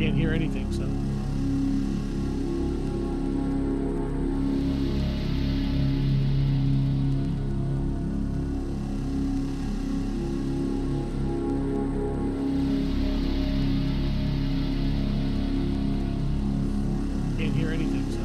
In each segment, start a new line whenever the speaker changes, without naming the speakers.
Can't hear anything, so. Can't hear anything, so.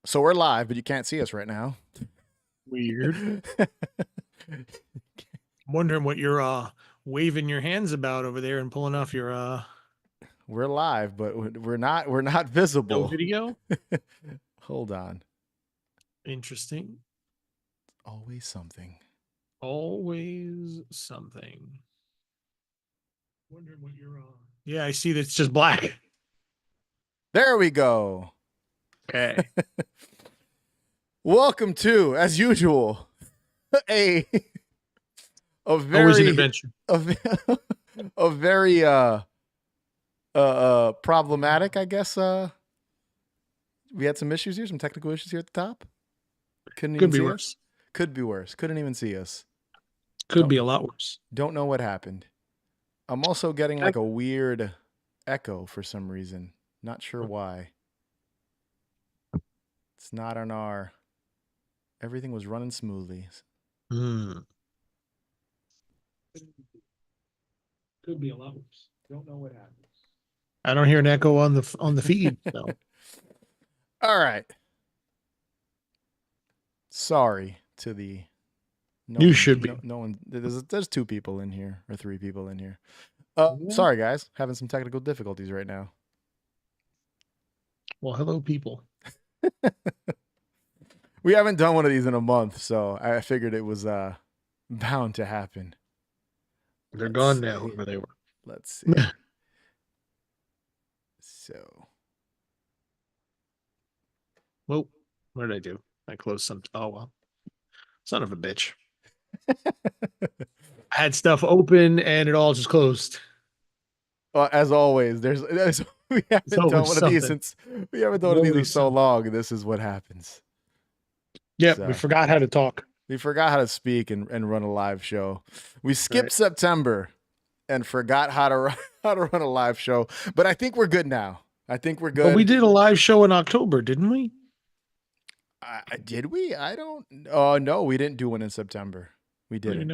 So we're live, but you can't see us right now.
Weird. I'm wondering what you're waving your hands about over there and pulling off your
We're live, but we're not visible.
no video.
Hold on.
Interesting.
Always something.
Always something. Wondering what you're Yeah, I see that it's just black.
There we go.
Okay.
Welcome to, as usual, a very
always an adventure.
a very problematic, I guess. We had some issues here, some technical issues here at the top.
Could be worse.
Could be worse. Couldn't even see us.
Could be a lot worse.
Don't know what happened. I'm also getting like a weird echo for some reason. Not sure why. It's not on our. Everything was running smoothly.
Could be a lot worse. Don't know what happens. I don't hear an echo on the feed. So.
All right. Sorry to the.
You should be.
No one. There's 2 people in here or 3 people in here. Sorry guys, having some technical difficulties right now.
Well, hello, people.
We haven't done one of these in a month, so I figured it was bound to happen.
They're gone now, whoever they were.
Let's see. So.
Well, what did I do? I closed some. Oh, well. Son of a bitch. I had stuff open and it all just closed.
Well, as always, we haven't done one of these since in so long. This is what happens.
Yeah, so, we forgot how to talk.
We forgot how to speak and run a live show. We skipped September and forgot how to run a live show. But I think we're good now. I think we're good.
But we did a live show in October, didn't we?
Did we? I don't. No, we didn't do one in September. We didn't.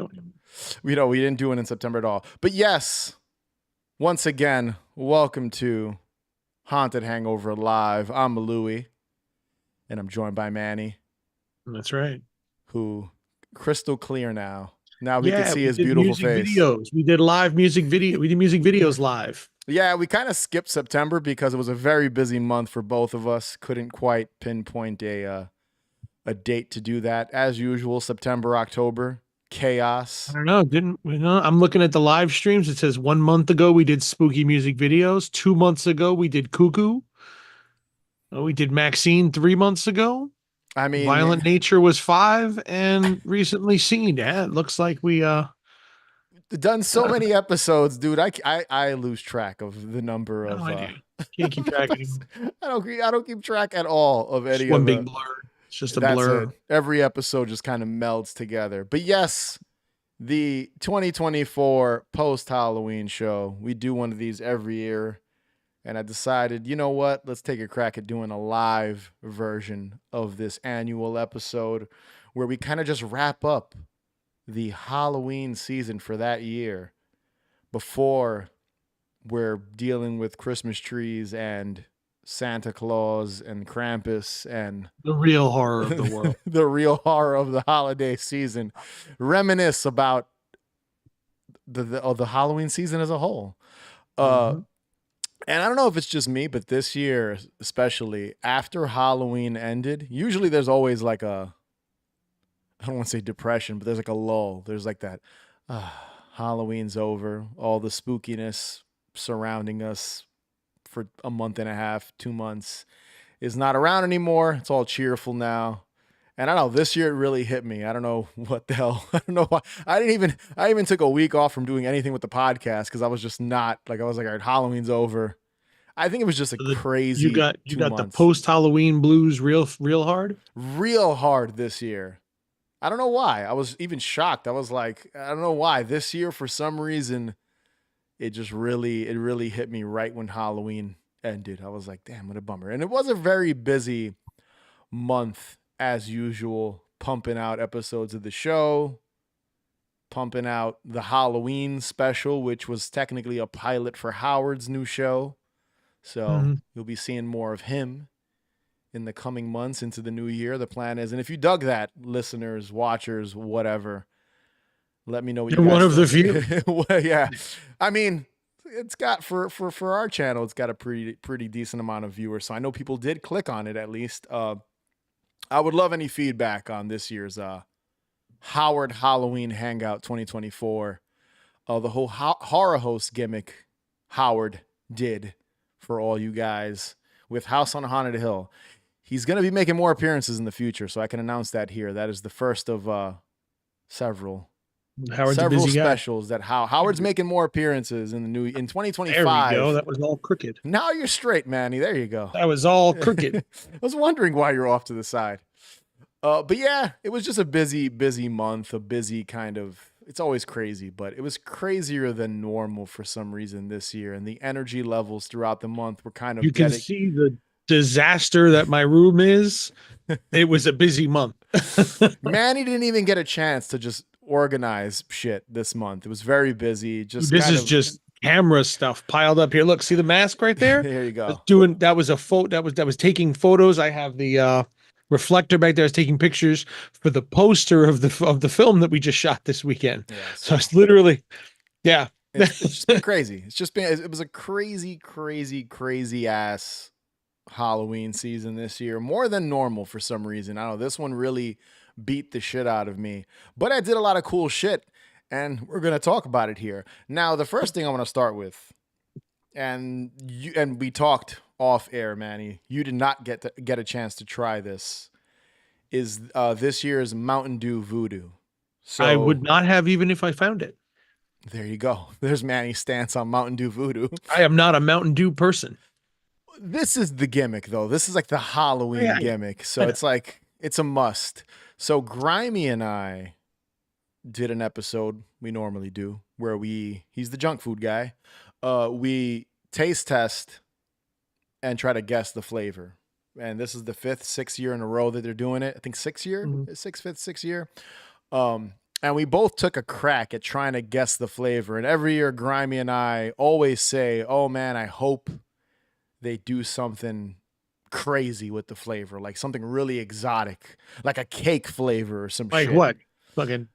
We didn't do one in September at all. But yes, once again, welcome to Haunted Hangover Live. I'm Louie, and I'm joined by Manny.
That's right.
Who crystal clear now. Now we can see his beautiful face.
Videos. We did live music video. We did music videos live.
Yeah, we kind of skipped September because it was a very busy month for both of us. Couldn't quite pinpoint a date to do that. As usual, September, October chaos.
I don't know. Didn't you know? I'm looking at the live streams. It says 1 month ago we did spooky music videos. 2 months ago we did Cuckoo. We did Maxine 3 months ago.
I mean,
Violent Nature was 5, and recently Seen. Yeah, it looks like we
done so many episodes, dude. I lose track of the number
no
of
idea. Can't keep track anymore.
I don't keep track at all of
It's
any
one
of
big
the.
blur. It's just a
That's it.
blur.
Every episode just kind of melds together. But yes, the 2024 post Halloween show. We do one of these every year. And I decided, you know what? Let's take a crack at doing a live version of this annual episode where we kind of just wrap up the Halloween season for that year before we're dealing with Christmas trees and Santa Claus and Krampus and
The real horror of the world.
the real horror of the holiday season. Reminisce about the Halloween season as a whole.
Mm-hmm.
And I don't know if it's just me, but this year, especially after Halloween ended, usually there's always like I don't want to say depression, but there's like a lull. There's like that, Halloween's over, all the spookiness surrounding us for a month and a half, 2 months is not around anymore. It's all cheerful now. And I don't know, this year it really hit me. I don't know what the hell. I don't know why. I even took a week off from doing anything with the podcast because I was just not like, I was like, all right, Halloween's over. I think it was just a crazy.
You got
2
the
months.
post Halloween blues real hard.
Real hard this year. I don't know why. I was even shocked. I was like, I don't know why. This year, for some reason, it really hit me right when Halloween ended. I was like, damn, what a bummer. And it was a very busy month as usual, pumping out episodes of the show, pumping out the Halloween special, which was technically a pilot for Howard's new show. So you'll be seeing more of him in the coming months into the new year. The plan is, and if you dug that, listeners, watchers, whatever, let me know what
You're
you guys
one of the
think.
few.
Well, yeah, I mean, it's got for our channel, it's got a pretty decent amount of viewers. So I know people did click on it at least. I would love any feedback on this year's Howard Halloween Hangout 2024. The whole horror host gimmick Howard did for all you guys with House on Haunted Hill. He's going to be making more appearances in the future, so I can announce that here. That is the first of several specials that Howard's making more appearances in 2025.
There we go. That was all crooked.
Now you're straight, Manny. There you go.
That was all crooked.
I was wondering why you're off to the side. But yeah, it was just a busy month, a busy kind of, it's always crazy, but it was crazier than normal for some reason this year. And the energy levels throughout the month were kind of,
you can see the disaster that my room is. It was a busy month.
Manny didn't even get a chance to just organize shit this month. It was very busy. Just
just camera stuff piled up here. Look, see the mask right there?
There you go.
That was a photo that was taking photos. I have the reflector back there. I was taking pictures for the poster of the film that we just shot this weekend. Yeah, so it's literally, yeah.
It's just been crazy. It was a crazy ass Halloween season this year, more than normal for some reason. I don't know. This one really beat the shit out of me, but I did a lot of cool shit, and we're gonna talk about it here. Now, the first thing I want to start with, and we talked off air, Manny. You did not get a chance to try this. Is this year's Mountain Dew Voodoo? So
I would not have even if I found it.
There you go. There's Manny's stance on Mountain Dew Voodoo.
I am not a Mountain Dew person.
This is the gimmick, though. This is like the Halloween gimmick. So it's like, it's a must. So Grimy and I did an episode we normally do where he's the junk food guy. We taste test and try to guess the flavor. And this is the 6th year in a row that they're doing it. I think 6th year, 6th year. And we both took a crack at trying to guess the flavor. And every year, Grimy and I always say, oh man, I hope they do something crazy with the flavor, like something really exotic, like a cake flavor or some shit.
Like what? Fucking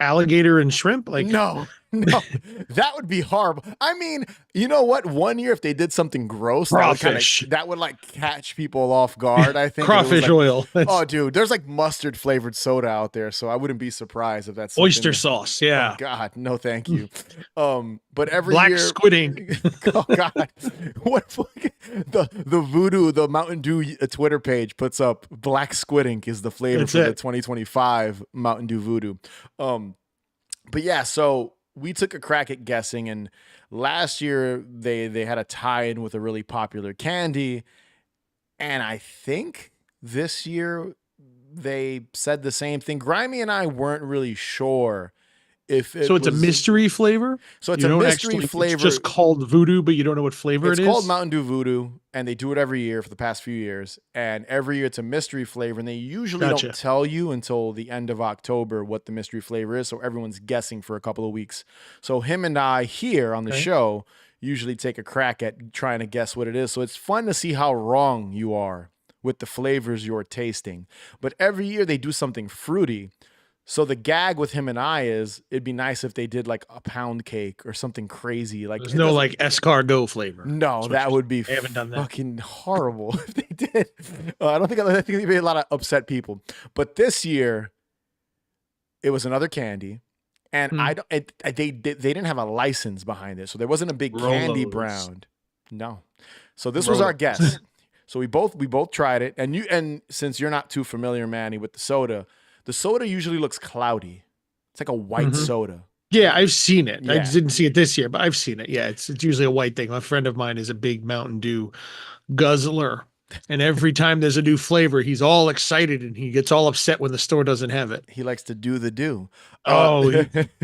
alligator and shrimp? Like
no, No, that would be horrible. I mean, you know what? One year, if they did something gross,
Crawfish.
that would like catch people off guard. I think if it was
Crawfish
like,
oil.
oh, dude, there's like mustard flavored soda out there, so I wouldn't be surprised if that's something.
Oyster sauce.
Oh
Yeah.
God, no, thank you. But every
Black
year,
squid ink.
oh God, what the Voodoo, the Mountain Dew Twitter page puts up black squid ink is the flavor
That's
for the
it.
2025 Mountain Dew Voodoo. But yeah, so we took a crack at guessing, and last year they had a tie-in with a really popular candy, and I think this year they said the same thing. Grimy and I weren't really sure if it
So it's a mystery flavor.
So it's
You
a
don't
mystery
actually,
flavor.
It's just called Voodoo, but you don't know what flavor
It's
it is.
called Mountain Dew Voodoo, and they do it every year for the past few years. And every year it's a mystery flavor, and they usually
Gotcha.
don't tell you until the end of October what the mystery flavor is. So everyone's guessing for a couple of weeks. So him and I here on the show usually take a crack at trying to guess what it is. So it's fun to see how wrong you are with the flavors you're tasting. But every year they do something fruity. So the gag with him and I is it'd be nice if they did like a pound cake or something crazy. Like
there's no like escargot flavor.
No, that would be
haven't done that.
Fucking horrible if they did. I think they made a lot of upset people. But this year, it was another candy, and they didn't have a license behind it, so there wasn't a big candy brand. No, so this was our guess. So we both tried it, and since you're not too familiar, Manny, with the soda usually looks cloudy. It's like a white soda.
Yeah, I've seen it.
Yeah.
I didn't see it this year, but I've seen it. Yeah, it's usually a white thing. A friend of mine is a big Mountain Dew guzzler, and every time there's a new flavor, he's all excited and he gets all upset when the store doesn't have it.
He likes to do the do.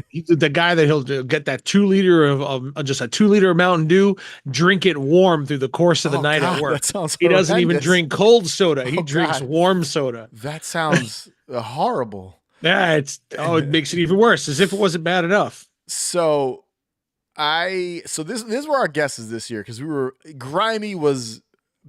He's the guy that he'll get that 2 liter of just a 2 liter of Mountain Dew, drink it warm through the course of the night at work.
That sounds
he doesn't even
horrendous.
drink cold soda. He drinks warm soda.
That sounds horrible.
Yeah, it makes it even worse, as if it wasn't bad enough.
So this were our guesses this year, because Grimy was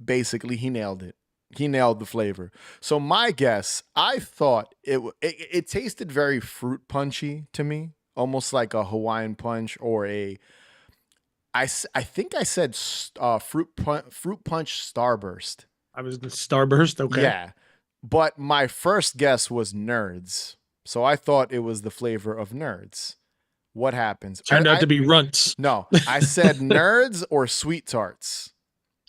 basically, he nailed it. He nailed the flavor. So my guess, I thought it tasted very fruit punchy to me, almost like a Hawaiian punch or I think I said fruit punch Starburst.
I was the Starburst. Okay.
Yeah. But my first guess was Nerds. So I thought it was the flavor of Nerds. What happens?
Turned out to be Runts.
No, I said Nerds or Sweet Tarts.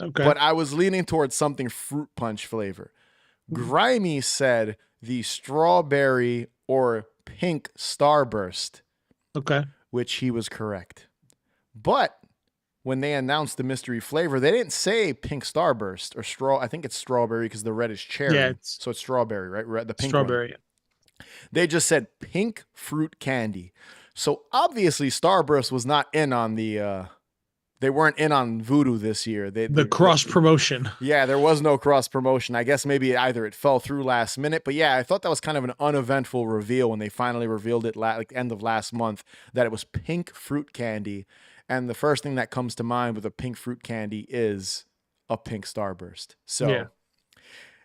Okay.
But I was leaning towards something fruit punch flavor. Grimy said the strawberry or pink Starburst.
Okay.
Which he was correct. But when they announced the mystery flavor, they didn't say pink Starburst or straw. I think it's strawberry because the red is cherry.
Yeah,
so it's strawberry, right? Red, the pink
strawberry.
One. They just said pink fruit candy. So obviously Starburst was not in on the they weren't in on Voodoo this year.
The cross promotion.
Yeah, there was no cross promotion. I guess maybe either it fell through last minute, but yeah, I thought that was kind of an uneventful reveal when they finally revealed it like end of last month that it was pink fruit candy. And the first thing that comes to mind with a pink fruit candy is a pink Starburst. So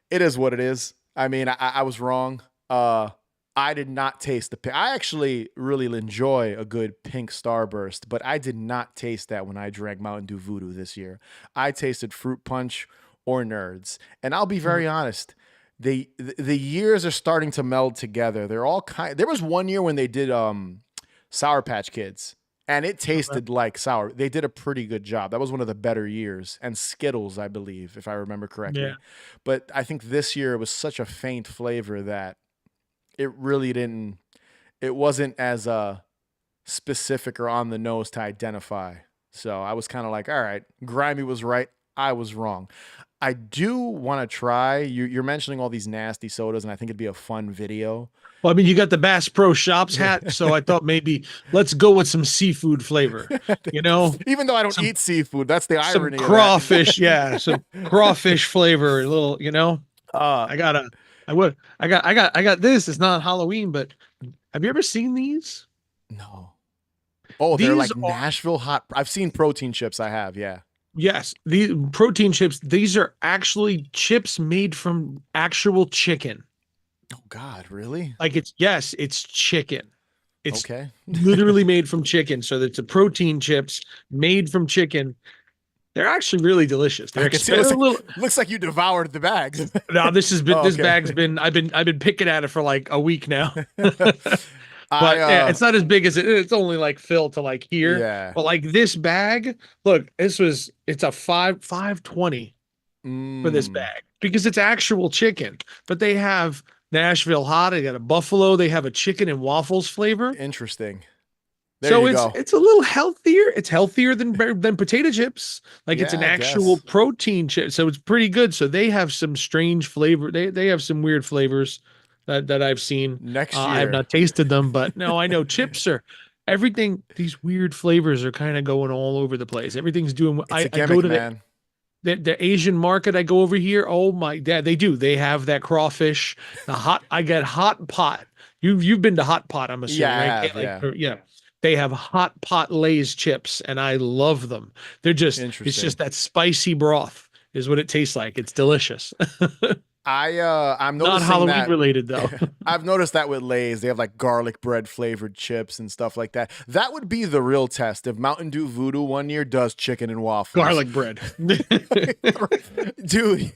It is what it is. I mean, I was wrong. I did not taste the pink. I actually really enjoy a good pink Starburst, but I did not taste that when I drank Mountain Dew Voodoo this year. I tasted Fruit Punch or Nerds. And I'll be very honest, the years are starting to meld together. They're all kind. There was one year when they did Sour Patch Kids, and it tasted like sour. They did a pretty good job. That was one of the better years. And Skittles, I believe, if I remember correctly.
Yeah.
But I think this year it was such a faint flavor that it really didn't, it wasn't as specific or on the nose to identify. So I was kind of like, all right, Grimy was right. I was wrong. I do want to try, you're mentioning all these nasty sodas, and I think it'd be a fun video.
Well, I mean, you got the Bass Pro Shops hat, so I thought maybe let's go with some seafood flavor, you know?
Even though I don't eat seafood, that's the irony.
Some crawfish, yeah, some crawfish flavor, a little, you know? I got this. It's not Halloween, but have you ever seen these?
No. Oh, they're like Nashville hot. I've seen protein chips. I have, yeah.
Yes, the protein chips. These are actually chips made from actual chicken.
Oh God, really?
Like it's chicken. It's
okay.
literally made from chicken. So it's a protein chips made from chicken. They're actually really delicious. They're
I can see it
little.
looks like you devoured the bags.
No,
Oh,
this
okay.
bag's been I've been picking at it for like a week now.
I
But yeah, it's not as big as it's only like filled to like here.
yeah.
But like this bag, look, it's a 520 for this
Mm,
bag because it's actual chicken. But they have Nashville hot, they got a buffalo, they have a chicken and waffles flavor.
interesting. There
So
you go.
it's a little healthier. It's healthier than potato chips. Like it's
Yeah,
an
I
actual
guess.
protein chip. So it's pretty good. So they have some strange flavor. They have some weird flavors that I've seen.
Next
I have
year.
not tasted them, but no, I know chips are everything. These weird flavors are kind of going all over the place. Everything's doing.
It's a
I go
gimmick,
to
man.
the Asian market. I go over here. Oh my dad, they do. They have that crawfish. The hot. I get hot pot. You've been to hot pot. I'm assuming,
Yeah, I
right?
have,
Like,
yeah.
yeah. They have hot pot Lay's chips, and I love them. It's
Interesting.
just that spicy broth is what it tastes like. It's delicious.
I'm
Not
noticing
Halloween
that
related though.
I've noticed that with Lay's, they have like garlic bread flavored chips and stuff like that. That would be the real test if Mountain Dew Voodoo one year does chicken and waffles.
Garlic bread.
Dude,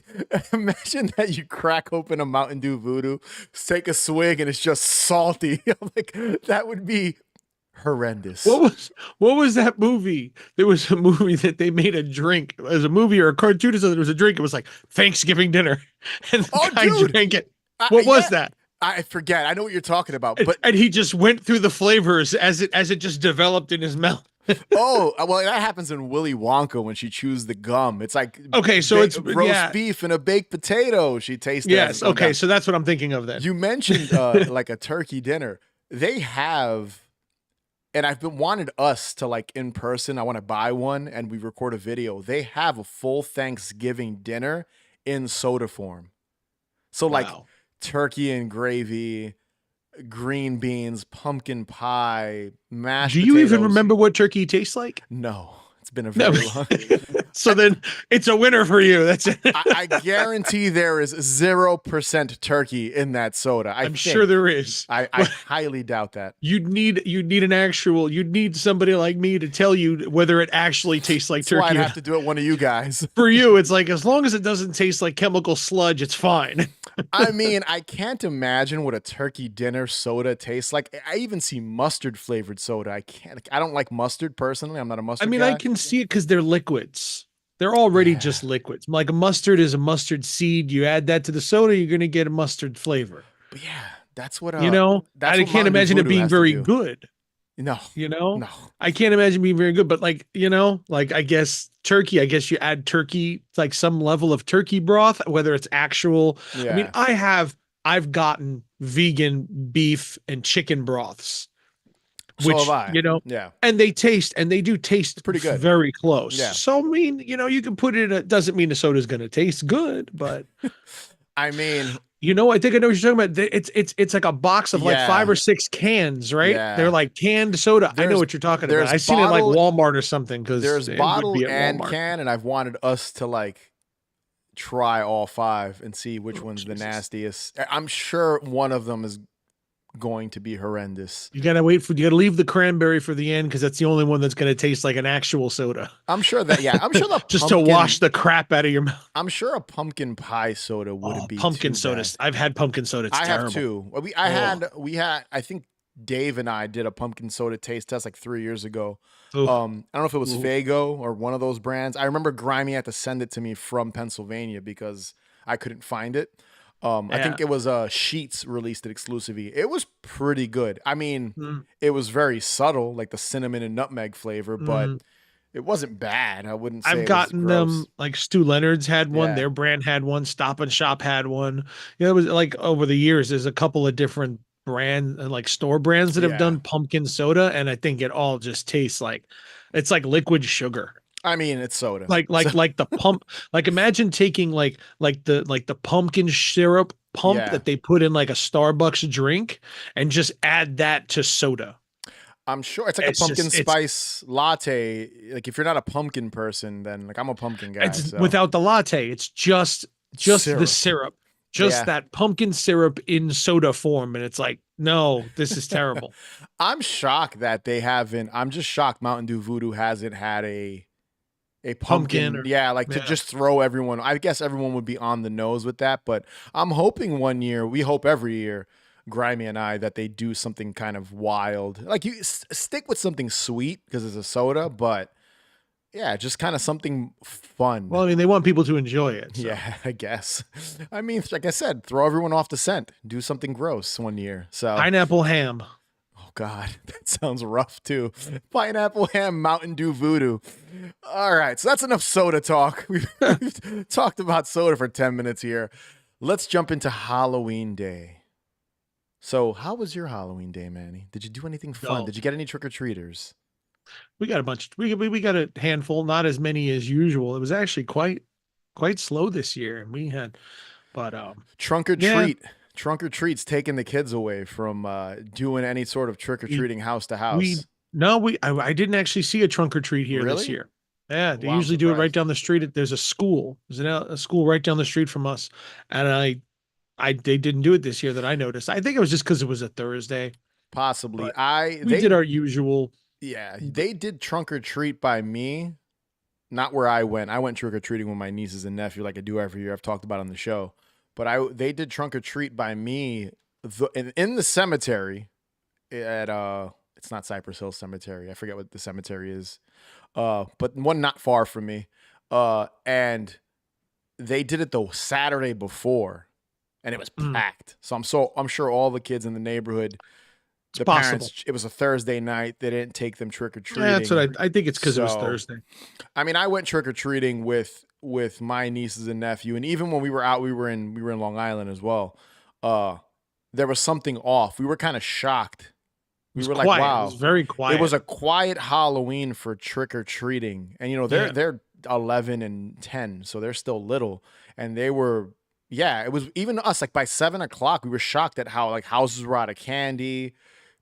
imagine that you crack open a Mountain Dew Voodoo, take a swig, and it's just salty. Like that would be horrendous.
What was that movie? There was a movie that they made a drink. It was a movie or a cartoon or something. There was a drink. It was like Thanksgiving dinner. And the guy
dude.
drank it. What was
Yeah,
that?
I forget. I know what you're talking about, but
And he just went through the flavors as it just developed in his mouth.
oh, well, that happens in Willy Wonka when she chews the gum. It's like
Okay, so it's
roast beef and a baked potato. She tastes it.
Yes. Okay, so that's what I'm thinking of then.
You mentioned like a turkey dinner. They have, and I've been wanted us to like in person. I want to buy one and we record a video. They have a full Thanksgiving dinner in soda form. So like
Wow.
turkey and gravy, green beans, pumpkin pie, mashed
Do you
potatoes.
even remember what turkey tastes like?
No, it's been a
No.
very long.
So then it's a winner for you. That's it.
I guarantee there is 0% turkey in that soda.
I'm sure there is.
I highly doubt that.
You'd need you'd need somebody like me to tell you whether it actually tastes like
That's
turkey.
why I'd
or
have to do it one of you guys.
For you, it's like as long as it doesn't taste like chemical sludge, it's fine.
I mean, I can't imagine what a turkey dinner soda tastes like. I even see mustard flavored soda. I don't like mustard personally. I'm not a mustard guy.
I can see it because they're liquids. They're already just liquids. Like a mustard is a mustard seed. You add that to the soda, you're gonna get a mustard flavor.
But yeah, that's what
You know,
that's
I
what
can't
Mountain Dew
imagine it
Voodoo
being
has to
very
do.
good.
No,
You know,
no.
I can't imagine being very good, but like, you know, like I guess turkey, I guess you add turkey, like some level of turkey broth, whether it's actual.
Yeah.
I mean, I've gotten vegan beef and chicken broths,
So
which,
have I.
you know,
Yeah.
and they do taste
Pretty good.
very close.
Yeah.
So, I mean, you know, you can put it in a, doesn't mean the soda's going to taste good, but
I mean,
you know, I think I know what you're talking about. It's like a box of like
Yeah.
5 or 6 cans, right?
Yeah.
They're like canned soda. I know
There's-
what you're talking
there's
about. I've seen it like
bottle-
Walmart or something because
there's bottle and can, and I've wanted us to like try all 5 and see which one's the
Jesus.
nastiest. I'm sure one of them is going to be horrendous.
You gotta leave the cranberry for the end because that's the only one that's gonna taste like an actual soda.
I'm sure that, yeah, I'm sure the
Just to wash the crap out of your mouth.
I'm sure a pumpkin pie soda wouldn't be
pumpkin
too
soda.
bad.
I've had pumpkin soda. It's
I
terrible.
have too. We had. I think Dave and I did a pumpkin soda taste test like 3 years ago.
Ooh.
I don't know if it was
Ooh.
Faygo or one of those brands. I remember Grimy had to send it to me from Pennsylvania because I couldn't find it. I think it was Sheets released it exclusively. It was pretty good. I mean, it was very subtle, like the cinnamon and nutmeg flavor, but it wasn't bad. I wouldn't say
I've
it was
gotten
gross.
them like Stu Leonard's had one,
Yeah.
their brand had one, Stop and Shop had one. You know, it was like over the years, there's a couple of different brand and like store brands that have
Yeah.
done pumpkin soda, and I think it all just tastes like it's like liquid sugar.
I mean, it's soda.
Like the pump, like imagine taking like the pumpkin syrup pump
Yeah.
that they put in like a Starbucks drink and just add that to soda.
I'm sure it's like
It's
a pumpkin
just- it's-
spice latte. Like if you're not a pumpkin person, then like I'm a pumpkin guy.
It's
so.
without the latte. It's just the
Syrup.
syrup. just that pumpkin syrup in soda form. And it's like, no, this is terrible.
I'm shocked that they haven't. I'm just shocked Mountain Dew Voodoo hasn't had a pumpkin. To just throw everyone. I guess everyone would be on the nose with that, but I'm hoping one year, we hope every year, Grimy and I, that they do something kind of wild. Like you stick with something sweet because it's a soda, but yeah, just kind of something fun.
Well, I mean, they want people to enjoy it. So.
Yeah, I guess. I mean, like I said, throw everyone off the scent. Do something gross one year. So
pineapple ham.
Oh God, that sounds rough too. Pineapple ham, Mountain Dew Voodoo. All right, so that's enough soda talk. We've talked about soda for 10 minutes here. Let's jump into Halloween Day. So, how was your Halloween day, Manny? Did you do anything fun?
No.
Did you get any trick-or-treaters?
We got a bunch. We got a handful, not as many as usual. It was actually quite slow this year, and we had, but
trunk or treat. Trunk or treats taking the kids away from doing any sort of trick-or-treating house to house.
I didn't actually see a trunk or treat here this year. Yeah, they usually do it right down the street. There's a school. There's a school right down the street from us, and they didn't do it this year that I noticed. I think it was just because it was a Thursday.
Possibly.
We did our usual.
Yeah, they did trunk or treat by me, not where I went. I went trick or treating with my nieces and nephew, like I do every year. I've talked about on the show, but they did trunk or treat by me in the cemetery at it's not Cypress Hill Cemetery. I forget what the cemetery is, but one not far from me. And they did it the Saturday before, and it was packed. So I'm sure all the kids in the neighborhood. The parents, it was a Thursday night. They didn't take them trick or treating.
Yeah, that's what I think. It's because it was Thursday.
I mean, I went trick or treating with my nieces and nephew, and even when we were out, we were in Long Island as well. There was something off. We were kind of shocked. We were like, "Wow,
it was very quiet."
It was a quiet Halloween for trick or treating, and they're 11 and 10, so they're still little, and they were. Yeah, it was even us. Like by 7 o'clock, we were shocked at how like houses were out of candy.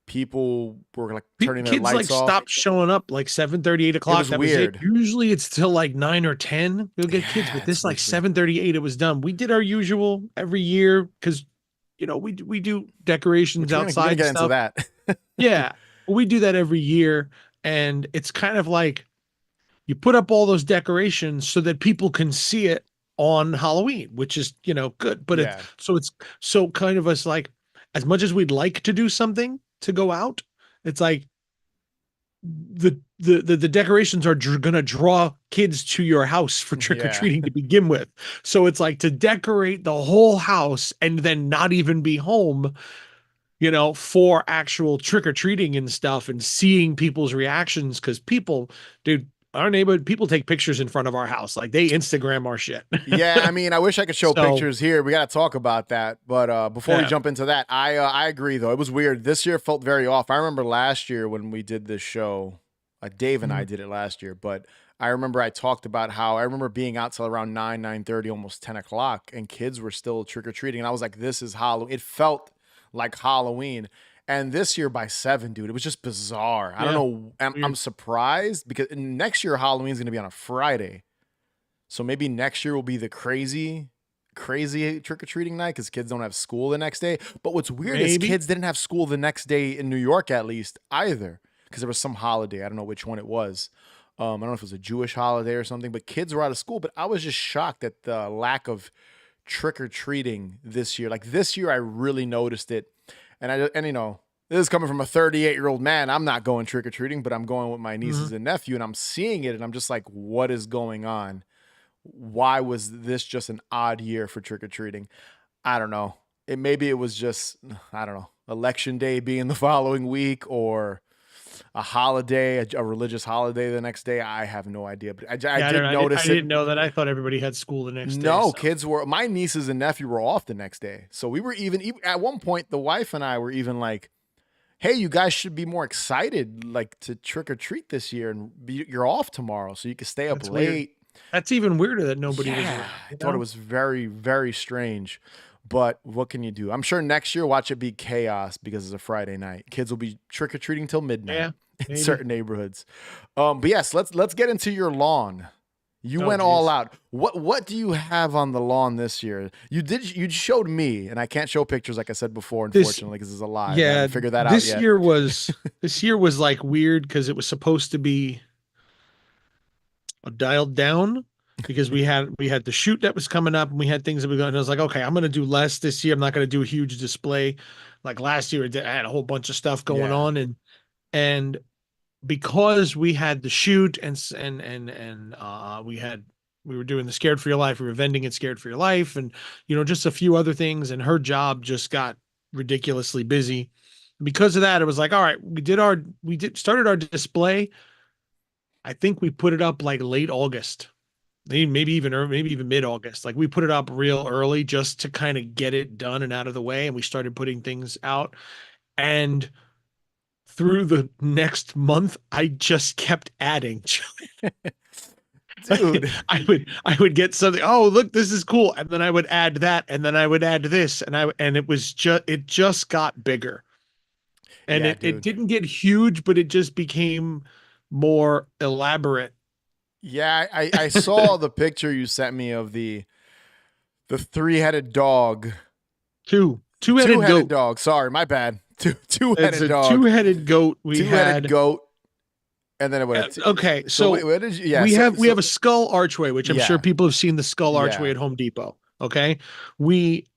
People were like turning their lights off.
Stopped showing up like 7:30, 8 o'clock.
That was weird.
Usually it's till like 9 or 10. You'll get kids, but this like 7:38, it was done. We did our usual every year because we do decorations outside.
Get into that.
Yeah, we do that every year, and it's kind of like you put up all those decorations so that people can see it on Halloween, which is good. But it's so kind of us like as much as we'd like to do something to go out, it's like the decorations are going to draw kids to your house for trick-or-treating to begin with. So it's like to decorate the whole house and then not even be home, for actual trick-or-treating and stuff, and seeing people's reactions. Because our neighborhood, people take pictures in front of our house. Like they Instagram our shit.
Yeah. I mean, I wish I could show pictures here. We got to talk about that. But before we jump into that, I agree though. It was weird. This year felt very off. I remember last year when we did this show, Dave and I did it last year, but I remember I talked about how I remember being out till around 9:30, almost 10 o'clock, and kids were still trick-or-treating. And I was like, this is Halloween. It felt like Halloween. And this year by 7, dude, it was just bizarre. I don't know. I'm surprised because next year Halloween is going to be on a Friday. So maybe next year will be the crazy trick-or-treating night because kids don't have school the next day. But what's weird is kids didn't have school the next day in New York, at least, either, because there was some holiday. I don't know which one it was. I don't know if it was a Jewish holiday or something, but kids were out of school. But I was just shocked at the lack of trick-or-treating this year. Like this year, I really noticed it. And this is coming from a 38-year-old man. I'm not going trick-or-treating, but I'm going with my nieces and nephew, and I'm seeing it, and I'm just like, what is going on? Why was this just an odd year for trick-or-treating? I don't know. Maybe it was just, I don't know, election day being the following week or a holiday, a religious holiday the next day. I have no idea, but I did notice it.
I didn't know that. I thought everybody had school the next day.
No, kids were, my nieces and nephew were off the next day. So we were even at one point, the wife and I were even like, hey, you guys should be more excited, like to trick or treat this year, and you're off tomorrow, so you can stay up late.
Weird. That's even weirder that nobody was around.
I thought it was very, very strange. But what can you do? I'm sure next year, watch it be chaos because it's a Friday night. Kids will be trick or treating till midnight in certain neighborhoods. But yes, let's get into your lawn. You
Oh,
went all
geez.
out. What do you have on the lawn this year? You showed me, and I can't show pictures like I said before,
This,
unfortunately, because it's a live. I
yeah,
haven't figured that out
this
yet.
year was this year was like weird because it was supposed to be dialed down because we had the shoot that was coming up and we had things that were going. And I was like, okay, I'm going to do less this year. I'm not going to do a huge display like last year. I had a whole bunch of stuff going
Yeah.
on, and because we had the shoot and we were doing the Scared for Your Life, we were vending at Scared for Your Life, and just a few other things, and her job just got ridiculously busy. Because of that, it was like, all right, we started our display. I think we put it up like late August, maybe even mid August. Like we put it up real early just to kind of get it done and out of the way, and we started putting things out. And through the next month, I just kept adding.
Dude.
I would get something. Oh, look, this is cool, and then I would add that, and then I would add this, and it just got bigger, and
Yeah,
it
dude.
didn't get huge, but it just became more elaborate.
Yeah, I saw the picture you sent me of the three-headed dog.
Two-headed
Two-headed
goat.
dog. Sorry, my bad. Two
It's
two-headed
a
dog.
two-headed goat we
Two-headed
had.
goat. And then it would have
Okay,
so
so
wait, what did you yeah,
we have a skull archway, which I'm sure
yeah.
people have seen the skull archway
Yeah.
at Home Depot. Okay.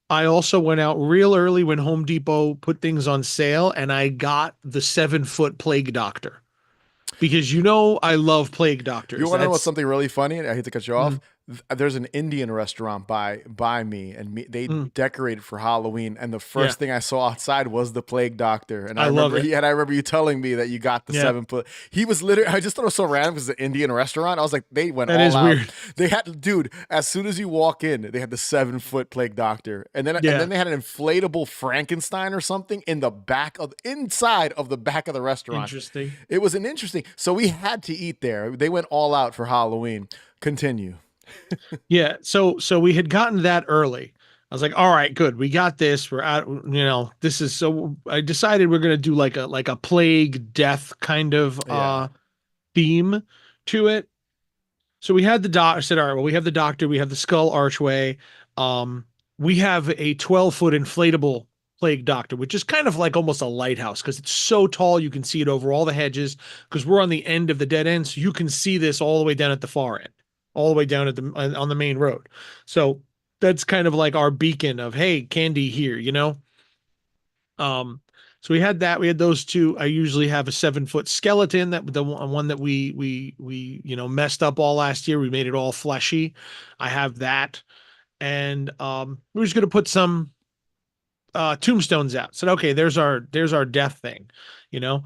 I also went out real early when Home Depot put things on sale, and I got the 7-foot plague doctor because I love plague
You
doctors.
want to know what's
That's
something really funny? I hate to cut you off.
mm,
There's an Indian restaurant by me, and they
mm,
decorated for Halloween. And the
yeah,
first thing I saw outside was the plague doctor. And I
I love
remember,
it.
I remember you telling me that you got the
Yeah,
7 foot. He was literally. I just thought it was so random because it's an Indian restaurant. I was like, they went
that
all
is
out.
weird.
They had, dude. As soon as you walk in, they had the 7 foot plague doctor, and
Yeah,
then they had an inflatable Frankenstein or something in the inside of the back of the restaurant.
interesting.
It was an interesting. So we had to eat there. They went all out for Halloween. Continue.
Yeah, so we had gotten that early. I was like, all right, good. We got this. We're out, this is so I decided we're gonna do like a plague death kind of
Yeah.
theme to it. So we had the doc I said, all right, well, we have the doctor, we have the skull archway. Um, we have a 12-foot inflatable plague doctor, which is kind of like almost a lighthouse because it's so tall you can see it over all the hedges because we're on the end of the dead end, so you can see this all the way down at the far end, all the way down at the on the main road. So that's kind of like our beacon of, hey, candy here. Um, so we had that. We had those two. I usually have a 7-foot skeleton, that the one that we messed up all last year. We made it all fleshy. I have that, and we're just gonna put some tombstones out. Said, okay, there's our death thing, you know.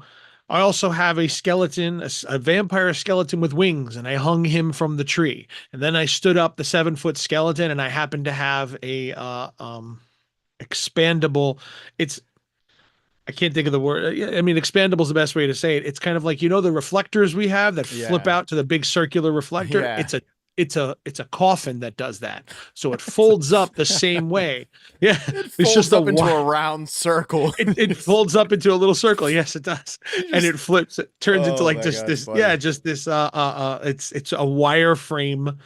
I also have a skeleton, a vampire skeleton with wings, and I hung him from the tree. And then I stood up the 7-foot skeleton, and I happened to have a expandable. It's I can't think of the word. I mean, expandable is the best way to say it. It's kind of like, the reflectors we have that flip
Yeah.
out to the big circular reflector.
Yeah.
It's a coffin that does that. So it folds up the same way. Yeah.
It
It's
folds
just
up into a round circle.
it folds up into a little circle. Yes, it does. And
Just,
it flips. It turns into
oh
like
my
just
god, it's
this,
funny.
yeah, just this it's a wireframe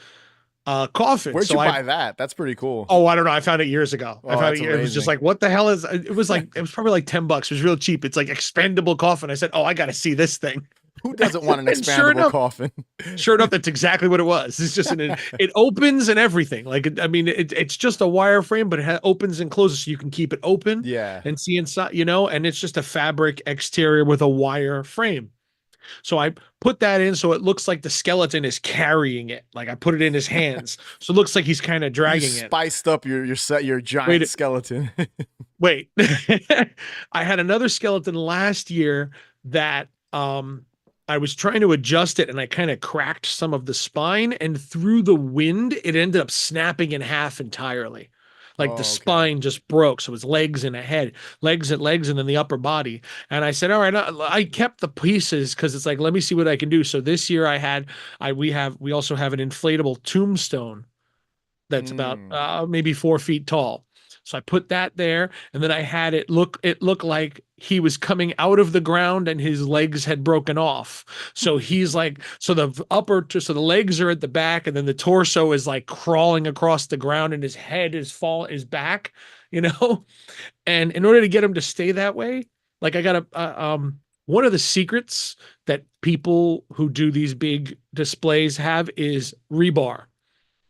coffin.
Where'd
So
you
I
buy that? That's pretty cool.
Oh, I don't know. I found it years ago. I
Oh,
found
that's
it. It was just
amazing.
like, what the hell is? It was like, it was probably like $10. It was real cheap. It's like expandable coffin. I said, oh, I got to see this thing.
Who doesn't want an
And
expandable coffin?
sure enough, that's exactly what it was. It's just it opens and everything. Like, I mean, it's just a wireframe, but it opens and closes so you can keep it open
Yeah.
and see inside. And it's just a fabric exterior with a wire frame. So I put that in so it looks like the skeleton is carrying it. Like I put it in his hands. So it looks like he's kind of
You
dragging it.
spiced up your giant
Wait,
skeleton.
wait. I had another skeleton last year that I was trying to adjust it and I kind of cracked some of the spine, and through the wind it ended up snapping in half entirely. Like the
Oh, okay.
spine just broke. So it was legs and a head, legs, and then the upper body. And I said, all right, I kept the pieces because it's like, let me see what I can do. So this year we also have an inflatable tombstone that's about maybe 4 feet tall. So I put that there, and then I had it look like he was coming out of the ground and his legs had broken off. So he's like, so the legs are at the back, and then the torso is like crawling across the ground, and his head is back, you know? And in order to get him to stay that way, like I got one of the secrets that people who do these big displays have is rebar.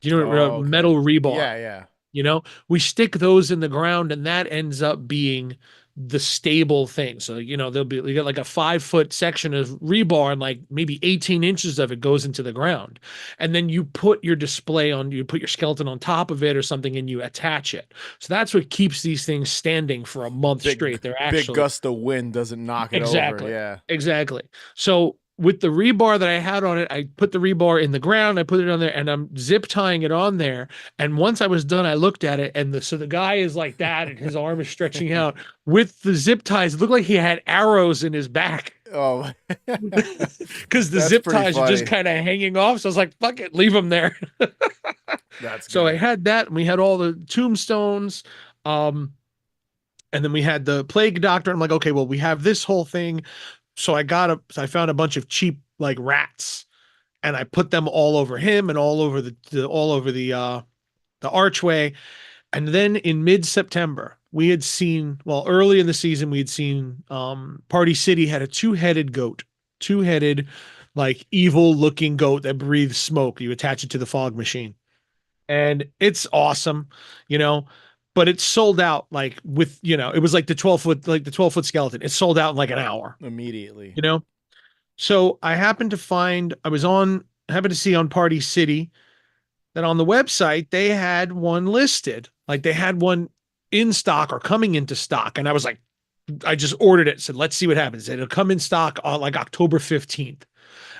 Do you know what
Oh, okay.
metal rebar?
Yeah, yeah.
We stick those in the ground, and that ends up being the stable thing. So, there'll be, you got like a 5 foot section of rebar, and like maybe 18 inches of it goes into the ground. And then you put your you put your skeleton on top of it or something, and you attach it. So that's what keeps these things standing for a month straight. They're
Big
actually
gust of wind doesn't knock it over.
exactly,
Yeah.
exactly. So with the rebar that I had on it, I put the rebar in the ground, I put it on there, and I'm zip tying it on there. And once I was done, I looked at it, and so the guy is like that, and his arm is stretching out with the zip ties. It looked like he had arrows in his back
Oh,
because the
that's
zip
pretty
ties are just
funny.
kind of hanging off. So I was like, fuck it, leave them there.
That's
So I
good.
had that, and we had all the tombstones. And then we had the plague doctor. I'm like, okay, well, we have this whole thing. So I found a bunch of cheap like rats, and I put them all over him and all over the archway. And then in mid-September, we had seen, well, early in the season, we had seen Party City had a two-headed, like evil looking goat that breathes smoke. You attach it to the fog machine, and it's awesome, you know. But it sold out like it was like the 12 foot skeleton. It sold out in like an hour,
Immediately.
you know. So happened to see on Party City that on the website they had one listed. Like they had one in stock or coming into stock. And I was like, I just ordered it, said, let's see what happens. It'll come in stock on like October 15th.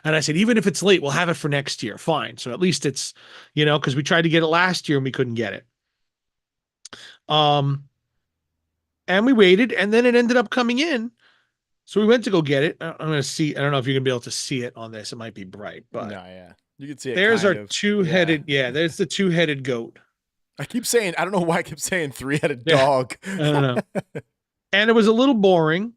And I said, even if it's late, we'll have it for next year. Fine. So at least it's, because we tried to get it last year and we couldn't get it. Um, and we waited, and then it ended up coming in. So we went to go get it. I'm gonna see. I don't know if you're gonna be able to see it on this. It might be bright,
No,
but
yeah. You can see it
there's
kind
our
of. Yeah.
two-headed. Yeah, there's the two-headed goat.
I don't know why I keep saying three-headed
Yeah,
dog.
I don't know. And it was a little boring,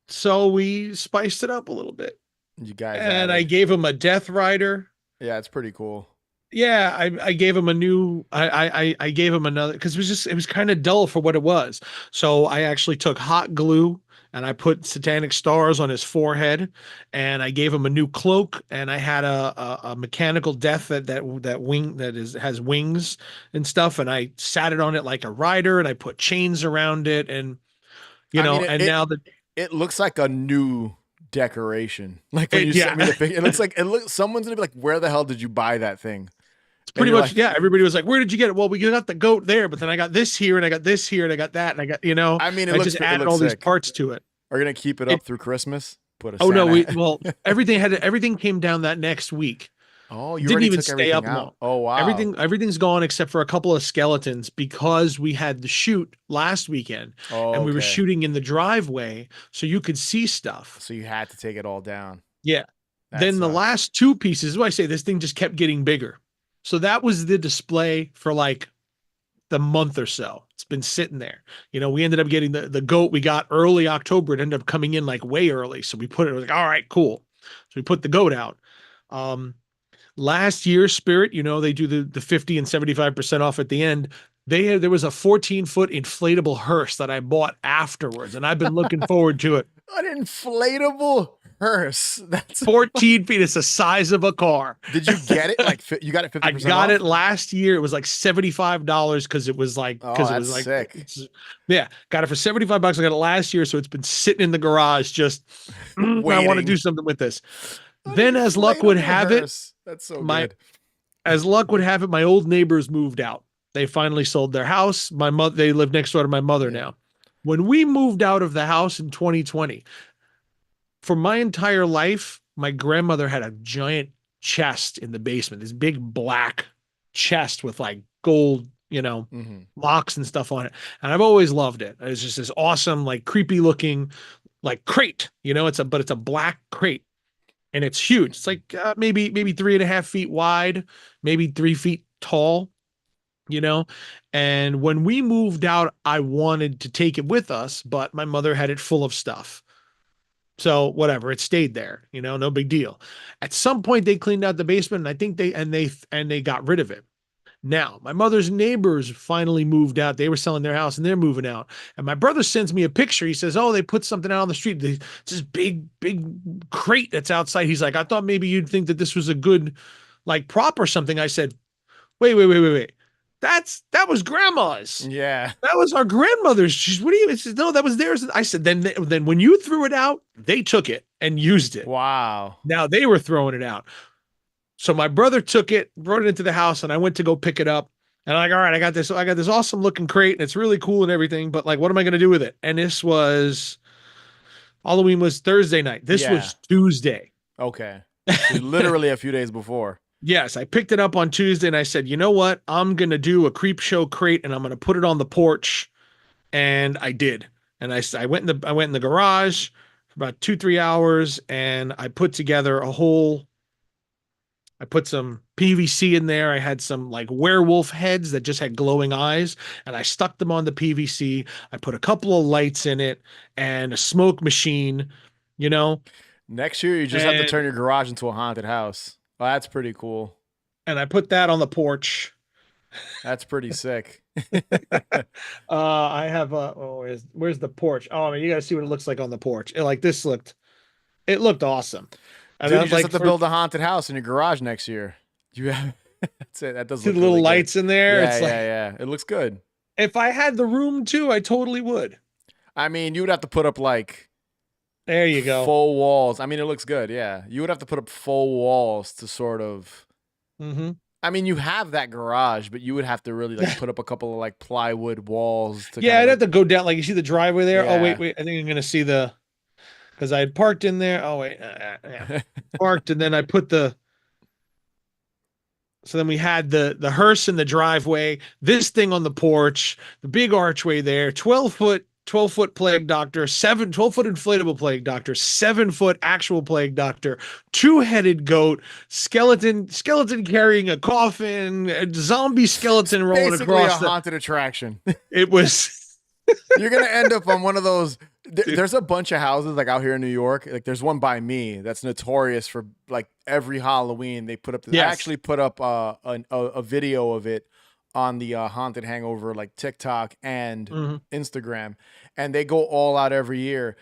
so we spiced it up a little bit.
You guys
And I
added.
gave him a Death Rider.
Yeah, it's pretty cool.
Yeah, I gave him a new. I gave him another because it was kind of dull for what it was. So I actually took hot glue and I put satanic stars on his forehead, and I gave him a new cloak, and I had a mechanical death that has wings and stuff, and I sat it on it like a rider, and I put chains around it, and
I mean,
and now that
it looks like a new decoration. Like when you sent
yeah.
me the picture, it looks. Someone's gonna be like, "Where the hell did you buy that thing?"
It's
And
pretty
you're
much,
like,
yeah. Everybody was like, "Where did you get it?" Well, we got the goat there, but then I got this here, and I got this here, and I got that, and I got,
I mean,
I just
it
added
looks
all these
sick.
parts to it.
Are you gonna keep it
It
up through Christmas? Put a
oh no,
Santa.
everything came down that next week.
Oh, you
Didn't
already
even
took
stay
everything
up
out.
long.
Oh wow.
Everything's gone except for a couple of skeletons because we had the shoot last weekend,
Oh,
and we were
okay.
shooting in the driveway so you could see stuff.
So you had to take it all down.
Yeah.
That
Then the
sucks.
last two pieces, what I say, this thing just kept getting bigger. So that was the display for like the month or so. It's been sitting there. We ended up getting the goat we got early October. It ended up coming in like way early. So we put it, like, all right, cool. So we put the goat out. Last year, Spirit, they do the 50 and 75% off at the end. There was a 14-foot inflatable hearse that I bought afterwards, and I've been looking forward to it.
An inflatable hearse. That's
14 feet. It's the size of a car.
Did you get it? Like you got it 50%
I got
off?
it last year. It was like $75 because it was like
Oh, that's sick.
yeah, got it for $75. I got it last year, so it's been sitting in the garage just I want to do
Waiting.
something with this.
An
Then as luck would
inflatable
have it,
hearse. That's so good.
my old neighbors moved out. They finally sold their house. They live next door to my mother
Yeah.
now. When we moved out of the house in 2020, for my entire life, my grandmother had a giant chest in the basement, this big black chest with like gold,
Mm-hmm.
locks and stuff on it. And I've always loved it. It's just this awesome, like creepy looking, like crate, but it's a black crate, and it's huge. It's like maybe 3.5 feet wide, maybe 3 feet tall. you know? And when we moved out, I wanted to take it with us, but my mother had it full of stuff. So whatever, it stayed there, no big deal. At some point they cleaned out the basement and I think they got rid of it. Now, my mother's neighbors finally moved out. They were selling their house and they're moving out. And my brother sends me a picture. He says, "Oh, they put something out on the street. It's this big crate that's outside." He's like, "I thought maybe you'd think that this was a good like prop or something." I said, "Wait. That was grandma's.
Yeah.
That was our grandmother's." She's, "What do you?" It says, "No, that was theirs." I said, then when you threw it out, they took it and used it.
Wow.
Now they were throwing it out. So my brother took it, brought it into the house, and I went to go pick it up. And I'm like, all right, I got this awesome looking crate, and it's really cool and everything, but like, what am I gonna do with it? And this was Halloween was Thursday night. This was Tuesday.
Okay. So literally a few days before.
Yes, I picked it up on Tuesday and I said, you know what? I'm gonna do a creep show crate and I'm gonna put it on the porch. And I did. And I went in the garage for about 2-3 hours and I put together I put some PVC in there. I had some like werewolf heads that just had glowing eyes, and I stuck them on the PVC. I put a couple of lights in it and a smoke machine, you know.
Next year, you just have to turn your garage into a haunted house. Well, that's pretty cool.
And I put that on the porch.
That's pretty sick.
I have where's the porch? Oh, I mean, you gotta see what it looks like on the porch. It looked awesome.
And dude, you just have to build a haunted house in your garage next year. You have that's it. That does
see the little lights in there.
Yeah, yeah. It looks good.
If I had the room too, I totally would.
I mean, you would have to put up like
there you go.
Full walls. I mean, it looks good. Yeah. You would have to put up full walls to sort of I mean, you have that garage, but you would have to really like put up a couple of like plywood walls to
I'd have to go down, like you see the driveway there.
Yeah.
Oh wait, I think I'm gonna see because I had parked in there. Oh wait, parked, and then I put so then we had the hearse in the driveway, this thing on the porch, the big archway there, 12-foot plague doctor, 12-foot inflatable plague doctor, 7-foot actual plague doctor, 2-headed goat, skeleton carrying a coffin, a zombie skeleton rolling across.
Basically a haunted attraction.
It was.
You're gonna end up on one of those. There's a bunch of houses like out here in New York. Like there's one by me that's notorious for like every Halloween they put up. I actually put up a video of it on the Haunted Hangover like TikTok and Instagram, and they go all out every year.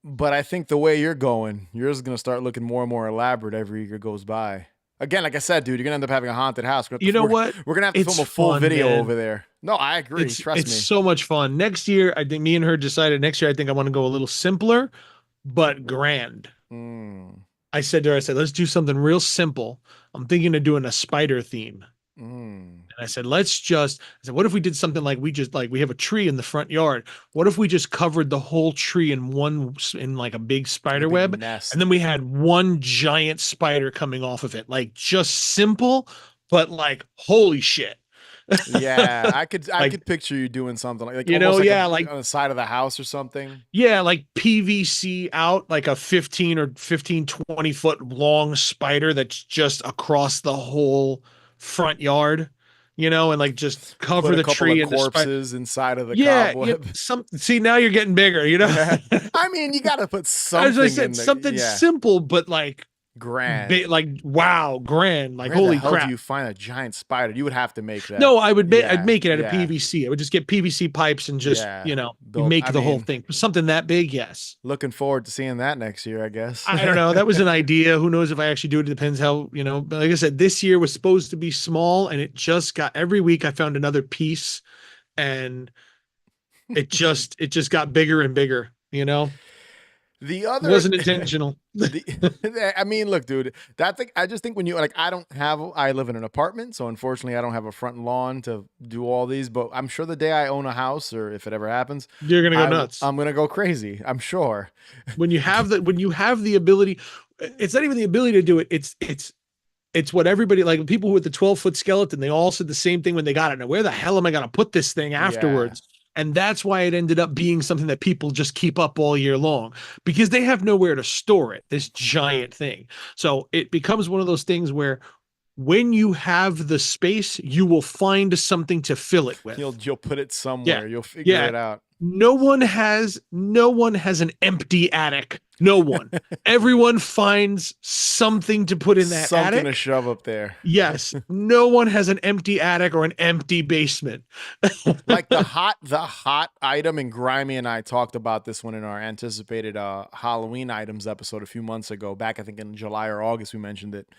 But I think the way you're going, yours is gonna start looking more and more elaborate every year goes by. Again, like I said, dude, you're gonna end up having a haunted house.
You know what?
We're gonna have to film a full video over there. No, I agree. Trust me.
It's so much fun. Next year, I think me and her decided next year, I think I want to go a little simpler, but grand. I said to her, let's do something real simple. I'm thinking of doing a spider theme. And I said, what if we did something like we have a tree in the front yard. What if we just covered the whole tree in like a big spider web?
Nest.
And then we had one giant spider coming off of it. Like just simple, but like, holy shit.
Yeah, I could picture you doing something like
like
on the side of the house or something.
Yeah, like PVC out, like a 20 foot long spider that's just across the whole front yard, and like just cover the tree and
corpses inside of the cobweb.
See, now you're getting bigger,
I mean, you got to put something.
As I said, something simple, but like
grand,
like wow, grand, like
where
holy
the hell
crap!
Do you find a giant spider? You would have to make that.
No, I'd make it out of PVC. I would just get PVC pipes and just make the whole thing. Something that big, yes.
Looking forward to seeing that next year, I guess.
I don't know. That was an idea. Who knows if I actually do it? It depends how But like I said, this year was supposed to be small, and it just got every week I found another piece, and it just got bigger and bigger.
The other
it wasn't intentional.
I mean, look, dude, I just think when you like, I live in an apartment, so unfortunately I don't have a front lawn to do all these, but I'm sure the day I own a house, or if it ever happens,
you're going to go nuts.
I'm going to go crazy. I'm sure.
When you have the ability, it's not even the ability to do it. It's what everybody, like people with the 12-foot skeleton, they all said the same thing when they got it. Now, where the hell am I going to put this thing afterwards? Yeah. And that's why it ended up being something that people just keep up all year long, because they have nowhere to store it, this giant thing. So it becomes one of those things where when you have the space, you will find something to fill it with.
You'll put it
Yeah.
somewhere. You'll figure
Yeah.
it out.
No one has an empty attic. No one. Everyone finds something to put in that
Something to
attic.
shove up there.
Yes. No one has an empty attic or an empty basement.
Like the hot item, and Grimy and I talked about this one in our anticipated Halloween items episode a few months ago. Back, I think in July or August, we mentioned it.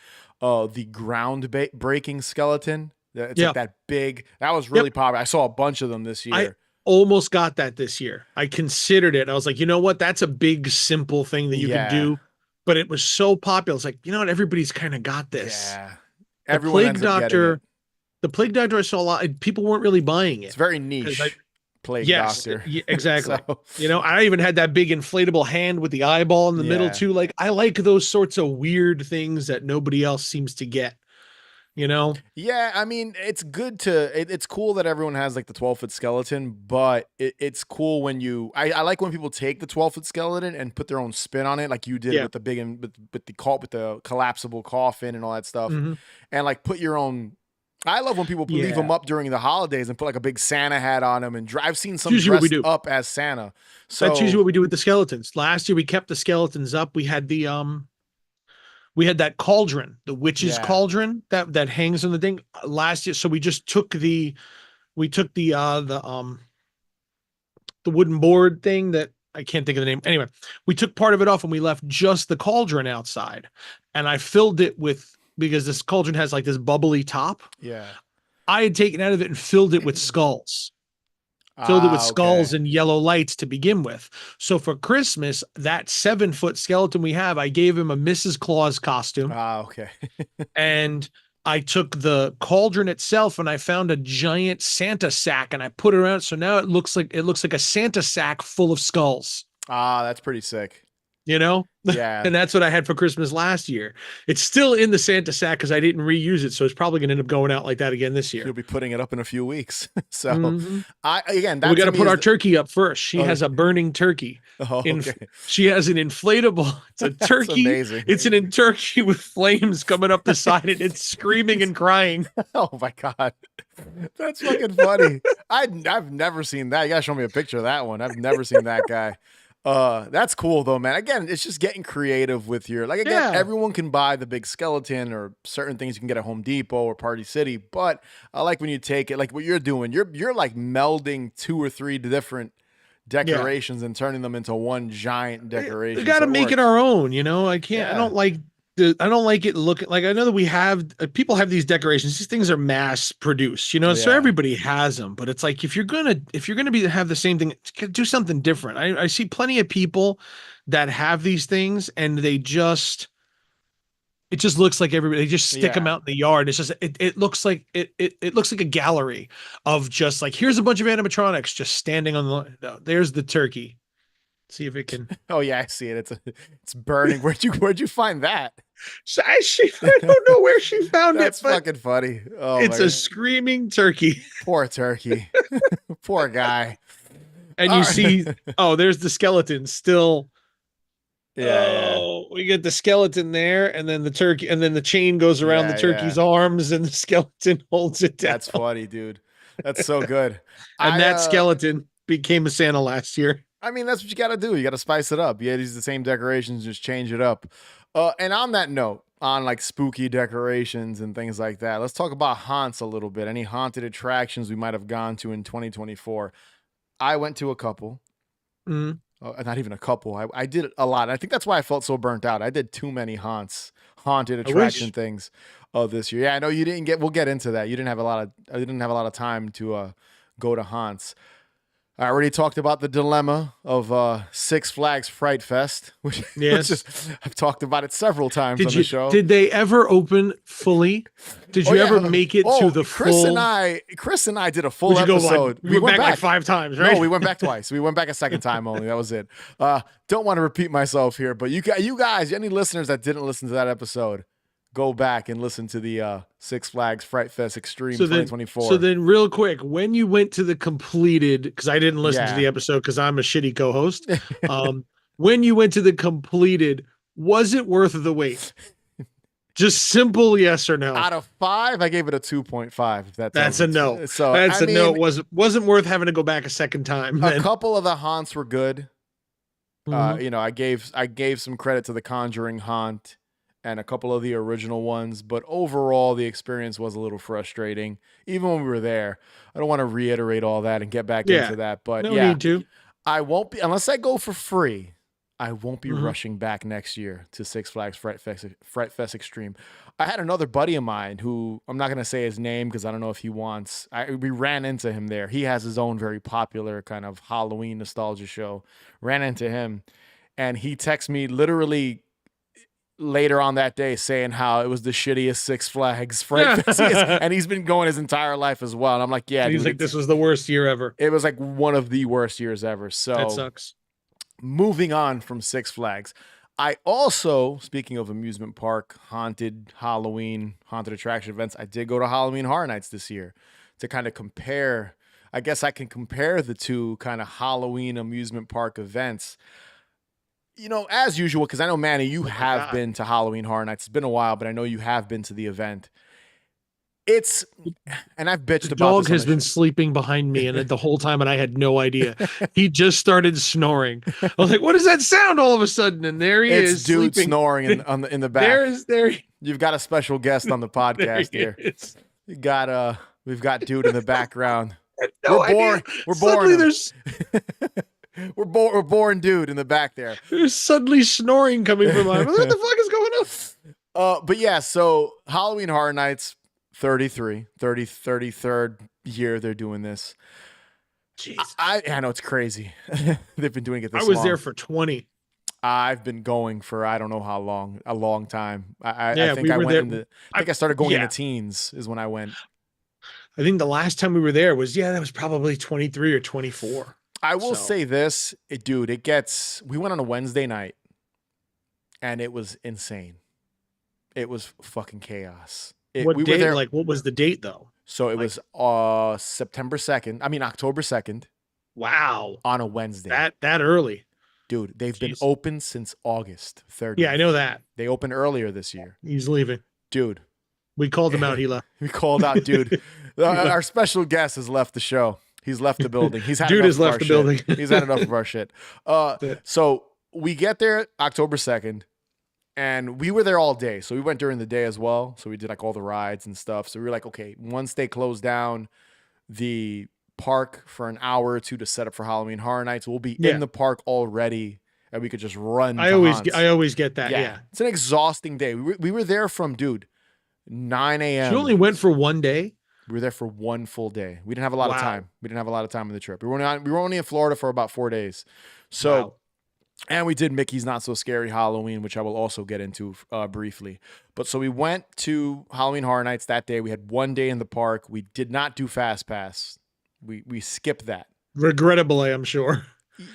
The ground breaking skeleton. It's like that big. That was really popular. I saw a bunch of them this year.
I almost got that this year. I considered it. I was like, you know what? That's a big, simple thing that you can do. But it was so popular. It's like, you know what? Everybody's kind of got this.
Yeah.
Everyone ends up getting it. The Plague Doctor, I saw a lot. People weren't really buying it.
It's very niche. Plague Doctor.
Exactly. So. I even had that big inflatable hand with the eyeball in the middle too. Like, I like those sorts of weird things that nobody else seems to get.
Yeah, I mean, it's good it's cool that everyone has like the 12-foot skeleton, but it's cool when I like when people take the 12-foot skeleton and put their own spin on it, like you did with the big and with the collapsible coffin and all that stuff, and like put your own. I love when people leave them up during the holidays and put like a big Santa hat on them, and I've seen some dressed up as Santa. So
that's usually what we do with the skeletons. Last year we kept the skeletons up. We had that cauldron, the witch's cauldron that hangs on the thing last year. So we just took the wooden board thing that I can't think of the name. Anyway, we took part of it off and we left just the cauldron outside, and I filled it because this cauldron has like this bubbly top.
Yeah.
I had taken out of it and filled it with skulls. Filled it with skulls and yellow lights to begin with. So for Christmas, that 7-foot skeleton we have, I gave him a Mrs. Claus costume.
Okay.
And I took the cauldron itself and I found a giant Santa sack and I put it around. So now it looks like a Santa sack full of skulls.
That's pretty sick.
Yeah.
And
that's what I had for Christmas last year. It's still in the Santa sack because I didn't reuse it. So it's probably going to end up going out like that again this year.
You'll be putting it up in a few weeks. So we
got to put our turkey up first. She has a burning turkey. She has an inflatable. It's a turkey.
Amazing.
It's an turkey with flames coming up the side and it's screaming and crying.
Oh my God. That's fucking funny. I've never seen that. You gotta show me a picture of that one. I've never seen that guy. That's cool though, man. Again, it's just getting creative with everyone can buy the big skeleton or certain things you can get at Home Depot or Party City, but I like when you take it like what you're doing. You're like melding 2 or 3 different decorations and turning them into one giant decoration.
We got to make it our own, I can't. I don't like it looking like, I know that we have people have these decorations. These things are mass produced, so everybody has them, but it's like, if you're going to have the same thing, do something different. I see plenty of people that have these things and it just looks like everybody, they just stick them out in the yard. It's just, it looks like it looks like a gallery of just like, here's a bunch of animatronics just standing on there's the turkey. See if it can.
Oh yeah, I see it. It's burning. Where'd you find that?
I don't know where she found
That's
it.
That's fucking funny. Oh,
it's a screaming turkey.
Poor turkey. Poor guy.
And you see, there's the skeleton still.
Yeah.
We get the skeleton there, and then the turkey, and then the chain goes around the turkey's arms, and the skeleton holds it down.
That's funny, dude. That's so good.
And that skeleton became a Santa last year.
I mean, that's what you got to do. You got to spice it up. Yeah, these are the same decorations, just change it up. And on that note, on like spooky decorations and things like that, let's talk about haunts a little bit. Any haunted attractions we might have gone to in 2024? I went to a couple. Not even a couple. I did a lot. I think that's why I felt so burnt out. I did too many haunted attraction things this year. Yeah, I know you didn't get. We'll get into that. I didn't have a lot of time to go to haunts. I already talked about the dilemma of Six Flags Fright Fest, which I've talked about it several times on the show.
Did they ever open fully? Did you ever make it to the
Chris
full?
Chris and I did a full episode.
We went back like 5 times, right?
No, we went back twice. We went back a second time only. That was it. Don't want to repeat myself here, but you guys, any listeners that didn't listen to that episode, go back and listen to the Six Flags Fright Fest Extreme 2024.
So then real quick, when you went to the completed, because I didn't listen to the episode because I'm a shitty co-host. When you went to the completed, was it worth the wait? Just simple yes or no.
Out of 5, I gave it a 2.5. If that tells
That's
you.
a no.
So
That's
I
a no.
mean,
It wasn't worth having to go back a second time.
a
Then.
couple of the haunts were good.
Mm-hmm.
You know, I gave some credit to the Conjuring haunt and a couple of the original ones, but overall the experience was a little frustrating. Even when we were there, I don't want to reiterate all that and get back
Yeah.
into that, but
No
yeah,
need to.
I won't be unless I go for free. I won't be
Mm-hmm.
rushing back next year to Six Flags Fright Fest Extreme. I had another buddy of mine who I'm not gonna say his name because I don't know if he wants. We ran into him there. He has his own very popular kind of Halloween nostalgia show. Ran into him, and he texted me literally later on that day saying how it was the shittiest Six Flags Fright Fest, and he's been going his entire life as well. And I'm like, yeah,
And he's
dude,
like, this was the worst year ever.
it was like one of the worst years ever.
That
So
sucks.
moving on from Six Flags, I also, speaking of amusement park, haunted Halloween, haunted attraction events, I did go to Halloween Horror Nights this year to kind of compare. I guess I can compare the two kind of Halloween amusement park events. You know, as usual, because I know, Manny, you have been to Halloween Horror Nights. It's been a while, but I know you have been to the event. It's, and I've bitched
The
about
dog
this.
has been sleeping behind me, and the whole time, and I had no idea. He just started snoring. I was like, "What is that sound?" All of a sudden, and there he is,
dude
sleeping.
snoring in the back.
There.
You've got a special guest on the podcast here. You got we've got dude in the background.
No
we're boring. We're
suddenly
boring. We're boring dude in the back there.
There's suddenly snoring coming from him. What the fuck is going
on? But yeah, so Halloween Horror Nights 33rd year they're doing this.
Jeez.
I know it's crazy. They've been doing it this long.
I was there for 20.
I've been going for I don't know how long, a long time. I think
we
I
were
went
there.
I think I started going in the teens is when I went.
I think the last time we were there was that was probably 23 or 24.
I will say this, dude, we went on a Wednesday night and it was insane. It was fucking chaos.
What date? Like, what was the date though?
So it was October 2nd.
Wow.
On a Wednesday.
That early.
Dude, they've been open since August 30th.
Yeah, I know that.
They opened earlier this year.
He's leaving.
Dude.
We called him out. He left.
We called out, dude. Our special guest has left the show. He's left the building. He's had
dude has left the building.
He's had enough of our shit. So we get there October 2nd, and we were there all day. So we went during the day as well. So we did like all the rides and stuff. So we were like, okay, once they close down the park for an hour or two to set up for Halloween Horror Nights, we'll be in the park already, and we could just run. I
always get that. Yeah.
It's an exhausting day. We were there from 9 a.m.
You only went for one day.
We were there for one full day. We didn't have a lot of time. We didn't have a lot of time on the trip. We were only in Florida for about 4 days. So, and we did Mickey's Not So Scary Halloween, which I will also get into briefly. But so we went to Halloween Horror Nights that day. We had 1 day in the park. We did not do Fast Pass. We skipped that.
Regrettably, I'm sure.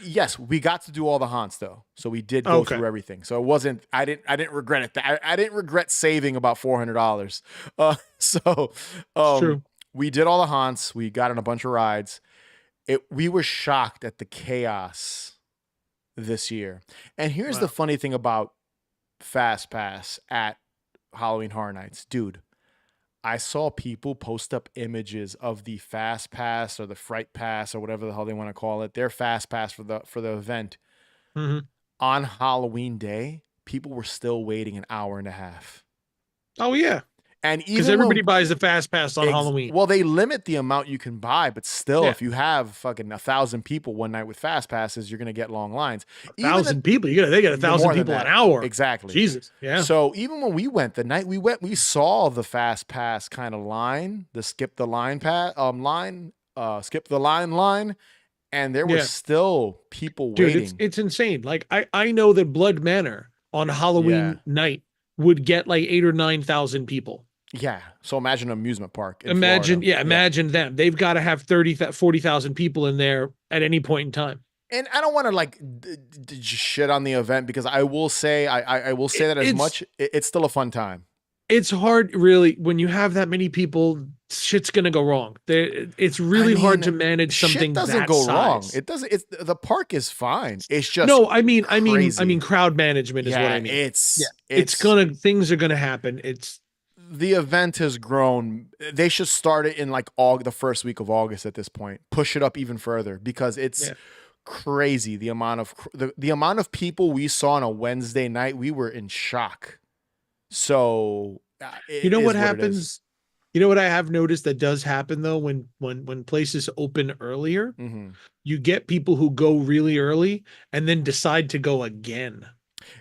Yes, we got to do all the haunts though, so we did go through everything. So it wasn't. I didn't regret it. I didn't regret saving about $400. True. We did all the haunts. We got on a bunch of rides. We were shocked at the chaos this year. And here's the funny thing about Fast Pass at Halloween Horror Nights, dude. I saw people post up images of the Fast Pass or the Fright Pass or whatever the hell they want to call it. Their Fast Pass for the event.
Mm-hmm.
On Halloween day, people were still waiting an hour and a half.
Oh yeah.
And even
because everybody buys the Fast Pass on Halloween.
Well, they limit the amount you can buy, but still, if you have fucking 1,000 people one night with Fast Passes, you're gonna get long lines.
1,000 people, they get 1,000 people an hour.
Exactly.
Jesus. Yeah.
So even when we went, the night we went, we saw the Fast Pass kind of line, the skip the line skip the line, and there were still people waiting.
Dude, it's insane. Like I know that Blood Manor on Halloween night would get like 8,000 or 9,000 people.
Yeah. So imagine an amusement park.
Imagine them. They've got to have 40,000 people in there at any point in time.
And I don't want to like shit on the event because I will say, I will say that it's still a fun time.
It's hard really when you have that many people shit's gonna go wrong. It's
I
really hard
mean,
to manage
shit
something
doesn't
that
go wrong.
size.
It doesn't. It's the park is fine. It's just
No, I mean,
crazy.
crowd management is what
Yeah,
I mean. Yeah,
it's
things are gonna happen. It's
the event has grown. They should start it in like the first week of August at this point. Push it up even further because it's
yeah.
crazy the amount of the amount of people we saw on a Wednesday night. We were in shock. So
You
it
know what
is what it is.
happens? You know what I have noticed that does happen though when places open earlier,
Mm-hmm.
you get people who go really early and then decide to go again.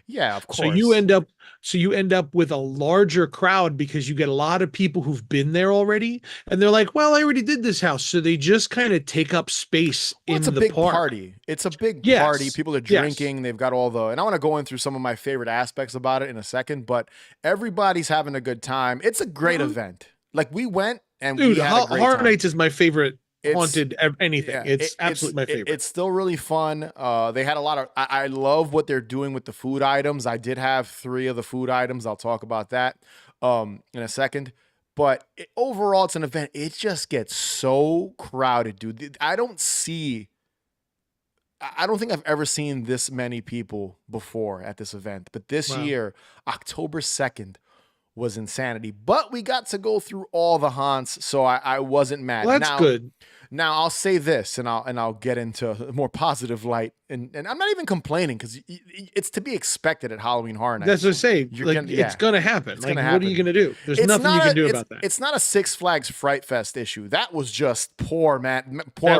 Yeah, of
So you
course.
end up so you end up with a larger crowd because you get a lot of people who've been there already and they're like, "Well, I already did this house." So they just kind of take up space
Well, it's a
in the
big
park.
party. It's a big party.
Yes.
People are
Yes.
drinking. They've got all the, and I want to go in through some of my favorite aspects about it in a second, but everybody's having a good time. It's a great
Mhm.
event. Like we went and we
Dude,
had a great
Horror
time.
Nights is my favorite
It's,
haunted anything.
yeah,
It's absolutely my favorite.
it's still really fun. They had a lot of, I love what they're doing with the food items. I did have 3 of the food items. I'll talk about that in a second. But overall, it's an event. It just gets so crowded, dude. I don't think I've ever seen this many people before at this event. But this
Wow.
year, October 2nd, was insanity. But we got to go through all the haunts, so I wasn't mad.
Well, that's good.
Now I'll say this, and I'll get into a more positive light, and I'm not even complaining because it's to be expected at Halloween Horror
That's
Nights.
what I say.
You're
Like
gonna,
it's
yeah,
gonna happen.
it's
Like,
gonna
what are you
happen.
gonna do? There's
It's
nothing you
not
can
a
do about that.
it's not a Six Flags Fright Fest issue. That was just poor
That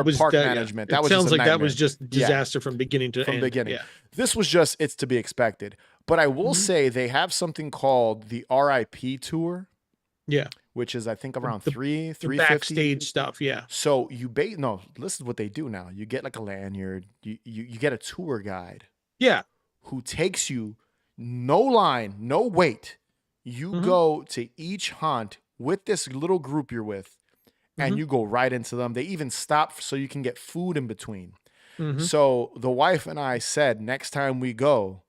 was
park
that. Yeah.
management. That
It
was just a
sounds like that was
nightmare.
just
Yeah,
disaster from beginning to
from the
end.
beginning.
Yeah.
This was just it's to be expected. But I will
Mhm.
say they have something called the RIP tour,
Yeah.
which is I think around
The,
three
the
350.
backstage stuff. Yeah.
So no, this is what they do now. You get like a lanyard. You get a tour guide
Yeah.
who takes you, no line, no wait. You
Hmm.
go to each haunt with this little group you're with, and
Hmm.
you go right into them. They even stop so you can get food in between.
Hmm.
So the wife and I said, next time we go,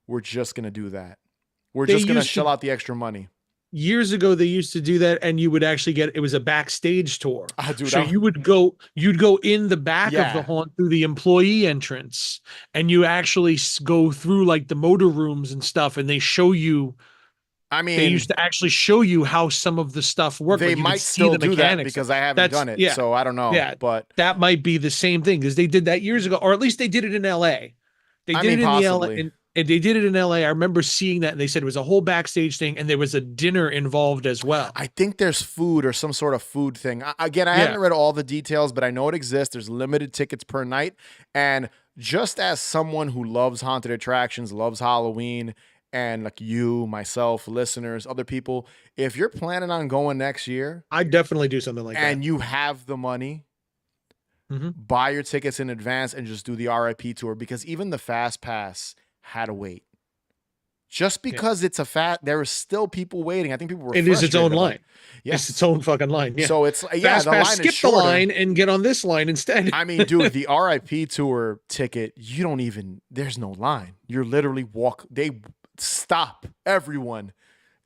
we're just gonna do that. We're
They
just gonna
used
shell
to
out the extra money.
Years ago they used to do that, and you would actually get it was a backstage tour.
Ah, dude,
So you'd go in the back of the
yeah.
haunt through the employee entrance, and you actually go through like the motor rooms and stuff, and
I
they
mean,
used to actually show you how some of the stuff worked.
they
Like you could
might
see
still
the
do that
mechanics.
because I haven't
That's
done it,
yeah,
so I don't know.
yeah.
But
That might be the same thing because they did that years ago, or at least they did it in LA. They
I
did
mean,
it in the LA
possibly.
and they did it in LA. I remember seeing that and they said it was a whole backstage thing and there was a dinner involved as well.
I think there's food or some sort of food thing. Again, I
Yeah.
haven't read all the details, but I know it exists. There's limited tickets per night. And just as someone who loves haunted attractions, loves Halloween, and like you, myself, listeners, other people, if you're planning on going next year
I'd definitely do something like that.
and you have the money,
Hmm.
buy your tickets in advance and just do the RIP tour because even the Fast Pass had to wait. Just
Yeah.
because there were still people waiting. I think people were
It is its
frustrated
own
about
line.
it.
It's its
Yes.
own fucking line. Yeah.
So it's yeah,
Fast
the
pass,
line is
skip the
shorter.
line and get on this line instead.
I mean, dude, the RIP tour ticket, you don't even there's no line. You're literally they stop everyone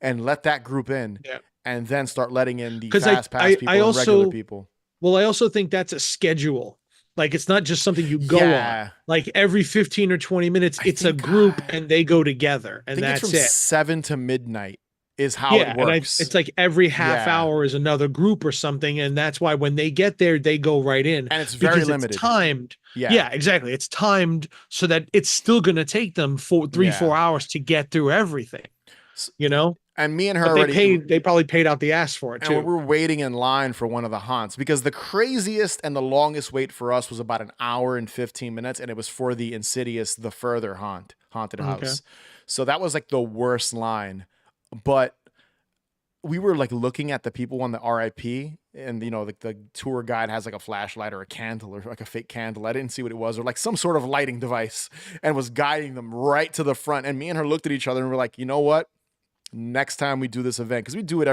and let that group in
Yeah.
and then start letting in the
'Cause
fast pass people and regular people.
Well, I also think that's a schedule. Like it's not just something you go on.
Yeah.
Like every 15 or 20 minutes,
I
it's a
think,
group and they go together
I
and
think it's
that's
from
it.
7 to midnight is how
Yeah.
it works.
It's like every half
Yeah.
hour is another group or something. And that's why when they get there, they go right in
And it's very
because
limited.
it's timed.
Yeah.
Yeah, exactly. It's timed so that it's still going to take them 4 hours to get through everything, you know?
And me and her
But they probably paid out the ass for it
and
too.
we were waiting in line for one of the haunts because the craziest and the longest wait for us was about an hour and 15 minutes. And it was for the Insidious, The Further haunted house. So that was like the worst line. But we were like looking at the people on the RIP and the tour guide has like a flashlight or a candle or like a fake candle. I didn't see what it was or like some sort of lighting device and was guiding them right to the front. And me and her looked at each other and we're like, you know what? Next time we do this event, because we do it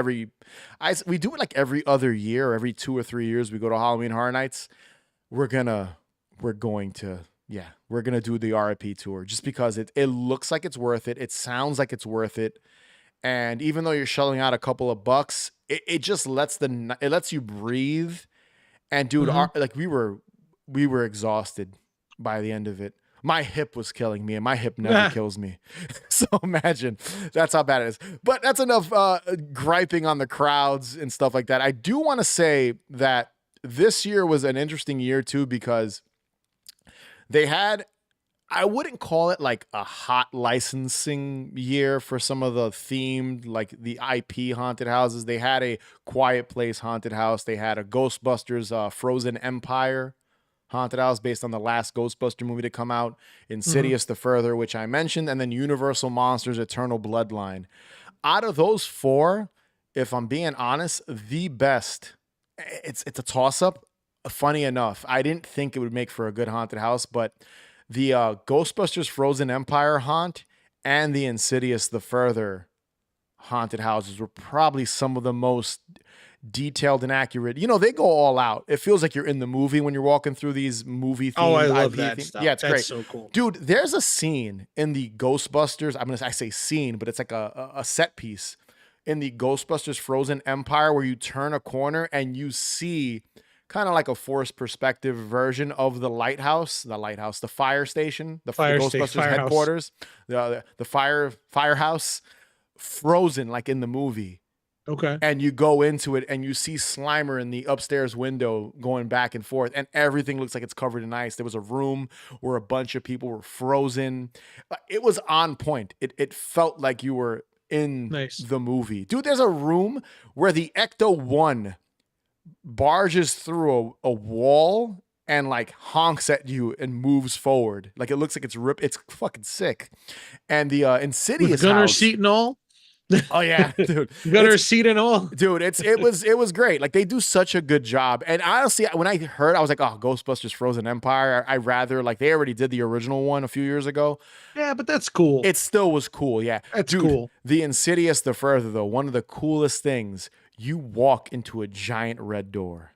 like every other year, or every 2 or 3 years, we go to Halloween Horror Nights. We're gonna do the RIP tour just because it looks like it's worth it. It sounds like it's worth it. And even though you're shelling out a couple of bucks, it just it lets you breathe. And dude,
Mm-hmm.
like we were exhausted by the end of it. My hip was killing me, and my hip never kills me. So imagine that's how bad it is. But that's enough griping on the crowds and stuff like that. I do want to say that this year was an interesting year too, because they had, I wouldn't call it like a hot licensing year for some of the themed, like the IP haunted houses. They had a Quiet Place haunted house. They had a Ghostbusters Frozen Empire haunted house based on the last Ghostbuster movie to come out, Insidious the Further, which I mentioned, and then Universal Monsters Eternal Bloodline. Out of those four, if I'm being honest, the best, it's a toss-up. Funny enough, I didn't think it would make for a good haunted house, but the Ghostbusters Frozen Empire haunt and the Insidious the Further haunted houses were probably some of the most detailed and accurate. You know, they go all out. It feels like you're in the movie when you're walking through these movie themed.
Oh, I love
IP
that stuff.
Yeah, it's
That's
great.
so cool.
Dude, there's a scene in the Ghostbusters. I say scene, but it's like a set piece in the Ghostbusters Frozen Empire where you turn a corner and you see kind of like a forced perspective version of the the fire station, the Ghostbusters headquarters, the firehouse, frozen like in the movie.
Okay.
And you go into it and you see Slimer in the upstairs window going back and forth, and everything looks like it's covered in ice. There was a room where a bunch of people were frozen. It was on point. It felt like you were in the movie. Dude, there's a room where the Ecto-1 barges through a wall and like honks at you and moves forward. Like it looks like it's ripped. It's fucking sick. And the Insidious
with gunner
house,
seat and all.
Oh yeah, dude.
Gunner seat and all.
Dude, it was great. Like they do such a good job. And honestly, when I heard, I was like, oh, Ghostbusters Frozen Empire. I rather, like, they already did the original one a few years ago.
Yeah, but that's cool.
It still was cool. Yeah.
That's cool.
The Insidious the Further, though, one of the coolest things, you walk into a giant red door.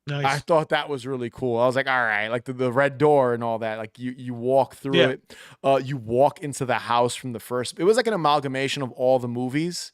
Nice.
I thought that was really cool. I was like, all right, like the red door and all that. Like you walk through it. You walk into the house from the first. It was like an amalgamation of all the movies.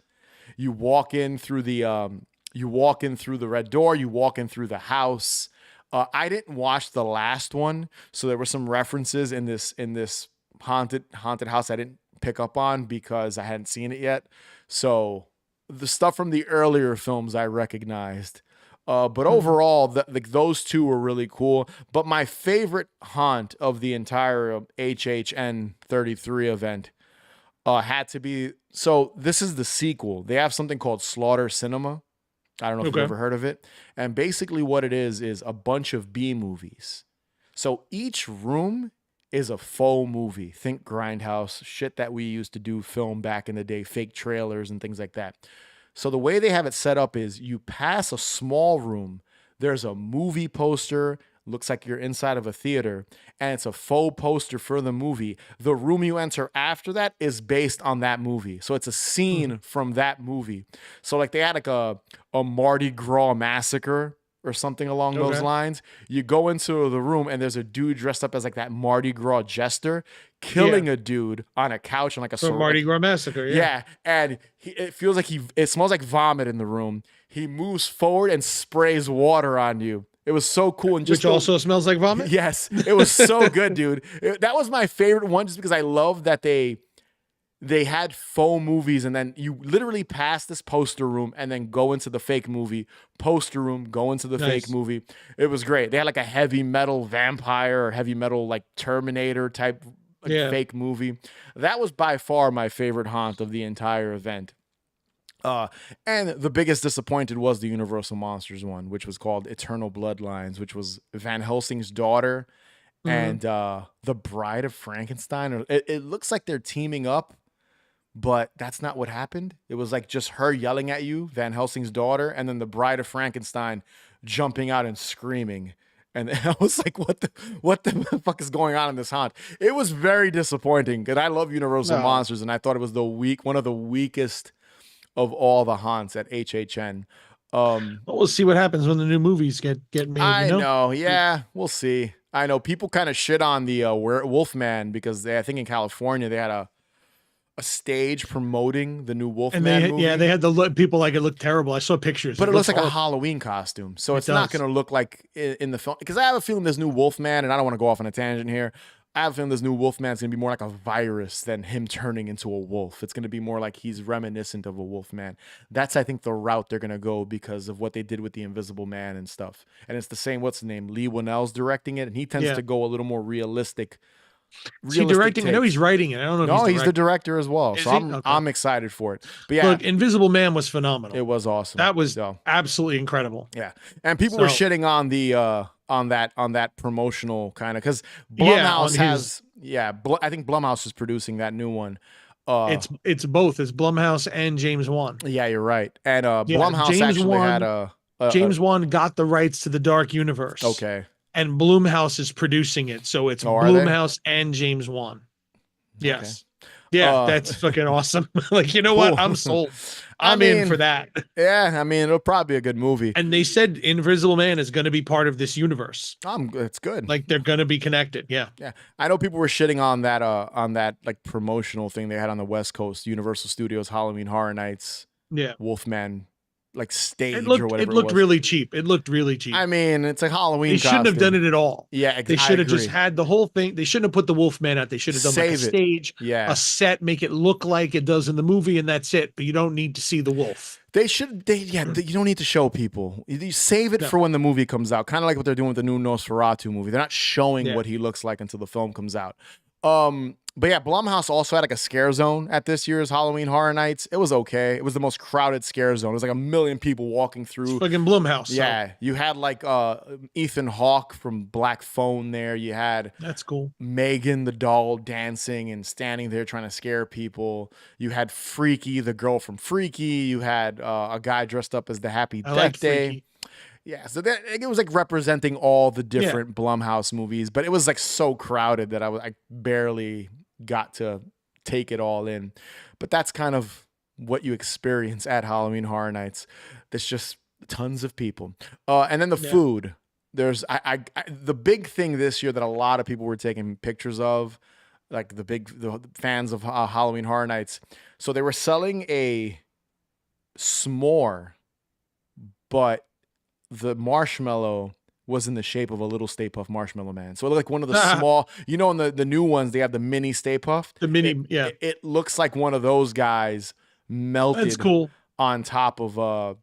You walk in through the red door. You walk in through the house. I didn't watch the last one, so there were some references in this haunted house I didn't pick up on because I hadn't seen it yet. So the stuff from the earlier films I recognized. But overall, those two were really cool. But my favorite haunt of the entire HHN 33 event had to be, so this is the sequel. They have something called Slaughter Cinema. I don't know if you've ever heard of it. And basically what it is a bunch of B movies. So each room is a faux movie. Think Grindhouse, shit that we used to do film back in the day, fake trailers and things like that. So the way they have it set up is you pass a small room, there's a movie poster, looks like you're inside of a theater, and it's a faux poster for the movie. The room you enter after that is based on that movie. So it's a scene from that movie. So like they had like a Mardi Gras massacre or something along those lines. You go into the room and there's a dude dressed up as like that Mardi Gras jester killing a dude on a couch on like a
Mardi Gras massacre.
Yeah. And it feels like it smells like vomit in the room. He moves forward and sprays water on you. It was so cool. And
which also smells like vomit?
Yes. It was so good, dude. That was my favorite one just because I love that they had faux movies and then you literally pass this poster room and then go into the fake movie, poster room, go into the fake movie. It was great. They had like a heavy metal vampire or heavy metal like Terminator type fake movie. That was by far my favorite haunt of the entire event. And the biggest disappointed was the Universal Monsters one, which was called Eternal Bloodlines, which was Van Helsing's daughter and the Bride of Frankenstein. It looks like they're teaming up, but that's not what happened. It was like just her yelling at you, Van Helsing's daughter, and then the Bride of Frankenstein jumping out and screaming. And I was like, what the fuck is going on in this haunt? It was very disappointing because I love Universal Monsters, and I thought it was one of the weakest of all the haunts at HHN.
Well, we'll see what happens when the new movies get made.
I know. Yeah, we'll see. I know people kind of shit on the Wolfman because I think in California they had a a stage promoting the new
And
Wolfman movie.
they had people like it looked terrible. I saw pictures.
But it looks like
horrible.
a Halloween costume, so
It
it's not
does.
going to look like in the film. Because I have a feeling this new Wolfman, and I don't want to go off on a tangent here. I have a feeling this new Wolfman is going to be more like a virus than him turning into a wolf. It's going to be more like he's reminiscent of a Wolfman. That's, I think, the route they're going to go because of what they did with the Invisible Man and stuff. And it's the same. What's the name? Lee Winnell's directing it, and he tends to go a little more realistic.
Is he directing?
Takes.
I know he's writing it. I don't know.
No,
if
he's the director as well.
Is
so I'm excited for it. But yeah,
look, Invisible Man was phenomenal.
It was awesome.
That was absolutely incredible.
Yeah, and people were shitting on the on that promotional kind of because Blumhouse I think Blumhouse is producing that new one.
It's both. It's Blumhouse and James Wan.
Yeah, you're right. And Blumhouse
James Wan got the rights to the Dark Universe.
Okay.
And Blumhouse is producing it, so it's Blumhouse and James Wan. Yes. Okay. Yeah, that's fucking awesome. Like, you know what? I'm sold. I'm in for that.
Yeah, I mean, it'll probably be a good movie.
And they said Invisible Man is going to be part of this universe.
It's good.
Like, they're going to be connected. Yeah.
Yeah. I know people were shitting on that like promotional thing they had on the West Coast, Universal Studios Halloween Horror Nights.
Yeah.
Wolfman like stage
or whatever.
It
looked really cheap. It looked really cheap.
I mean, it's a Halloween.
They shouldn't have done it at all.
Yeah,
they should have just had the whole thing. They shouldn't have put the Wolfman out. They should have done like a stage, a set, make it look like it does in the movie, and that's it. But you don't need to see the wolf.
They should. You don't need to show people. You save it for when the movie comes out. Kind of like what they're doing with the new Nosferatu movie. They're not showing what he looks like until the film comes out. But yeah, Blumhouse also had like a scare zone at this year's Halloween Horror Nights. It was okay. It was the most crowded scare zone. It was like 1 million people walking through.
It's fucking Blumhouse.
Yeah. So. You had like Ethan Hawke from Black Phone there. You had
that's cool.
Megan the doll dancing and standing there trying to scare people. You had Freaky, the girl from Freaky. You had a guy dressed up as the Happy Death Day. Freaky. Yeah, so it was like representing all the different Blumhouse movies, but it was like so crowded that I barely got to take it all in. But that's kind of what you experience at Halloween Horror Nights. There's just tons of people, and then the food. There's the big thing this year that a lot of people were taking pictures of, like the fans of Halloween Horror Nights. So they were selling a s'more, but the marshmallow was in the shape of a little Stay Puft Marshmallow Man. So it looked like one of the small, in the new ones, they have the mini Stay Puft.
The mini,
It looks like one of those guys melted.
That's cool.
On top of a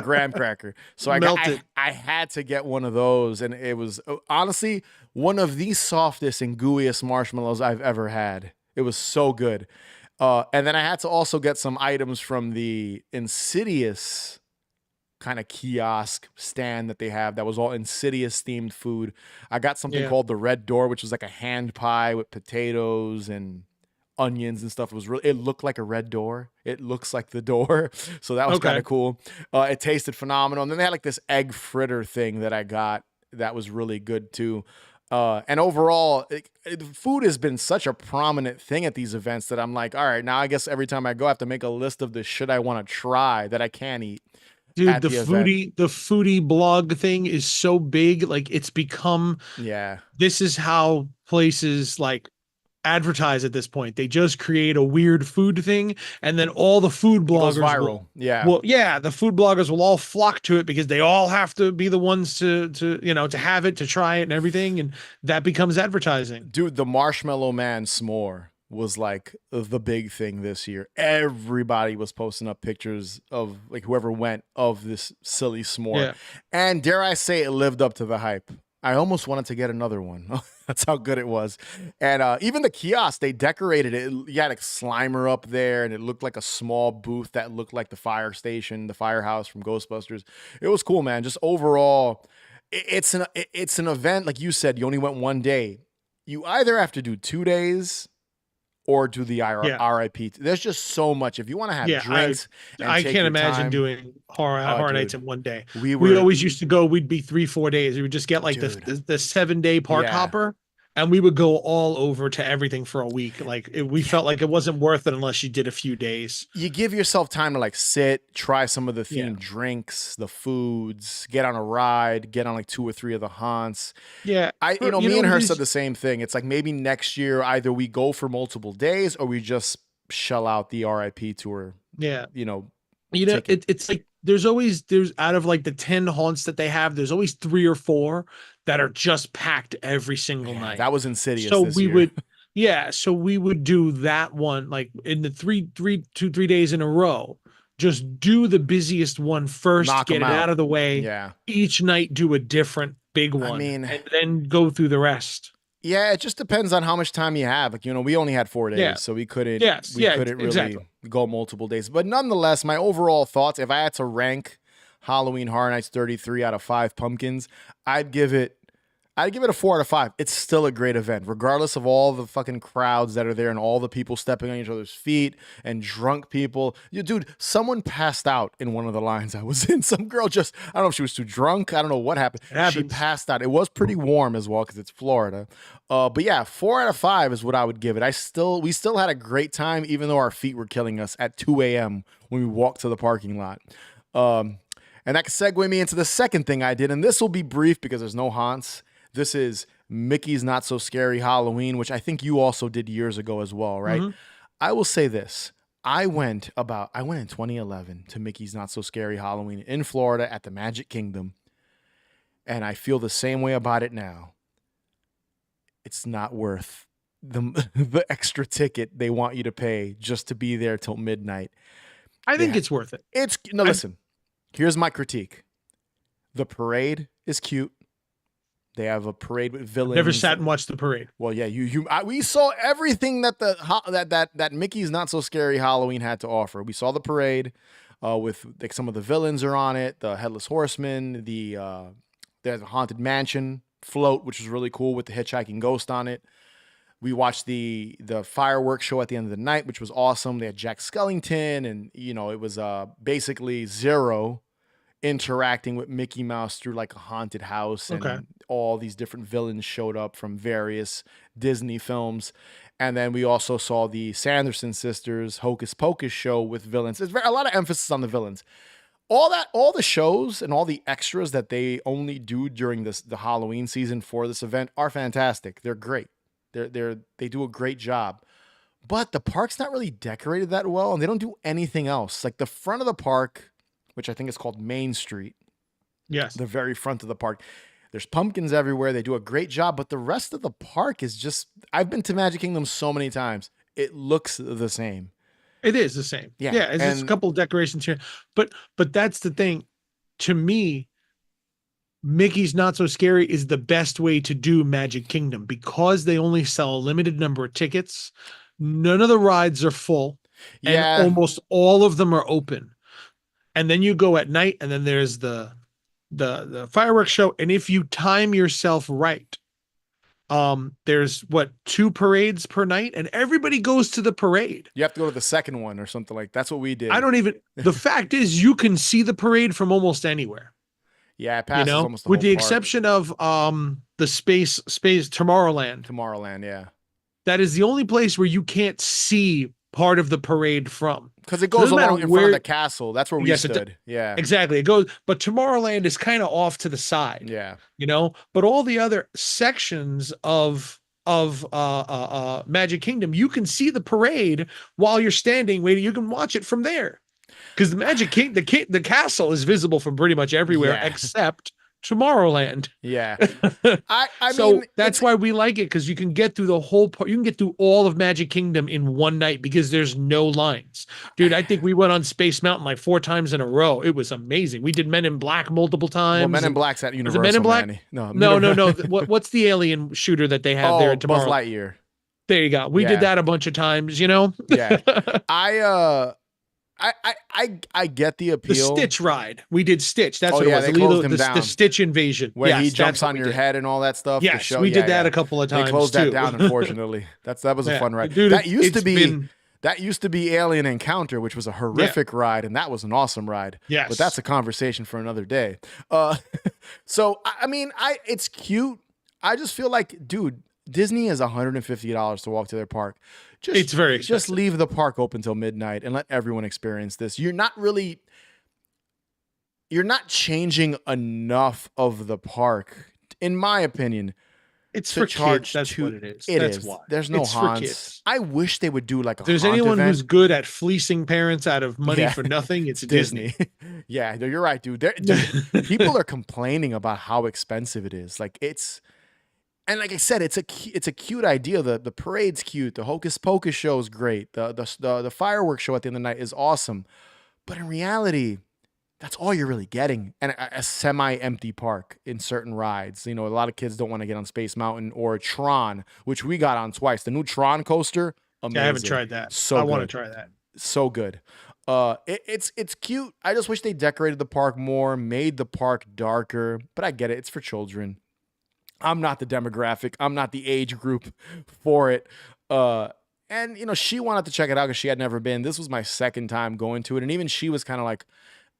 graham cracker. So I had to get one of those, and it was honestly one of the softest and gooeyest marshmallows I've ever had. It was so good. And then I had to also get some items from the Insidious kind of kiosk stand that they have that was all Insidious themed food. I got something called the Red Door, which was like a hand pie with potatoes and onions and stuff. It looked like a red door. It looks like the door. So that was kind of cool. It tasted phenomenal. And then they had like this egg fritter thing that I got that was really good too. And overall, food has been such a prominent thing at these events that I'm like, all right, now I guess every time I go, I have to make a list of the shit I want to try that I can't eat.
Dude, the foodie blog thing is so big. Like it's become, this is how places like advertise at this point. They just create a weird food thing, and then all the food bloggers
goes viral.
The food bloggers will all flock to it because they all have to be the ones to have it, to try it and everything, and that becomes advertising.
Dude, the Marshmallow Man s'more was like the big thing this year. Everybody was posting up pictures of like whoever went of this silly s'more. And dare I say, it lived up to the hype. I almost wanted to get another one. That's how good it was. And even the kiosk, they decorated it. You had a Slimer up there, and it looked like a small booth that looked like the fire station, the firehouse from Ghostbusters. It was cool, man. Just overall, it's an event. Like you said, you only went one day. You either have to do 2 days or do the RIP. There's just so much. If you want to have drinks,
I can't imagine doing horror nights in one day. We always used to go. We'd be 3-4 days. We would just get like the 7-day park hopper, and we would go all over to everything for a week. Like we felt like it wasn't worth it unless you did a few days.
You give yourself time to like sit, try some of the
Yeah.
themed drinks, the foods, get on a ride, get on like 2 or 3 of the haunts.
Yeah.
Me and her said the same thing. It's like maybe next year either we go for multiple days or we just shell out the RIP tour.
Yeah.
Ticket.
It's like there's out of like the 10 haunts that they have, there's always 3 or 4 that are just packed every single night.
That was Insidious.
So
this year.
so we would do that one like in the 3 days in a row. Just do the busiest one first, get it out of the way.
Yeah.
Each night do a different big one, and then go through the rest.
Yeah, it just depends on how much time you have. Like, we only had 4 days, so we couldn't really go multiple days. But nonetheless, my overall thoughts, if I had to rank Halloween Horror Nights 33 out of 5 pumpkins, I'd give it a 4 out of 5. It's still a great event, regardless of all the fucking crowds that are there and all the people stepping on each other's feet and drunk people. Dude, someone passed out in one of the lines I was in. Some girl I don't know if she was too drunk. I don't know what happened. She passed out. It was pretty warm as well because it's Florida. But yeah, 4 out of 5 is what I would give it. We still had a great time, even though our feet were killing us at 2 a.m. when we walked to the parking lot. And that can segue me into the second thing I did, and this will be brief because there's no haunts. This is Mickey's Not So Scary Halloween, which I think you also did years ago as well, right? Mm-hmm. I will say this. I went in 2011 to Mickey's Not So Scary Halloween in Florida at the Magic Kingdom, and I feel the same way about it now. It's not worth the extra ticket they want you to pay just to be there till midnight.
I think it's worth it.
Listen. Here's my critique. The parade is cute. They have a parade with villains.
Never sat and watched the parade.
Well, yeah, we saw everything that that Mickey's Not So Scary Halloween had to offer. We saw the parade with like some of the villains are on it. The Headless Horseman, there's a Haunted Mansion float, which was really cool with the hitchhiking ghost on it. We watched the fireworks show at the end of the night, which was awesome. They had Jack Skellington, and it was basically Zero interacting with Mickey Mouse through like a haunted house, and all these different villains showed up from various Disney films. And then we also saw the Sanderson sisters Hocus Pocus show with villains. There's a lot of emphasis on the villains. All the shows and all the extras that they only do during the Halloween season for this event are fantastic. They're great. They do a great job. But the park's not really decorated that well, and they don't do anything else. Like the front of the park, which I think is called Main Street.
Yes.
The very front of the park. There's pumpkins everywhere. They do a great job, but the rest of the park is just, I've been to Magic Kingdom so many times. It looks the same.
It is the same.
Yeah.
It's just a couple of decorations here. But that's the thing. To me, Mickey's Not So Scary is the best way to do Magic Kingdom because they only sell a limited number of tickets. None of the rides are full. And almost all of them are open. And then you go at night, and then there's the fireworks show. And if you time yourself right, there's 2 parades per night, and everybody goes to the parade.
You have to go to the second one or something like that's what we did.
The fact is you can see the parade from almost anywhere.
Yeah, it passes almost the
with
whole
the
park.
exception of the space Tomorrowland.
Tomorrowland, yeah.
That is the only place where you can't see part of the parade from.
Because it goes along in front of the castle. That's where we stood. Yeah.
Exactly. It goes, but Tomorrowland is kind of off to the side.
Yeah.
But all the other sections of Magic Kingdom, you can see the parade while you're standing waiting. You can watch it from there. Because the castle is visible from pretty much everywhere except Tomorrowland.
Yeah. I
mean, that's why we like it, because you can get through the whole part. You can get through all of Magic Kingdom in one night because there's no lines. Dude, I think we went on Space Mountain like 4 times in a row. It was amazing. We did Men in Black multiple times.
Well, Men in Black's at Universal.
Men in Black?
Manny.
No. What's the alien shooter that they have there tomorrow?
Buzz Lightyear.
There you go. We did that a bunch of times,
Yeah. I get the appeal.
The Stitch ride. We did Stitch. That's what it was.
They closed him down.
The Stitch invasion.
Where he jumps on your head and all that stuff.
Yes, we did that a couple of times.
They closed that down, unfortunately. That was a fun ride.
Dude,
that used to be Alien Encounter, which was a horrific ride, and that was an awesome ride.
Yes.
But that's a conversation for another day. So I mean, it's cute. I just feel like, dude, Disney is $150 to walk to their park.
It's very
Just
expensive.
leave the park open till midnight and let everyone experience this. You're not changing enough of the park, in my opinion,
It's
to
for kids.
charge
That's
two.
what it is.
It
That's
is.
why.
There's no
It's for
haunts.
kids.
I wish they would do like
If
a
there's
haunt
anyone
event.
who's good at fleecing parents out of money
Yeah.
for nothing, it's Disney.
Yeah, you're right, dude. People are complaining about how expensive it is. Like and like I said, it's a cute idea. The parade's cute. The Hocus Pocus show is great. The fireworks show at the end of the night is awesome. But in reality, that's all you're really getting. And a semi-empty park in certain rides. You know, a lot of kids don't want to get on Space Mountain or Tron, which we got on twice. The new Tron coaster, amazing.
I haven't tried that.
So
I
good.
want to try that.
So good. It's cute. I just wish they decorated the park more, made the park darker. But I get it. It's for children. I'm not the demographic. I'm not the age group for it. And you know, she wanted to check it out because she had never been. This was my second time going to it, and even she was kind of like,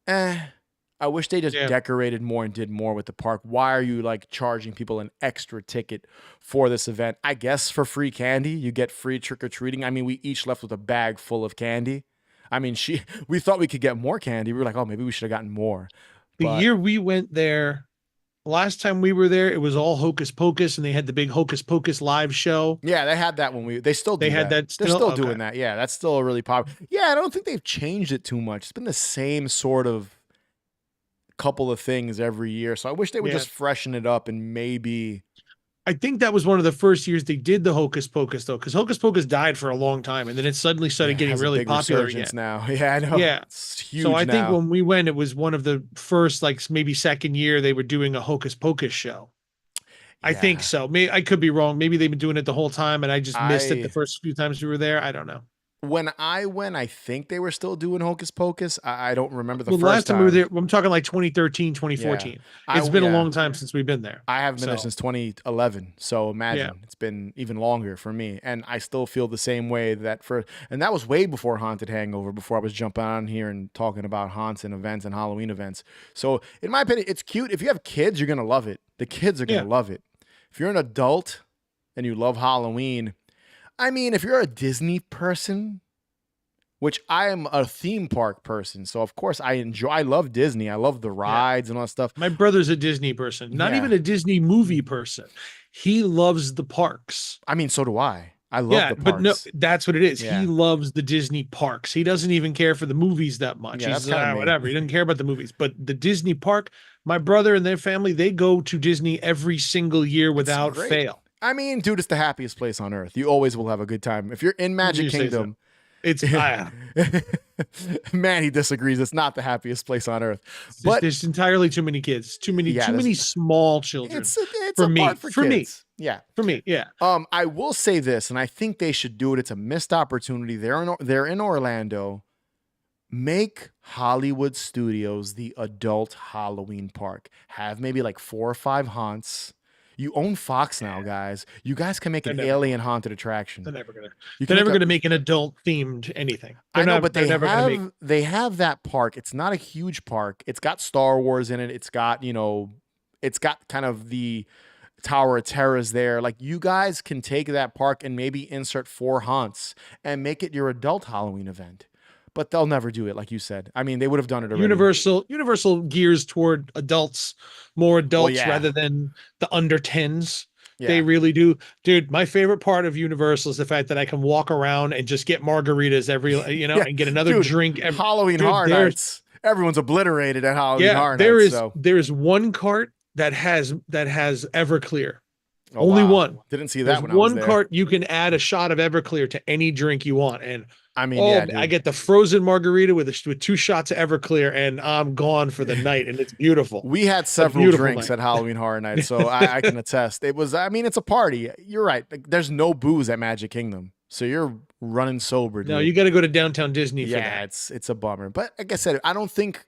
I wish they just decorated more and did more with the park. Why are you like charging people an extra ticket for this event? I guess for free candy, you get free trick-or-treating. I mean, we each left with a bag full of candy. I mean, we thought we could get more candy. We were like, oh, maybe we should have gotten more.
The year we went there, last time we were there, it was all Hocus Pocus, and they had the big Hocus Pocus live show.
Yeah, they had that when they still do
they had that.
They're still doing that. Yeah, that's still a really popular. Yeah, I don't think they've changed it too much. It's been the same sort of couple of things every year. So I wish they would just freshen it up and maybe.
I think that was one of the first years they did the Hocus Pocus, though, because Hocus Pocus died for a long time, and then it suddenly started getting really popular again.
Now. Yeah, I know.
Yeah,
it's huge.
So I think when we went, it was one of the first, like maybe second year they were doing a Hocus Pocus show. I think so. Maybe I could be wrong. Maybe they've been doing it the whole time, and I just missed it the first few times we were there. I don't know.
When I went, I think they were still doing Hocus Pocus. I don't remember the first
last
time
we were there. I'm talking like 2013, 2014. It's been a long time since we've been there.
I haven't been there since 2011. So imagine it's been even longer for me. And I still feel the same way and that was way before Haunted Hangover, before I was jumping on here and talking about haunts and events and Halloween events. So in my opinion, it's cute. If you have kids, you're going to love it. The kids are going to love it. If you're an adult and you love Halloween, I mean, if you're a Disney person, which I am a theme park person, so of course I love Disney. I love the rides and all that stuff.
My brother's a Disney person, not even a Disney movie person. He loves the parks.
I mean, so do I. I love the parks.
But no, that's what it is. He loves the Disney parks. He doesn't even care for the movies that much. He's whatever. He doesn't care about the movies. But the Disney park, my brother and their family, they go to Disney every single year without fail.
I mean, dude, it's the happiest place on earth. You always will have a good time. If you're in Magic Kingdom,
it's
man, he disagrees. It's not the happiest place on earth. But
there's entirely too many kids, too many small children.
It's
for me.
Yeah.
For me, yeah.
I will say this, and I think they should do it. It's a missed opportunity. They're in Orlando. Make Hollywood Studios the adult Halloween park. Have maybe like 4 or 5 haunts. You own Fox now, guys. You guys can make an alien haunted attraction.
They're never gonna make an adult themed anything. I know,
but they have that park. It's not a huge park. It's got Star Wars in it. It's got kind of the Tower of Terrors there. Like, you guys can take that park and maybe insert 4 haunts and make it your adult Halloween event. But they'll never do it, like you said. I mean, they would have done it already.
Universal gears toward adults, more adults rather than the under 10s. Yeah. They really do. Dude, my favorite part of Universal is the fact that I can walk around and just get margaritas and get another drink.
Halloween Horror Nights. Everyone's obliterated at Halloween Horror Nights.
There's one cart that has Everclear.
Oh,
Only one.
Didn't see that.
There's one cart you can add a shot of Everclear to any drink you want, and
I mean,
I get the frozen margarita with 2 shots of Everclear, and I'm gone for the night, and it's beautiful.
We had several drinks at Halloween Horror Nights, so I can attest. It was, I mean, it's a party. You're right. There's no booze at Magic Kingdom, so you're running sober. Dude.
No, you got to go to Downtown Disney for that.
Yeah, it's a bummer. But like I said, I don't think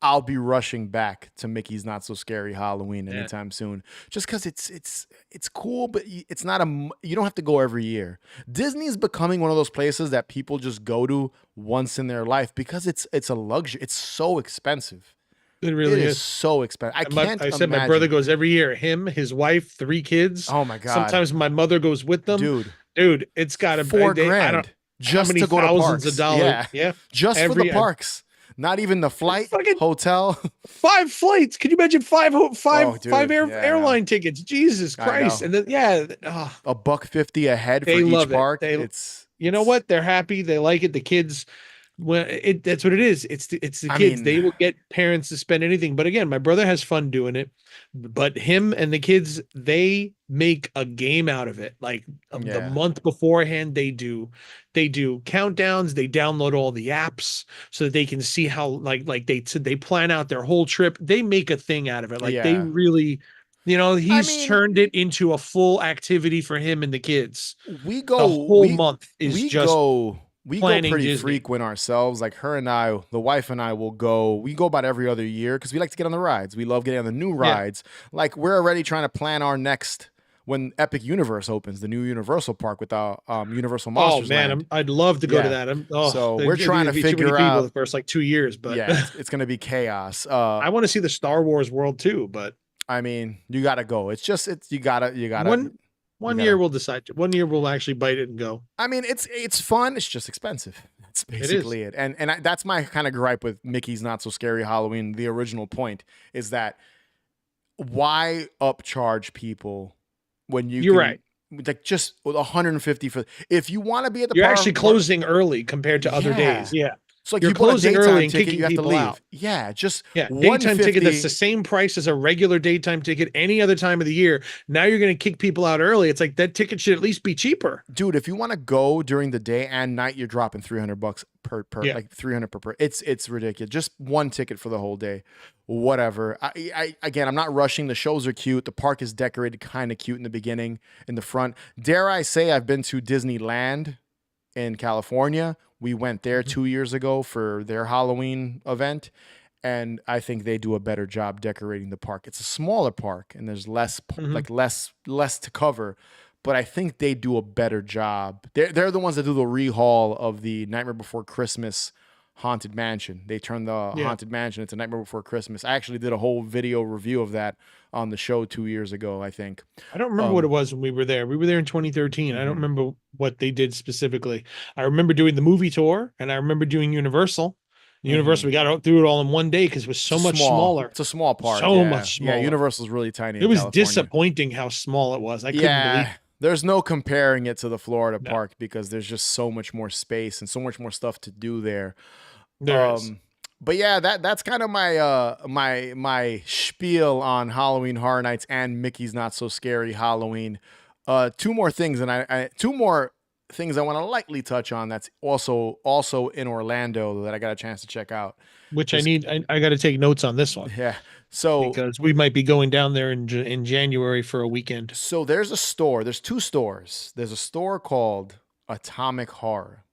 I'll be rushing back to Mickey's Not So Scary Halloween anytime soon, just because it's cool, but it's not you don't have to go every year. Disney is becoming one of those places that people just go to once in their life because it's a luxury. It's so expensive.
It
It
really
is
is.
so expensive. I can't
I said my brother
imagine.
goes every year. Him, his wife, 3 kids.
Oh my God,
Sometimes my mother goes with them.
dude.
Dude, it's got to
Four
they. I don't
grand
how
just
many
to go to
thousands of
parks.
dollars.
Yeah.
Yeah,
Just for the
every
parks. Not even the flight,
fucking
hotel.
5 flights. Can you imagine
Oh, dude. Yeah, I know.
airline tickets? Jesus
I
Christ!
know.
And then yeah, oh,
$1.50 a head for
they
each
love it.
park.
They, you know what? They're happy. They like it. The kids, well, that's what it is. It's the
I
kids.
mean,
They will get parents to spend anything. But again, my brother has fun doing it. But him and the kids, they make a game out of it. Like the
yeah.
month beforehand, they do countdowns. They download all the apps so that they can see how like they plan out their whole trip. They make a thing out of it. Like they
Yeah.
really,
I
he's
mean,
turned it into a full activity for him and the kids.
we
The
go
whole
we
month is
we
just
go we go
planning
pretty
Disney.
frequent ourselves. Like her and I, the wife and I will go. We go about every other year because we like to get on the rides. We love getting on the new
Yeah.
rides. Like we're already trying to plan our next when Epic Universe opens, the new Universal Park with the Universal
Oh
Monsters
man,
Land.
I'd love to go to
Yeah.
that.
So we're
There'd
trying to
be too many
figure
people
out.
the first like 2 years, but
Yeah, it's gonna be chaos.
I want to see the Star Wars world too. But
I mean, you gotta go. It's just it's
one
you
one year
gotta.
we'll decide. One year we'll actually bite it and go.
I mean, it's fun. It's just expensive. That's
It is.
basically it. And that's my kind of gripe with Mickey's Not So Scary Halloween. The original point is that why upcharge people when you
You're
can
right.
like just 150 for if you want to be at the
You're actually
park.
closing early compared to other days.
Yeah.
Yeah.
So like
You're
you bought a
closing early
daytime
and
ticket,
kicking
you have to
people out.
leave. Yeah, just
Yeah, daytime ticket that's the
150.
same price as a regular daytime ticket any other time of the year. Now you're going to kick people out early. It's like that ticket should at least be cheaper.
Dude, if you want to go during the day and night, you're dropping $300 per
Yeah.
like 300 per. It's ridiculous. Just one ticket for the whole day, whatever. I again, I'm not rushing. The shows are cute. The park is decorated kind of cute in the beginning, in the front. Dare I say, I've been to Disneyland in California. We went there 2 years ago for their Halloween event, and I think they do a better job decorating the park. It's a smaller park, and there's less like less to cover, but I think they do a better job. They're the ones that do the rehaul of the Nightmare Before Christmas Haunted Mansion. They turned the
Yeah.
Haunted Mansion into Nightmare Before Christmas. I actually did a whole video review of that on the show 2 years ago, I think.
I don't remember what it was when we were there. We were there in 2013. I don't
Mhm.
remember what they did specifically. I remember doing the movie tour and I remember doing Universal. Universal, we got to do it all in one day because it was so much smaller.
It's a small park.
So
Yeah.
much
Yeah.
smaller.
Universal's really tiny
It
in
was
California.
disappointing how small it was. I couldn't believe
Yeah. There's no comparing it to the Florida
No,
park because there's just so much more space and so much more stuff to do there.
there is.
But yeah, that's kind of my spiel on Halloween Horror Nights and Mickey's Not So Scary Halloween. Two more things, and two more things I want to lightly touch on. That's also in Orlando that I got a chance to check out.
Which
Just
I got to take notes on this one
yeah. So
because we might be going down there in January for a weekend.
so there's a store. There's two stores. There's a store called Atomic Horror.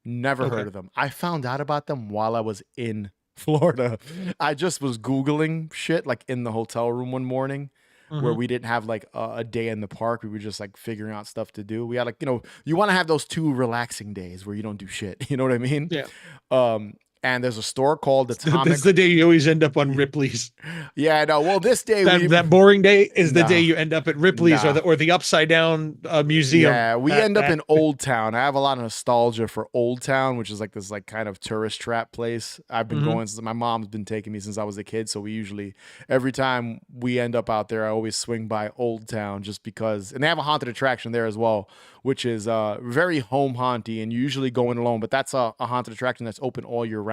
Never
Okay.
heard of them. I found out about them while I was in Florida. I just was Googling shit like in the hotel room one morning where
Mhm.
we didn't have like a day in the park. We were just like figuring out stuff to do. We had like, you want to have those 2 relaxing days where you don't do shit. You know what I mean?
Yeah.
And there's a store called Atomic.
That's the day you always end up on Ripley's.
Yeah, I know. Well, this day
That boring day is the
Nah.
day you end up at Ripley's
Nah.
or the upside down museum.
Yeah, we
That-
end up
that-
in Old Town. I have a lot of nostalgia for Old Town, which is like this like kind of tourist trap place. I've been going since my mom's been taking me since I was a kid. So we usually every time we end up out there, I always swing by Old Town just because. And they have a haunted attraction there as well, which is very home haunty and you usually going alone. But that's a haunted attraction that's open all year round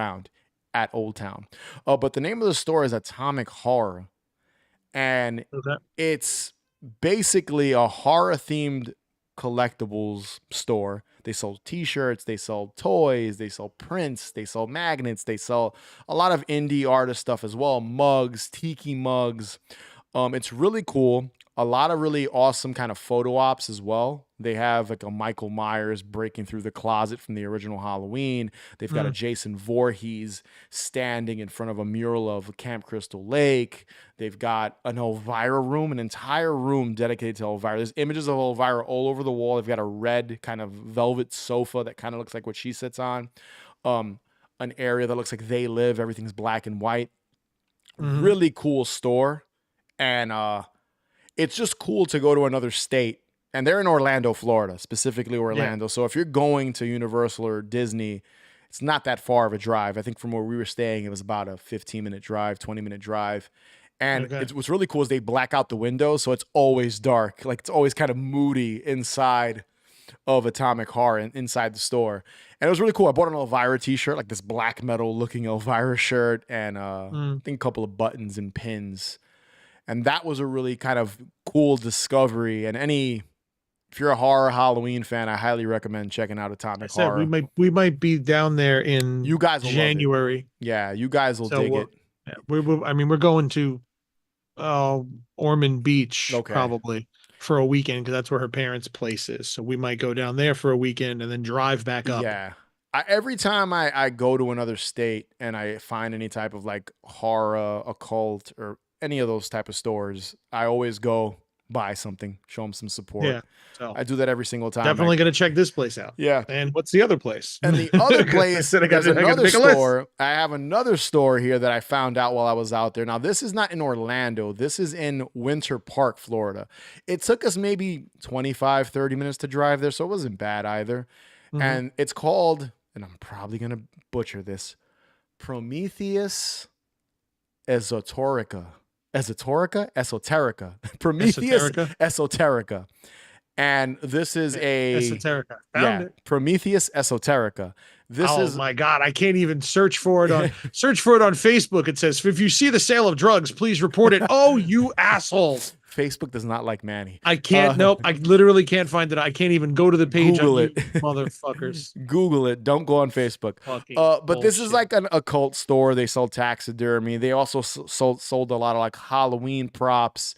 at Old Town. But the name of the store is Atomic Horror, and
Okay.
it's basically a horror themed collectibles store. They sell t-shirts, they sell toys, they sell prints, they sell magnets, they sell a lot of indie artist stuff as well, mugs, tiki mugs. It's really cool. A lot of really awesome kind of photo ops as well. They have like a Michael Myers breaking through the closet from the original Halloween. They've got a Jason Voorhees standing in front of a mural of Camp Crystal Lake. They've got an Elvira room, an entire room dedicated to Elvira. There's images of Elvira all over the wall. They've got a red kind of velvet sofa that kind of looks like what she sits on. An area that looks like They Live. Everything's black and white.
Mm-hmm.
Really cool store. And it's just cool to go to another state. And they're in Orlando, Florida, specifically
Yeah.
Orlando. So if you're going to Universal or Disney, it's not that far of a drive. I think from where we were staying, it was about a 15-minute drive, 20-minute drive. And
Okay.
what's really cool is they black out the windows, so it's always dark. Like it's always kind of moody inside of Atomic Horror inside the store. And it was really cool. I bought an Elvira t-shirt, like this black metal looking Elvira shirt, and I think a couple of buttons and pins. And that was a really kind of cool discovery. And if you're a horror Halloween fan, I highly recommend checking out
I
Atomic
said
Horror.
we might be down there in
You guys will love it.
January.
Yeah, you guys will
So
dig it.
yeah, I mean, we're going to Ormond Beach
Okay.
probably for a weekend because that's where her parents' place is. So we might go down there for a weekend and then drive back up.
Yeah. Every time I go to another state and I find any type of like horror, occult, or any of those type of stores, I always go buy something, show them some support.
Yeah. So
I do that every single time.
definitely going to check this place out.
Yeah.
And what's the other place?
And the other place,
I
there's
gotta
another
make a list.
store. I have another store here that I found out while I was out there. Now, this is not in Orlando. This is in Winter Park, Florida. It took us maybe 25, 30 minutes to drive there, so it wasn't bad either.
Mhm.
And it's called, and I'm probably going to butcher this, Prometheus Esoterica. Esoterica. Prometheus
Esoterica?
Esoterica. And this is
Esoterica. Found it.
Prometheus Esoterica. This is
my God. I can't even search for it on Facebook. It says, if you see the sale of drugs, please report it. Oh, you assholes.
Facebook does not like Manny.
I can't. Nope. I literally can't find it. I can't even go to the page.
Google it.
Motherfuckers.
Google it. Don't go on Facebook. But this is like an occult store. They sell taxidermy. They also sold a lot of like Halloween props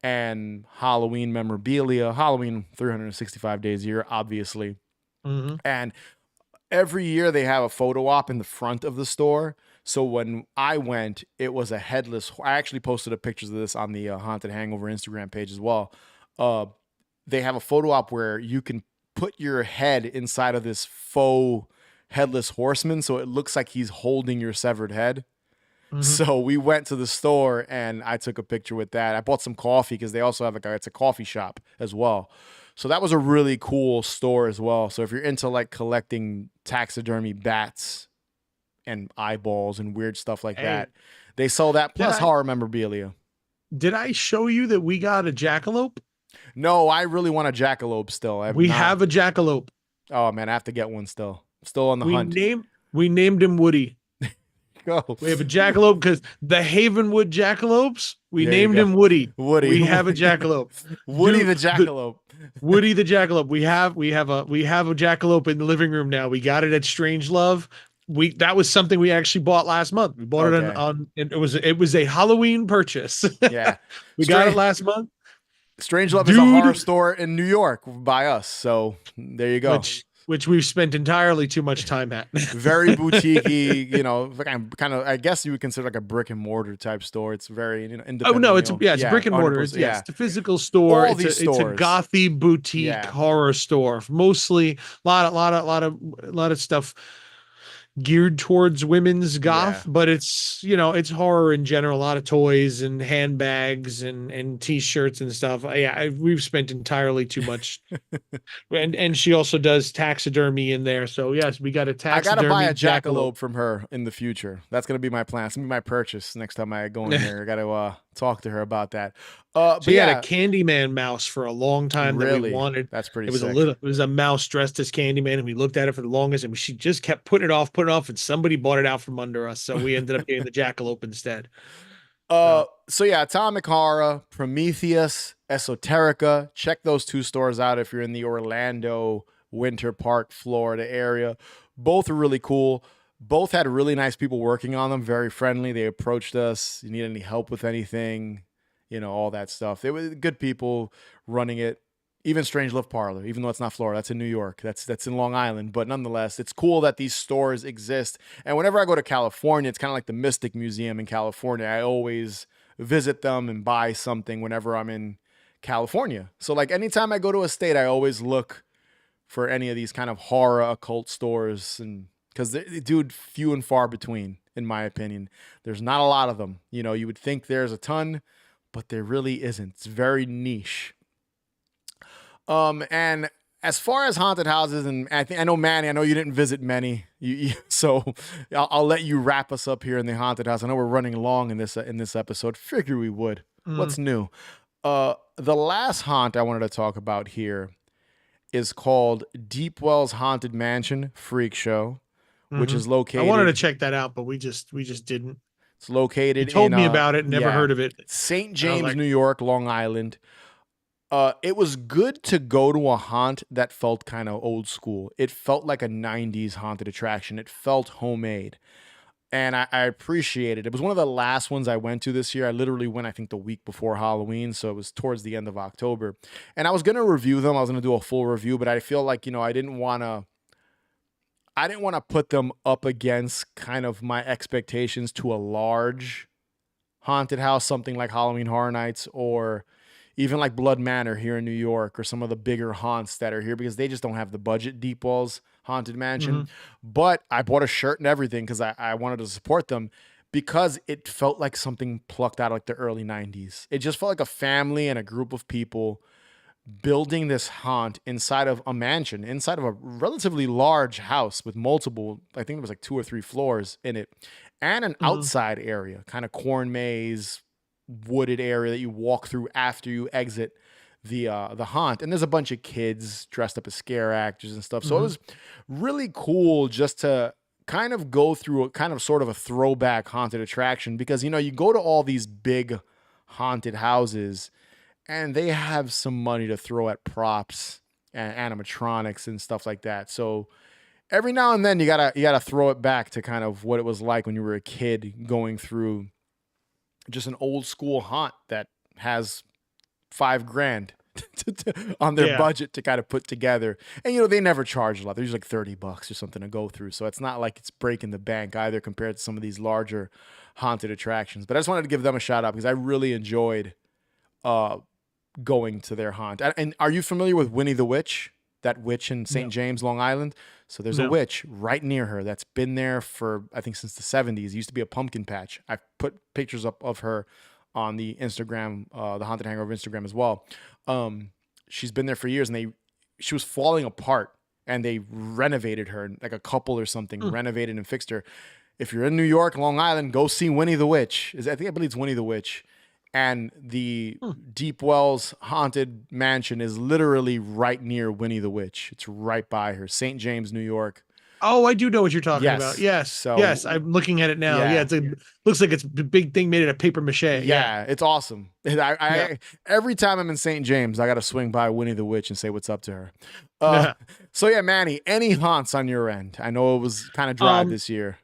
and Halloween memorabilia. Halloween 365 days a year, obviously.
Mm-hmm.
And every year they have a photo op in the front of the store. So when I went, it was a headless. I actually posted a pictures of this on the Haunted Hangover Instagram page as well. They have a photo op where you can put your head inside of this faux headless horseman, so it looks like he's holding your severed head. Mm-hmm. So we went to the store and I took a picture with that. I bought some coffee because they also have it's a coffee shop as well. So that was a really cool store as well. So if you're into like collecting taxidermy bats and eyeballs and weird stuff like that, they sell that plus horror memorabilia.
Did I show you that we got a jackalope?
No, I really want a jackalope still.
We have a jackalope.
Oh man, I have to get one still. Still on the hunt.
We named him Woody.
Go.
We have a jackalope because the Havenwood jackalopes. We named him Woody. We have a jackalope.
Woody the jackalope.
Woody the jackalope. We have a jackalope in the living room now. We got it at Strangelove. That was something we actually bought last month. We bought it on it was a Halloween purchase.
Yeah.
We got it last month.
Strangelove is a horror store in New York by us. So there you go.
Which we've spent entirely too much time at.
Very boutique-y, kind of, I guess you would consider like a brick and mortar type store. It's very, independent.
Oh no, it's brick and mortar. It's a physical store. It's a gothy boutique horror store. Mostly a lot of stuff geared towards women's goth, but it's it's horror in general. A lot of toys and handbags and t-shirts and stuff. We've spent entirely too much. and she also does taxidermy in there. So yes, we got a taxidermy.
I gotta buy a jackalope from her in the future. That's gonna be my plan. It's gonna be my purchase next time I go in there. I gotta talk to her about that.
She had a Candyman mouse for a long time that we wanted.
That's pretty.
It was a mouse dressed as Candyman, and we looked at it for the longest, and she just kept putting it off, and somebody bought it out from under us, so we ended up getting the jackalope instead.
So yeah, Atomic Horror, Prometheus, Esoterica. Check those two stores out if you're in the Orlando, Winter Park, Florida area. Both are really cool. Both had really nice people working on them, very friendly. They approached us. You need any help with anything? All that stuff. They were good people running it. Even Strangelove Parlor, even though it's not Florida, that's in New York. That's in Long Island. But nonetheless, it's cool that these stores exist. And whenever I go to California, it's kind of like the Mystic Museum in California. I always visit them and buy something whenever I'm in California. So like anytime I go to a state, I always look for any of these kind of horror occult stores, and because dude, few and far between in my opinion. There's not a lot of them. You know, you would think there's a ton, but there really isn't. It's very niche. And as far as haunted houses, and I know Manny, I know you didn't visit many, so I'll let you wrap us up here in the haunted house. I know we're running long in this episode. Figure we would. What's new? The last haunt I wanted to talk about here is called Deep Wells Haunted Mansion Freak Show, which is located.
I wanted to check that out, but we just didn't.
It's located.
You told me about it. Never heard of it.
St. James, New York, Long Island. It was good to go to a haunt that felt kind of old school. It felt like a 90s haunted attraction. It felt homemade. And I appreciate it. It was one of the last ones I went to this year. I literally went, I think, the week before Halloween. So it was towards the end of October. And I was going to review them. I was going to do a full review, but I feel like, I didn't want to put them up against kind of my expectations to a large haunted house, something like Halloween Horror Nights or even like Blood Manor here in New York or some of the bigger haunts that are here because they just don't have the budget. Deep Wells Haunted Mansion. But I bought a shirt and everything because I wanted to support them because it felt like something plucked out of like the early 90s. It just felt like a family and a group of people building this haunt inside of a mansion, inside of a relatively large house with multiple, I think it was like 2 or 3 floors in it, and an outside area, kind of corn maze, wooded area that you walk through after you exit the haunt. And there's a bunch of kids dressed up as scare actors and stuff. So it was really cool just to kind of go through a kind of sort of a throwback haunted attraction because, you go to all these big haunted houses and they have some money to throw at props and animatronics and stuff like that. So every now and then you gotta throw it back to kind of what it was like when you were a kid going through just an old school haunt that has $5,000 on their budget to kind of put together. And, they never charge a lot. They're usually like $30 or something to go through. So it's not like it's breaking the bank either compared to some of these larger haunted attractions. But I just wanted to give them a shout out because I really enjoyed going to their haunt. And are you familiar with Winnie the Witch? That witch in St. James, Long Island? So there's a witch right near her that's been there for, I think, since the 70s. It used to be a pumpkin patch. I've put pictures up of her on the Instagram, the Haunted Hangover Instagram as well. She's been there for years, and she was falling apart, and they renovated her, like a couple or something, renovated and fixed her. If you're in New York, Long Island, go see Winnie the Witch. I believe it's Winnie the Witch. And the Deep Wells Haunted Mansion is literally right near Winnie the Witch. It's right by her. St. James, New York.
Oh, I do know what you're talking about. Yes. Yes. I'm looking at it now. Yeah. Looks like it's a big thing made out of paper mache.
Yeah. It's awesome. Every time I'm in St. James, I got to swing by Winnie the Witch and say what's up to her. So yeah, Manny, any haunts on your end? I know it was kind of dry this year.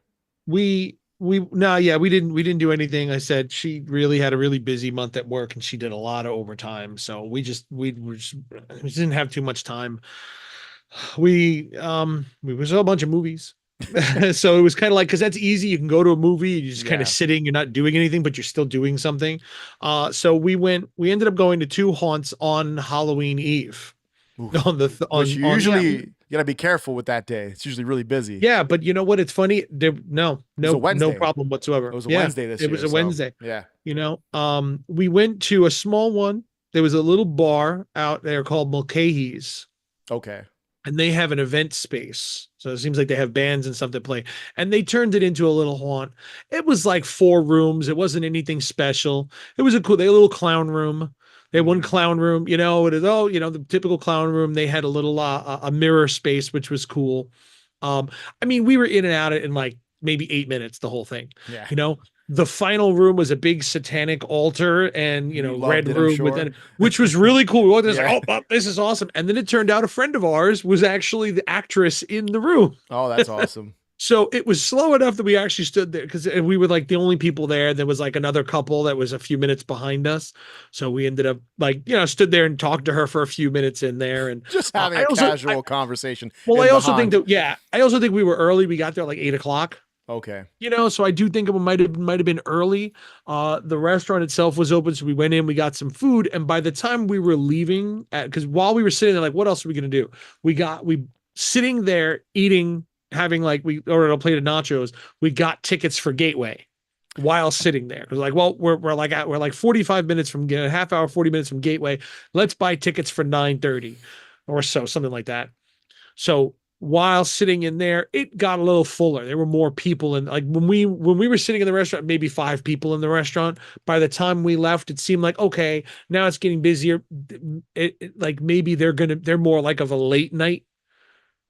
We didn't do anything. I said she really had a really busy month at work and she did a lot of overtime. So we just didn't have too much time. We saw a bunch of movies. So it was kind of like, cause that's easy. You can go to a movie, you're just kind of sitting, you're not doing anything, but you're still doing something. So we ended up going to 2 haunts on Halloween Eve.
Which usually you gotta be careful with that day. It's usually really busy.
Yeah, but you know what? It's funny. No problem whatsoever.
It was a Wednesday this year.
It was a Wednesday. Yeah. We went to a small one. There was a little bar out there called Mulcahy's.
Okay.
And they have an event space. So it seems like they have bands and stuff that play. And they turned it into a little haunt. It was like 4 rooms. It wasn't anything special. It was they had a little clown room. They had one clown room, it is, the typical clown room. They had a little, a mirror space, which was cool. We were in and out in like maybe 8 minutes, the whole thing.
Yeah.
The final room was a big satanic altar and, red room which was really cool. We walked in, like, oh, this is awesome. And then it turned out a friend of ours was actually the actress in the room.
Oh, that's awesome.
So it was slow enough that we actually stood there because we were like the only people there. There was like another couple that was a few minutes behind us. So we ended up stood there and talked to her for a few minutes in there and
just having a casual conversation.
Well, I also think we were early. We got there like 8:00.
Okay.
So I do think it might have been early. The restaurant itself was open. So we went in, we got some food. And by the time we were leaving because while we were sitting there, like, what else are we going to do? We sitting there eating having like we ordered a plate of nachos, we got tickets for Gateway while sitting there. It was like, well, we're like 45 minutes from a half hour, 40 minutes from Gateway. Let's buy tickets for 9:30 or so, something like that. So while sitting in there, it got a little fuller. There were more people, and like when we were sitting in the restaurant, maybe 5 people in the restaurant. By the time we left, it seemed like okay, now it's getting busier. Like maybe they're more like of a late night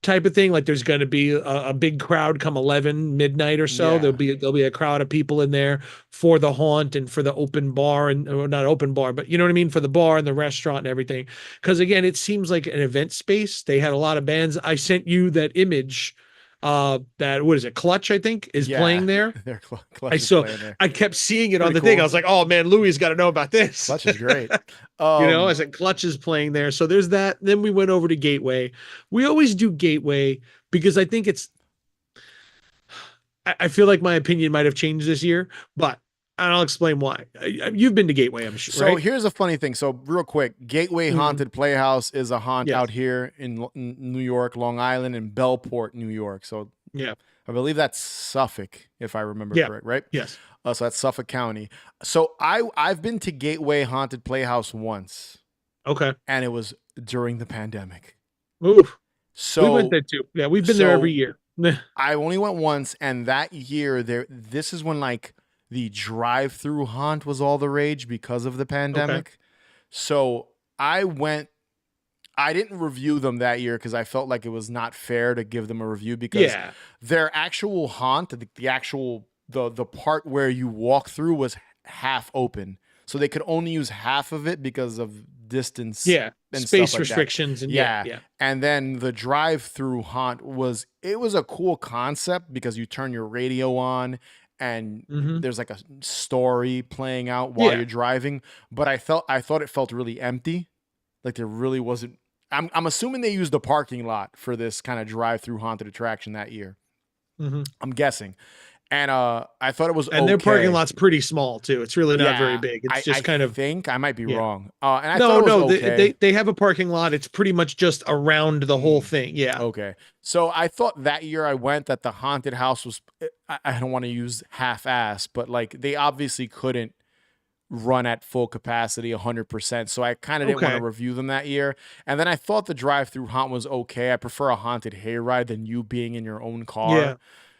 type of thing. Like there's going to be a big crowd come 11 midnight or so.
Yeah.
There'll be a crowd of people in there for the haunt and for the open bar and or not open bar, but you know what I mean, for the bar and the restaurant and everything. Because again, it seems like an event space. They had a lot of bands. I sent you that image. That what is it? Clutch, I think, is playing there.
Their Clutch is playing there.
I kept seeing it
Pretty
on the
cool.
thing. I was like, oh man, Louis got to know about this.
Clutch is great.
I said Clutch is playing there. So there's that. Then we went over to Gateway. We always do Gateway because I think I feel like my opinion might have changed this year, but I'll explain why. You've been to Gateway, I'm sure.
So
right?
here's a funny thing. So real quick, Gateway Haunted Playhouse is a haunt out here in New York, Long Island, and Bellport, New York. So
yeah,
I believe that's Suffolk, if I remember correct, right?
Yes.
So that's Suffolk County. So I've been to Gateway Haunted Playhouse once.
Okay.
And it was during the pandemic.
Oof.
So
we went there too. Yeah, we've been there every year.
I only went once, and that year this is when like the drive-through haunt was all the rage because of the pandemic. Okay. So I didn't review them that year because I felt like it was not fair to give them a review because their actual haunt, the actual the part where you walk through was half open. So they could only use half of it because of distance.
Yeah.
And
space
like
restrictions.
That.
And
yeah. And then the drive-through haunt was a cool concept because you turn your radio on and there's like a story playing out while you're driving. But I thought it felt really empty. Like there really wasn't. I'm assuming they used the parking lot for this kind of drive-through haunted attraction that year. I'm guessing. And I thought it was
and their parking lot's pretty small too. It's really not very big. It's just kind of.
I think I might be wrong. And I thought it was okay.
They have a parking lot. It's pretty much just around the whole thing. Yeah.
Okay. So I thought that year I went that the haunted house was. I don't want to use half-ass, but like they obviously couldn't run at full capacity 100%. So I kind of didn't want to review them that year. And then I thought the drive-through haunt was okay. I prefer a haunted hayride than you being in your own car. Yeah.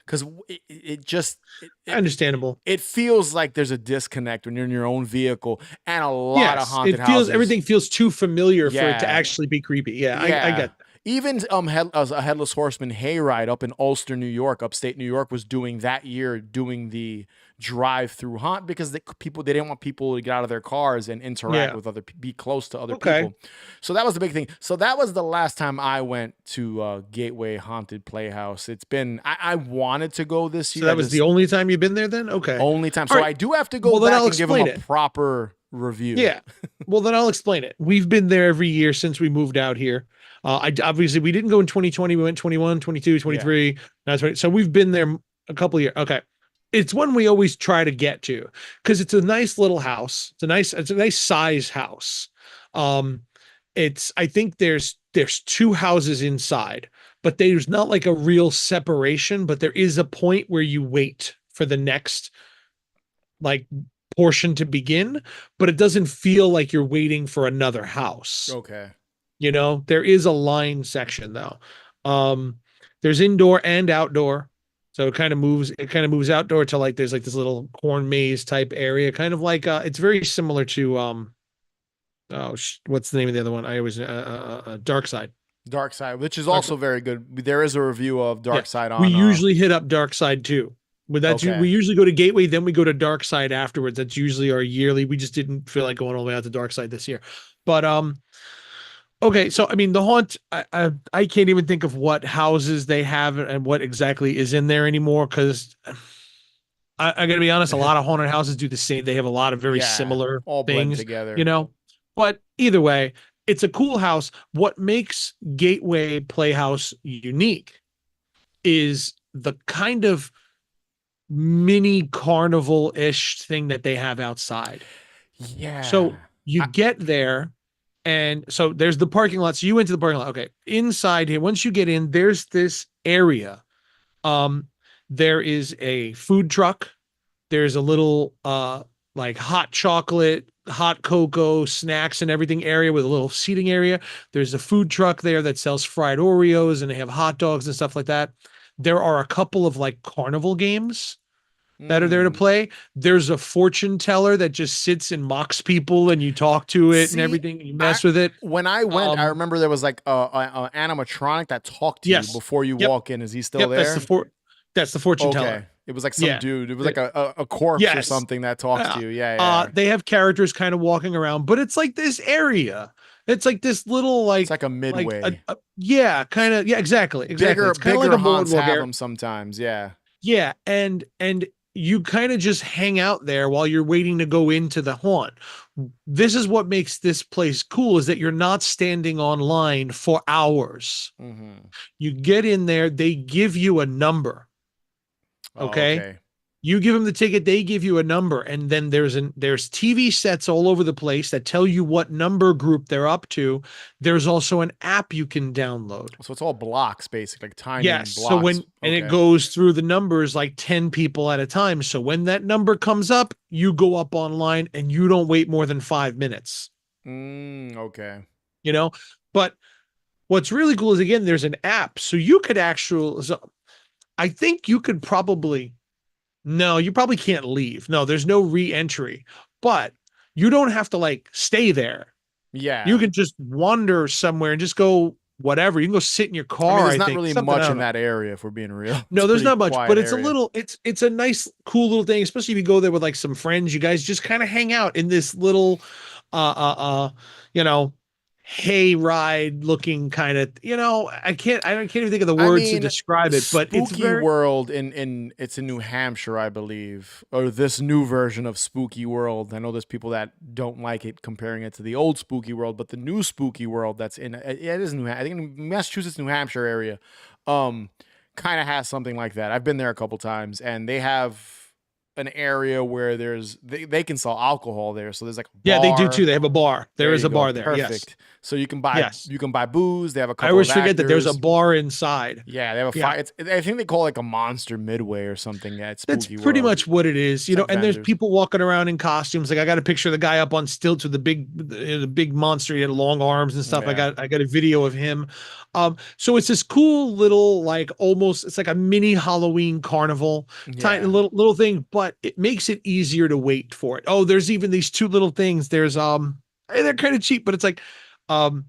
Because it just
understandable.
It feels like there's a disconnect when you're in your own vehicle, and a lot of haunted houses.
Everything feels too familiar for it to actually be creepy. Yeah. I get that.
Even a Headless Horseman hayride up in Ulster, New York, upstate New York, was doing the drive-through haunt because they didn't want people to get out of their cars and interact with be close to other people. So that was the big thing. So that was the last time I went to Gateway Haunted Playhouse. It's been I wanted to go this year.
So that was the only time you've been there then? Okay.
Only time. So I do have to go back and give them a proper review.
Yeah. Well, then I'll explain it. We've been there every year since we moved out here. Obviously we didn't go in 2020. We went 21, 22, 23. Now 20. So we've been there a couple of years. Okay. It's one we always try to get to because it's a nice little house. It's a nice size house. I think there's 2 houses inside, but there's not like a real separation, but there is a point where you wait for the next like portion to begin, but it doesn't feel like you're waiting for another house.
Okay.
There is a line section though. There's indoor and outdoor. So it kind of moves outdoor to like, there's like this little corn maze type area, kind of like, it's very similar to, what's the name of the other one? I always, Dark Side.
Dark Side, which is also very good. There is a review of Dark Side on.
We usually hit up Dark Side too. But we usually go to Gateway, then we go to Dark Side afterwards. That's usually our yearly. We just didn't feel like going all the way out to Dark Side this year. But, okay, so I mean the haunt, I can't even think of what houses they have and what exactly is in there anymore because I gotta be honest, a lot of haunted houses do the same. They have a lot of very similar
all
things
blend together.
But either way, it's a cool house. What makes Gateway Playhouse unique is the kind of mini carnival-ish thing that they have outside.
Yeah.
So you get there. And so there's the parking lot. So you went to the parking lot. Okay. Inside here, once you get in, there's this area Um, there is a food truck. There's a little like hot chocolate, hot cocoa, snacks and everything area with a little seating area. There's a food truck there that sells fried Oreos and they have hot dogs and stuff like that. There are a couple of like carnival games that are there to
Mm.
play. There's a fortune teller that just sits and mocks people and you talk to it and
See,
everything and you mess with it.
when I went, I
Um,
remember there was like a animatronic that talked to you
yes.
before you
Yep.
walk in. Is he still
Yep.
there?
That's the fortune teller.
Okay. It was like some
Yeah.
dude. It was
Uh,
like a corpse or
Yes.
something that talks to you. Yeah, yeah.
They have characters kind of walking around, but it's like this area. It's like this little
It's like a
like
midway.
yeah, kind of yeah, exactly.
Bigger
It's kind of like
bigger
a
haunts
boardwalk
have
area.
them sometimes. Yeah.
Yeah, and you kind of just hang out there while you're waiting to go into the haunt. This is what makes this place cool is that you're not standing online for hours.
Mm-hmm.
You get in there, they give you a number,
Oh,
okay?
okay.
You give them the ticket, they give you a number, and then there's TV sets all over the place that tell you what number group they're up to. There's also an app you can download.
So it's all blocks, basically, like tiny
Yes. So
blocks.
and it
Okay.
goes through the numbers like 10 people at a time. So when that number comes up, you go up online and you don't wait more than 5 minutes,
Okay.
you know? But what's really cool is again, there's an app. So you could actually, so I think you could probably, no, you probably can't leave. No, there's no re-entry, but you don't have to like stay there. You
Yeah.
can just wander somewhere and just go whatever. You can go sit in your
I mean,
car,
there's
I
not
think.
really
Something, I
much
don't
in
know.
that area, if we're being real. It's
No,
a
there's
pretty
not much,
quiet
but it's a
area.
little, it's a nice, cool little thing, especially if you go there with like some friends. You guys just kind of hang out in this little you know, hay ride looking kind of, I can't even think of the
I
words to
mean,
describe it, but it's
Spooky
very
World in it's in New Hampshire, I believe, or this new version of Spooky World. I know there's people that don't like it comparing it to the old Spooky World, but the new Spooky World that's in it is I think in Massachusetts, New Hampshire area, um, kind of has something like that. I've been there a couple times, and they have an area where they can sell alcohol there. So there's like a
yeah, they do
bar.
too. They have a bar. There
There
is
you
a
go.
bar there. Yes.
Perfect. So
Yes.
you can buy booze. They have a
I
couple
always
of
forget that there's a
actors.
bar inside.
Yeah, they have a
Yeah.
fire. I think they call it like a Monster Midway or something at
That's
Spooky
pretty
World.
much what it is,
It's like
and there's
vendors.
people walking around in costumes. Like I got a picture of the guy up on stilts with the big monster. He had long arms and stuff.
Yeah,
I got a video of him. So it's this cool little like almost it's like a mini Halloween carnival, tiny
yeah.
little thing, but it makes it easier to wait for it. Oh, there's even these two little things. There's they're kind of cheap, but it's like um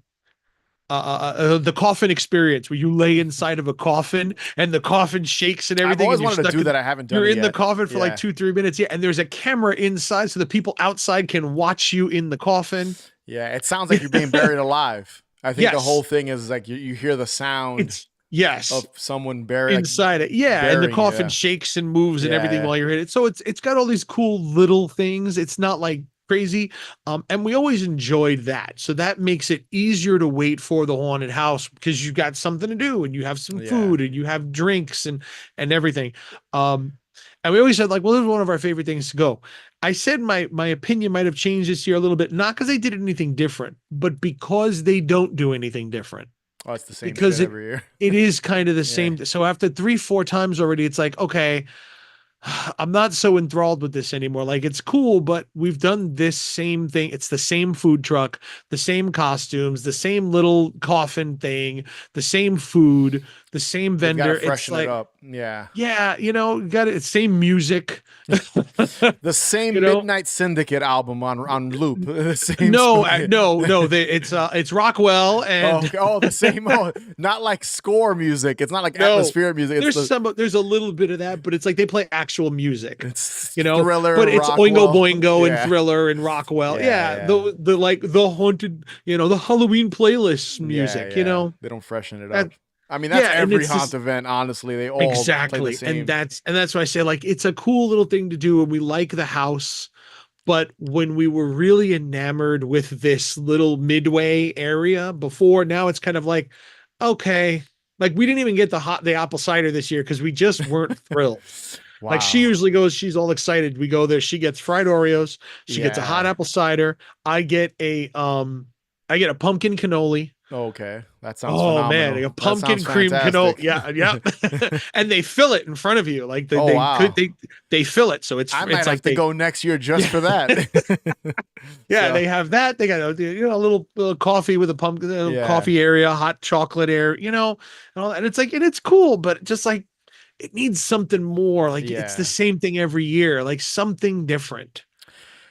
the coffin experience where you lay inside of a coffin and the coffin shakes and
I've
everything
always
and you're
wanted to
stuck
do
in,
that. I haven't done
you're
it
in the
yet.
coffin for like
Yeah,
2-3 minutes. Yeah. And there's a camera inside so the people outside can watch you in the coffin.
yeah. It sounds like you're being buried alive. I think the whole
Yes.
thing is like you hear the sound
It's yes.
of someone buried like
Inside it. Yeah. And the
burying you.
coffin shakes and moves and everything
Yeah,
while you're in it. So it's got all these cool little things. It's not like crazy. And we always enjoyed that. So that makes it easier to wait for the haunted house because you got something to do and you have some
yeah.
food and you have drinks and everything. And we always said like, well, this is one of our favorite things to go. I said my opinion might have changed this year a little bit, not because they did anything different, but because they don't do anything different.
Oh, it's the same
Because
shit every year.
it is kind of the
Yeah.
same. So after 3-4 times already, it's like, okay, I'm not so enthralled with this anymore. Like it's cool, but we've done this same thing. It's the same food truck, the same costumes, the same little coffin thing, the same food, the same
They've gotta
vendor. It's
freshen it
like,
up. Yeah.
yeah, got it. Same music.
The same
You know?
Midnight Syndicate album on loop. The same
No,
spooky-
no. It's Rockwell
Oh,
and
okay. Oh, the same. Oh, not like score music. It's not like
No,
atmospheric music. It's
there's a little bit of that, but it's like they play actual music.
it's
Thriller,
Thriller,
but it's
Rockwell.
Oingo Boingo
Yeah.
and Thriller and Rockwell.
Yeah,
Yeah,
yeah.
the like the haunted, the Halloween playlist music.
Yeah. They don't freshen it
That-
up. I mean, that's
yeah, and
every
it's
haunt
just-
event. Honestly, they all play the
exactly,
same.
and that's why I say like it's a cool little thing to do, and we like the house. But when we were really enamored with this little midway area before, now it's kind of like, okay, like we didn't even get the apple cider this year because we just weren't thrilled.
Wow.
Like she usually goes, she's all excited. We go there. She gets fried Oreos. She gets a hot
Yeah.
apple cider. I get a pumpkin cannoli.
Okay, that sounds
Oh man, like
phenomenal.
a
That
pumpkin
sounds
cream canola.
fantastic.
Yeah, yeah. And they fill it in front of you. Like
Oh wow.
they fill it. So
I might
it's
have
like
to
they
go next year just
yeah.
for that.
Yeah,
So
they have that. They got a little coffee with a pumpkin
yeah,
coffee area, hot chocolate area, and all that. And it's like, and it's cool, but just like it needs something more. Like it's the
yeah,
same thing every year, like something different.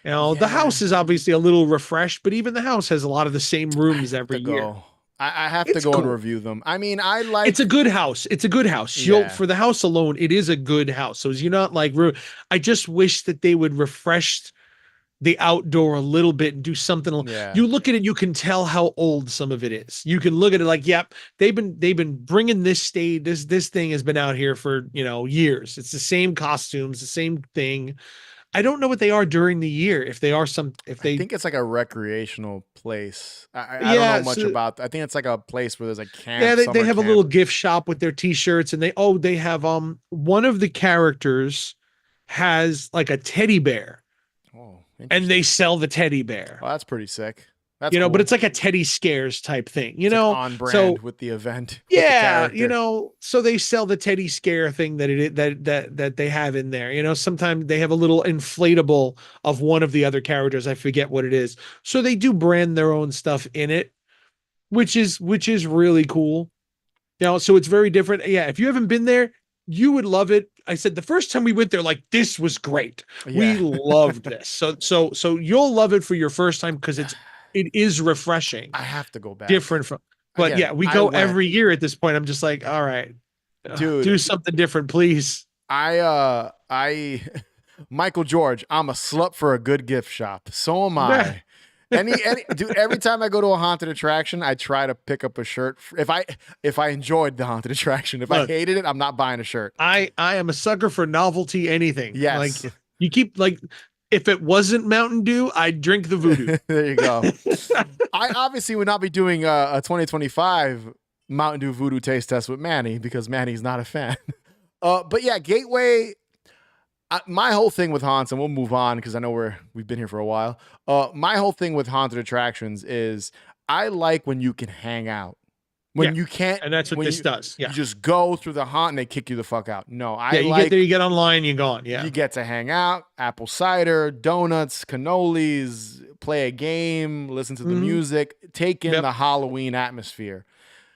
The
yeah.
house is obviously a little refreshed, but even the house has a lot of the same
I
rooms
have to
every year.
go. I have to
It's
go and
cool.
review them. I mean, I
It's a
like.
good house. It's a good house. You'll
Yeah,
for the house alone, it is a good house. So you're not like I just wish that they would refresh the outdoor a little bit and do something.
yeah.
You look at it, you can tell how old some of it is. You can look at it like, yep, they've been bringing this stage. This thing has been out here for years. It's the same costumes, the same thing. I don't know what they are during the year. If they are if
I
they
think it's like a recreational place. I don't know
yeah,
much
so
about. I think it's like a place where there's a
yeah,
camp,
they
summer
have a
camp.
little gift shop with their t-shirts, and they have one of the characters has like a teddy bear,
Oh,
and they
interesting.
sell the teddy bear.
Oh, that's pretty sick. That's
But
cool.
it's like a Teddy Scares type thing,
It's like on brand
So
with the event, with the
yeah,
character.
so they sell the Teddy Scare thing that they have in there. Sometimes they have a little inflatable of one of the other characters. I forget what it is. So they do brand their own stuff in it, which is really cool. So it's very different. Yeah, if you haven't been there, you would love it. I said the first time we went there, like this was great. We
Yeah.
loved this. So you'll love it for your first time because it is refreshing,
I have to go back.
different from. But
Again,
yeah, we
I
go
went.
every year at this point. I'm just like, all right,
Dude,
do something different, please.
I Michael George, I'm a slut for a good gift shop. So am
Yeah.
I. Any dude, every time I go to a haunted attraction, I try to pick up a shirt. If I enjoyed the haunted attraction, if I
Look,
hated it, I'm not buying a shirt.
I am a sucker for novelty. Anything like
Yes.
you keep like, if it wasn't Mountain Dew, I'd drink the voodoo.
There you go. I obviously would not be doing a 2025 Mountain Dew Voodoo taste test with Manny because Manny's not a fan. But yeah, Gateway. My whole thing with haunts, and we'll move on because I know we've been here for a while. My whole thing with haunted attractions is I like when you can hang out.
Yeah,
When you can't,
and that's what
when
this does.
you
Yeah,
just go through the haunt and they kick you the fuck out. No,
yeah.
I
You get there,
like
you get online, you're gone. Yeah.
you get to hang out, apple cider, donuts, cannolis, play a game, listen to the
Hmm.
music, take in
Yep.
the Halloween atmosphere.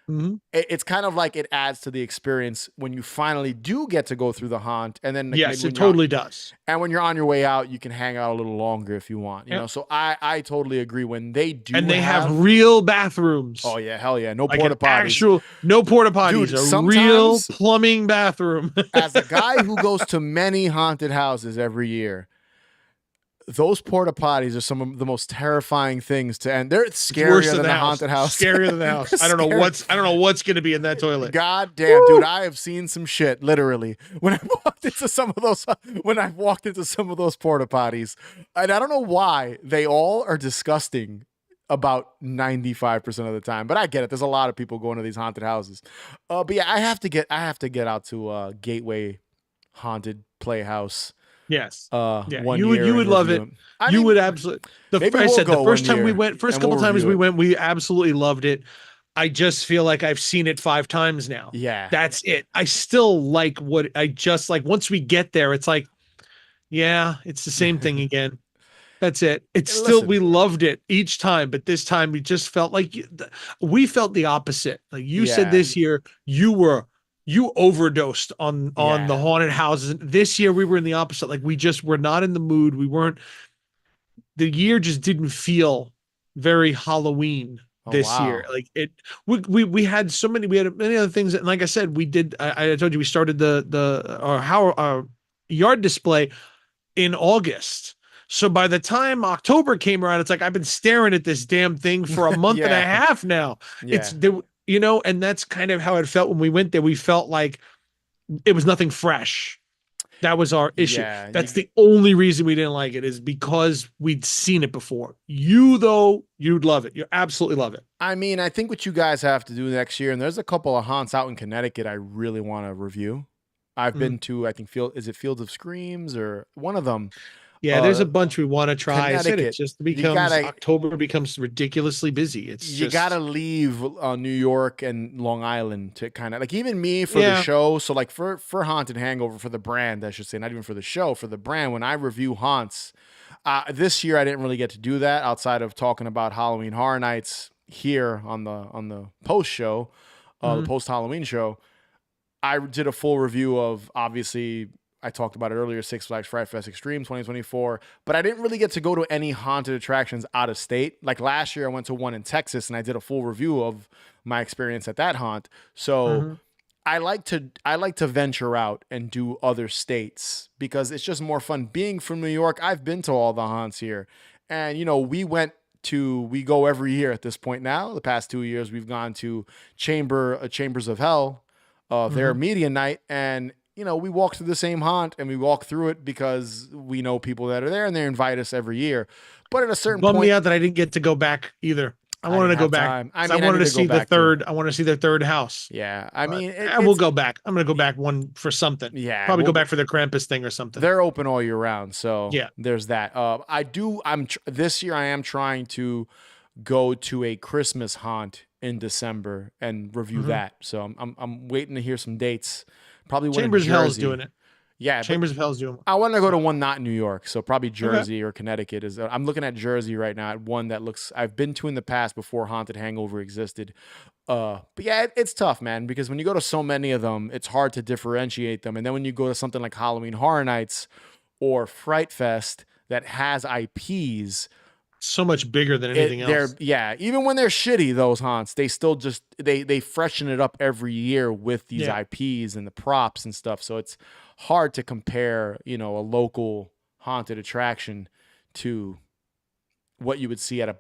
Hmm.
It's kind of like it adds to the experience when you finally do get to go through the haunt, and then like maybe
Yes, it totally does.
when you're on your way out, you can hang out a little longer if you want.
Yep.
So I totally agree when they
And
do
they have
have.
real bathrooms,
Oh yeah, hell yeah, no
like
porta
an
potties,
actual no porta potties,
dude.
a real
Sometimes
plumbing bathroom.
as a guy who goes to many haunted houses every year, those porta potties are some of the most terrifying things to end. They're
It's worse
scarier
than
than
the
the
house.
haunted house.
Scarier than the house. I don't know
Scary.
what's going to be in that toilet.
God damn, dude,
Woo!
I have seen some shit literally when I walked into some of those porta potties, and I don't know why they all are disgusting about 95% of the time, but I get it. There's a lot of people going to these haunted houses. But yeah, I have to get out to Gateway Haunted Playhouse
Yes. Yeah.
one
You
year
would
and
love
review
it.
it. I
You
mean,
would absolutely.
maybe
I
we'll
said the
go one
first time we
year
went, first
and we'll
couple times
review
we
it.
went, we absolutely loved it. I just feel like I've seen it 5 times now.
Yeah.
That's it. I still like what I just like. Once we get there, it's like, yeah, it's the same thing again. That's it. It's still,
Listen,
we loved it each time, but this time we just felt like we felt the opposite. Like you said
yeah,
this year, you overdosed on the
yeah.
haunted houses. This year we were in the opposite. Like we just were not in the mood. We weren't, the year just didn't feel very Halloween
Oh
this year.
wow.
Like it, we had so many, we had many other things. And like I said, we did, I told you, we started our yard display in August. So by the time October came around, it's like I've been staring at this damn thing for a month and a
Yeah,
half now. It's
yeah,
there, and that's kind of how it felt when we went there. We felt like it was nothing fresh. That was our issue.
yeah.
That's the only reason we didn't like it, is because we'd seen it before. You though, you'd love it. You absolutely love it.
I mean, I think what you guys have to do next year, and there's a couple of haunts out in Connecticut I really want to review. I've
Mm.
been to, I think, is it Fields of Screams or one of them?
Yeah, there's a bunch we want to try. I said it
Connecticut.
just
You
becomes
gotta
October becomes ridiculously busy. It's
you gotta
just
leave New York and Long Island to kind of like even me for the
yeah.
show. So like for Haunted Hangover for the brand, I should say, not even for the show, for the brand. When I review haunts, this year I didn't really get to do that outside of talking about Halloween Horror Nights here on the post show, the
Mhm.
post Halloween show. I did a full review of obviously I talked about it earlier, Six Flags Fright Fest Extreme 2024, but I didn't really get to go to any haunted attractions out of state. Like last year, I went to one in Texas and I did a full review of my experience at that haunt. So
Mhm.
I like to venture out and do other states because it's just more fun. Being from New York, I've been to all the haunts here, and we go every year at this point now. The past 2 years, we've gone to Chambers of Hell, their
Mhm.
media night, and we walk through the same haunt and we walk through it because we know people that are there and they invite us every year. But at a certain
Bummed me
point,
out that I didn't get to go back either. I
I
wanted
didn't
to go
have
back
time. I
because I
mean, I
wanted
need
to
to go
see the
back too.
third. I want to see their third house.
Yeah, I
But
mean,
we'll go back. I'm gonna go back one for something.
yeah,
Probably go back for the Krampus thing or something.
they're open all year round, so
Yeah.
there's that. This year I am trying to go to a Christmas haunt in December and review
Mhm.
that. So I'm waiting to hear some dates. Probably one in
Chambers of Hell's
Jersey.
doing it.
Yeah, but
Chambers of Hell's doing one.
I want to go to
So
one not in New York, so probably
okay.
Jersey or Connecticut is. I'm looking at Jersey right now at one that looks I've been to in the past before Haunted Hangover existed. But yeah, it's tough, man, because when you go to so many of them, it's hard to differentiate them. And then when you go to something like Halloween Horror Nights or Fright Fest that has IPs,
So much bigger than anything else.
even when they're shitty, those haunts, they still just they freshen it up every year with these
Yeah.
IPs and the props and stuff. So it's hard to compare, a local haunted attraction to what you would see at a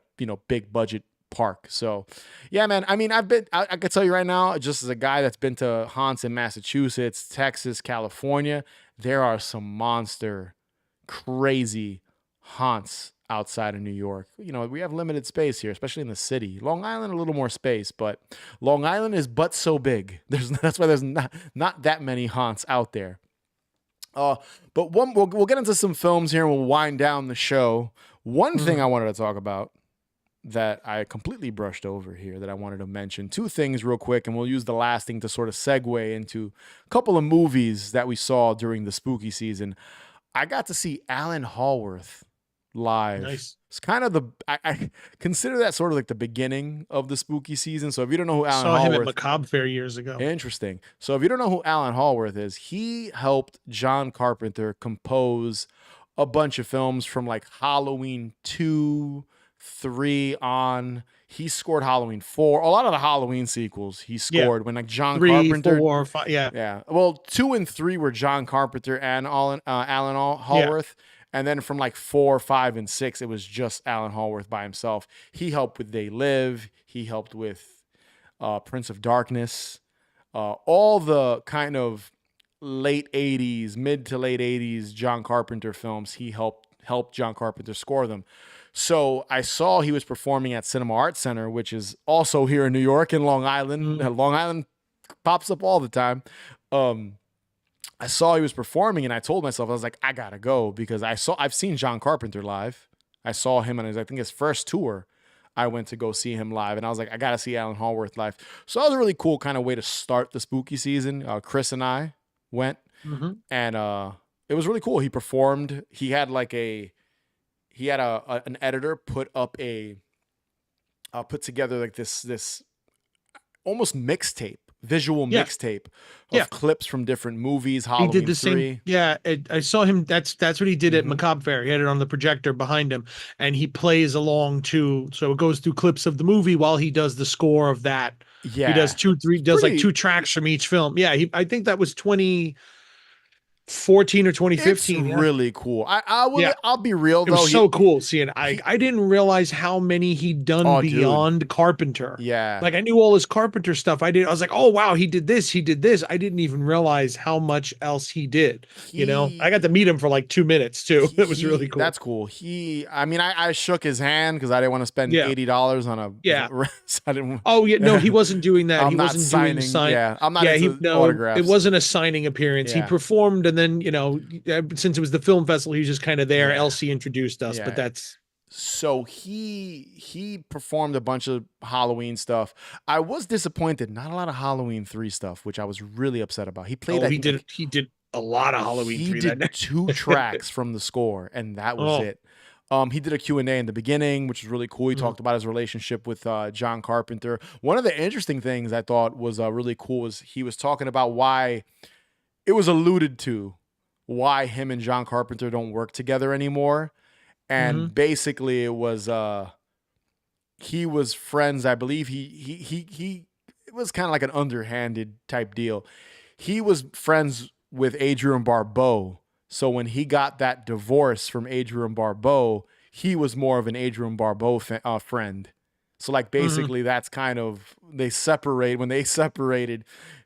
big budget park. So yeah, man. I mean, I could tell you right now, just as a guy that's been to haunts in Massachusetts, Texas, California, there are some monster crazy haunts outside of New York. We have limited space here, especially in the city. Long Island, a little more space, but Long Island is but so big. That's why there's not that many haunts out there. But we'll get into some films here and we'll wind down the show. One thing I
Mhm.
wanted to talk about that I completely brushed over here that I wanted to mention. Two things real quick, and we'll use the last thing to sort of segue into a couple of movies that we saw during the spooky season. I got to see Alan Hallworth live.
Nice.
It's kind of I consider that sort of like the beginning of the spooky season. So if you don't know who Alan
Saw him at
Hallworth,
Macabre Fair years ago.
interesting. So if you don't know who Alan Hallworth is, he helped John Carpenter compose a bunch of films from like Halloween 2, 3 on. He scored Halloween 4. A lot of the Halloween sequels he
Yeah.
scored when like John
3,
Carpenter.
4, 5. Yeah.
Yeah. Well, 2 and 3 were John Carpenter and Alan Hallworth. And then from like 4, 5, and 6, it was just Alan Hallworth by himself. He helped with They Live. He helped with Prince of Darkness. All the kind of late 80s, mid to late 80s John Carpenter films, he helped John Carpenter score them. So I saw he was performing at Cinema Arts Center, which is also here in New York in Long Island. Long Island pops up all the time. I saw he was performing and I told myself, I was like, I gotta go because I've seen John Carpenter live. I saw him on I think his first tour. I went to go see him live and I was like, I gotta see Alan Hallworth live. So that was a really cool kind of way to start the spooky season. Chris and I went and it was really cool. He performed. He had an editor put together like this almost mixtape, visual mixtape of clips from different movies. Halloween
He did the
3.
same. Yeah, I saw him. That's what he did at Macabre Fair. He had it on the projector behind him, and he plays along too. So it goes through clips of the movie while he does the score of that.
Yeah,
he does like 2 tracks from each film. Yeah, I think that was 2014 or 2015.
It's really cool. I'll be real
It
though.
was so cool seeing. I didn't realize how many he'd done beyond Carpenter.
Yeah,
like I knew all his Carpenter stuff. I was like, oh wow, he did this. He did this. I didn't even realize how much else he did. I got to meet him for like 2 minutes too. It was really cool.
That's cool. I shook his hand because I didn't want to spend $80 on a.
Yeah.
I didn't.
Oh yeah, no, he wasn't doing that.
I'm
he
not
wasn't
signing.
doing sign.
Yeah, I'm not into autographs.
It wasn't a signing appearance.
Yeah.
He performed and then since it was the film festival, he was just kind of there.
Yeah.
Elsie introduced us, but
Yeah.
that's
So he performed a bunch of Halloween stuff. I was disappointed, not a lot of Halloween 3 stuff, which I was really upset about. He played,
oh,
I think, like
he did a lot of Halloween
he
3 that
did
night.
2 tracks from the score, and that was
Oh,
it. He did a Q&A in the beginning, which was really cool. He talked about his relationship with John Carpenter. One of the interesting things I thought was really cool was he was talking about why it was alluded to why him and John Carpenter don't work together anymore. And basically it was he was friends, I believe he it was kind of like an underhanded type deal. He was friends with Adrienne Barbeau. So when he got that divorce from Adrienne Barbeau, he was more of an Adrienne Barbeau friend. So like basically that's kind of when they separated.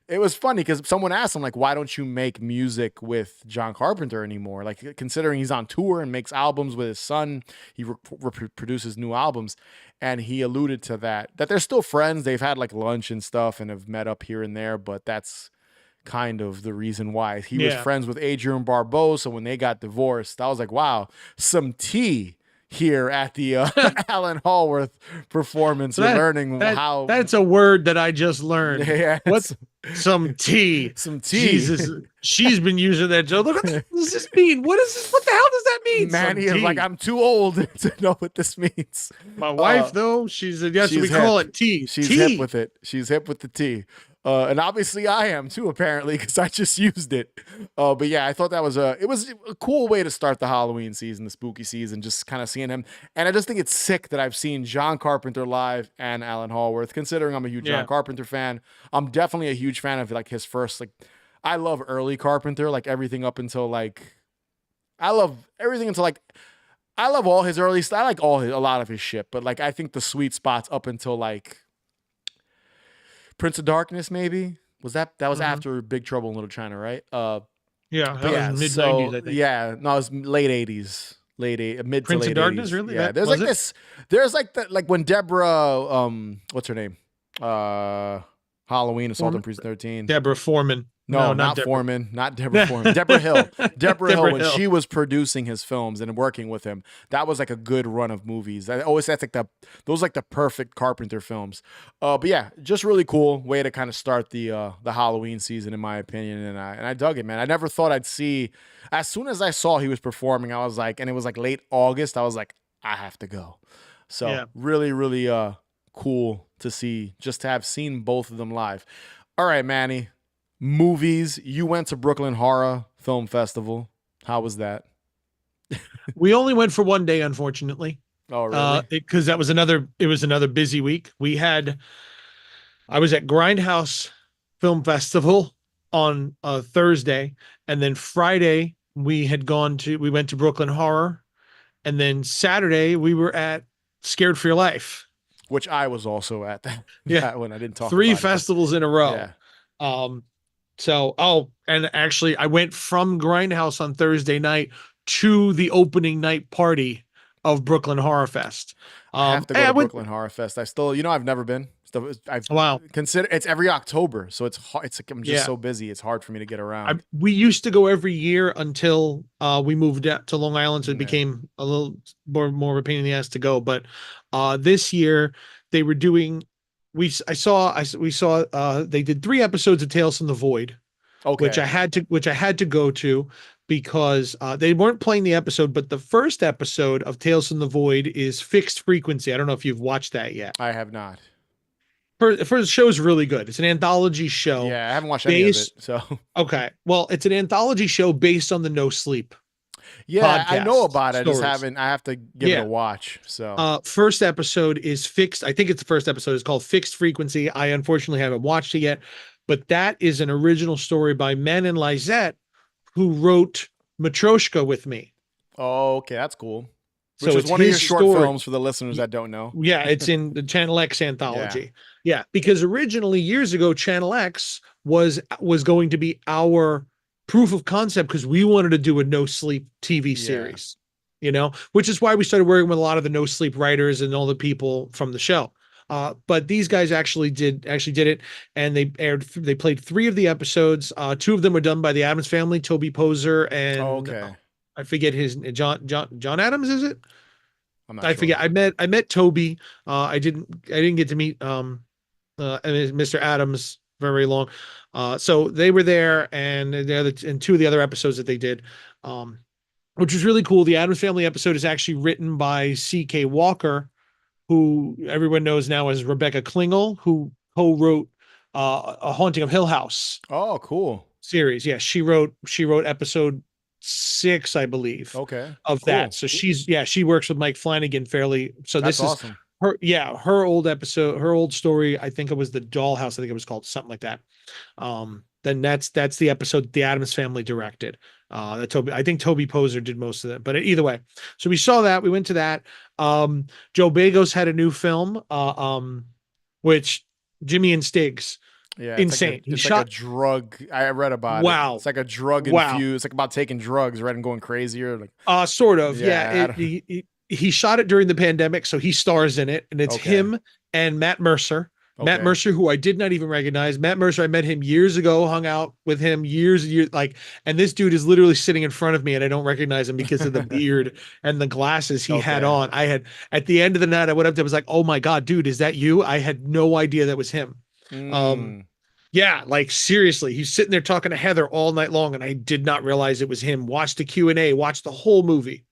It was funny because someone asked him like, why don't you make music with John Carpenter anymore? Like considering he's on tour and makes albums with his son, he produces new albums. And he alluded to that they're still friends. They've had like lunch and stuff and have met up here and there, but that's kind of the reason why he was friends with Adrienne Barbeau. So when they got divorced, I was like, wow, some tea here at the Alan Hallworth performance. You're learning how
that's a word that I just learned.
Yeah,
what's some tea?
Some tea.
Jesus, she's been using that joke. Look, what does this mean? What is this? What the hell does that mean?
Manny is like, I'm too old to know what this means.
My wife, though, she said, yes, we call it tea.
She's hip with it. She's hip with the tea. And obviously I am too, apparently, because I just used it. But yeah, I thought that was it was a cool way to start the Halloween season, the spooky season, just kind of seeing him. And I just think it's sick that I've seen John Carpenter live and Alan Hallworth, considering I'm a huge John Carpenter fan. I'm definitely a huge fan of like his first, like, I love early Carpenter, like everything up until like, I love everything until like, I love all his early stuff. I like a lot of his shit, but like, I think the sweet spots up until like, Prince of Darkness, maybe was after Big Trouble in Little China, right?
Yeah, that was mid-90s, I think.
Yeah, no, it was late 80s, mid
Prince
to late
of Darkness,
80s.
really?
Yeah, there's like this. There's like that, like when Deborah, what's her name? Halloween, Assault on Precinct 13.
Deborah Foreman.
No, not Foreman. Not Deborah Foreman. Deborah Hill. Deborah Hill, when she was producing his films and working with him, that was like a good run of movies. Those like the perfect Carpenter films. But yeah, just really cool way to kind of start the Halloween season, in my opinion. And I dug it, man. I never thought I'd see. As soon as I saw he was performing, I was like, and it was like late August. I was like, I have to go. So really, really cool to see, just to have seen both of them live. All right, Manny. Movies. You went to Brooklyn Horror Film Festival. How was that?
We only went for one day, unfortunately.
Oh, really?
Because it was another busy week. I was at Grindhouse Film Festival on Thursday, and then Friday we went to Brooklyn Horror, and then Saturday we were at Scared for Your Life,
which I was also at that one. I didn't talk
3
about
festivals in a row. Yeah. And actually I went from Grindhouse on Thursday night to the opening night party of Brooklyn Horror Fest.
I have to go to Brooklyn Horror Fest. I still, I've never been. Consider it's every October, so it's hard. I'm just so busy. It's hard for me to get around.
We used to go every year until we moved out to Long Island, so it became a little more of a pain in the ass to go. But this year they were doing. We saw they did 3 episodes of Tales from the Void, which I had to go to because they weren't playing the episode, but the first episode of Tales from the Void is Fixed Frequency. I don't know if you've watched that yet.
I have not.
First show is really good. It's an anthology show.
Yeah, I haven't watched any of it. So
okay, well, it's an anthology show based on the No Sleep.
Yeah, I know about it. I just haven't. I have to give it a watch. So
first episode is Fixed. I think it's the first episode. It's called Fixed Frequency. I unfortunately haven't watched it yet, but that is an original story by Manon Lizette, who wrote Matryoshka with me.
Oh, okay, that's cool. Which is one of your short films for the listeners that don't know.
Yeah, it's in the Channel X anthology. Yeah, because originally years ago, Channel X was going to be our proof of concept because we wanted to do a No Sleep TV series, which is why we started working with a lot of the No Sleep writers and all the people from the show. But these guys actually did it, and they played 3 of the episodes. Two of them were done by the Adams family, Toby Poser
Oh,
and
okay.
I forget his John Adams, is it?
I'm not
I
sure.
forget. I met Toby. I didn't get to meet Mr. Adams very long. So they were there, and two of the other episodes that they did, um, which was really cool. The Adams Family episode is actually written by C.K. Walker, who everyone knows now as Rebecca Klingel, who co-wrote A Haunting of Hill House
Oh, cool.
series. Yeah, she wrote episode 6, I believe,
Okay.
of that.
Cool.
So she works with Mike Flanagan fairly. So
That's
this is
awesome.
her old story. I think it was the Dollhouse. I think it was called something like that. Then that's the episode the Addams Family directed. I think Toby Poser did most of that, but either way. So we saw that. We went to that. Joe Bagos had a new film, which Jimmy and Stiggs,
Yeah,
insane. He
it's like a
shot.
drug. I read about it.
Wow,
It's like a drug
wow.
infused. It's like about taking drugs, right, and going crazier. Like,
Sort of. Yeah.
yeah.
He shot it during the pandemic, so he stars in it, and it's
Okay.
him and Matt Mercer. Matt
Okay.
Mercer, who I did not even recognize. Matt Mercer, I met him years ago, hung out with him years and years, like, and this dude is literally sitting in front of me, and I don't recognize him because of the beard and the glasses he had
Okay.
on. I had At the end of the night, I went up to him, was like, "Oh my God, dude, is that you?" I had no idea that was him. Um,
Mm.
yeah, like seriously, he's sitting there talking to Heather all night long, and I did not realize it was him. Watched the Q&A, watched the whole movie.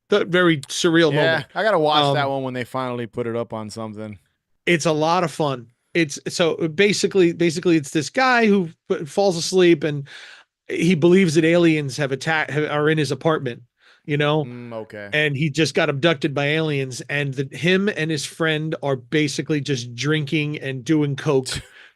The very surreal
Yeah,
moment.
I gotta watch that
Um,
one when they finally put it up on something.
it's a lot of fun. It's so basically it's this guy who falls asleep and he believes that aliens are in his apartment, you know,
Okay.
and he just got abducted by aliens, and him and his friend are basically just drinking and doing coke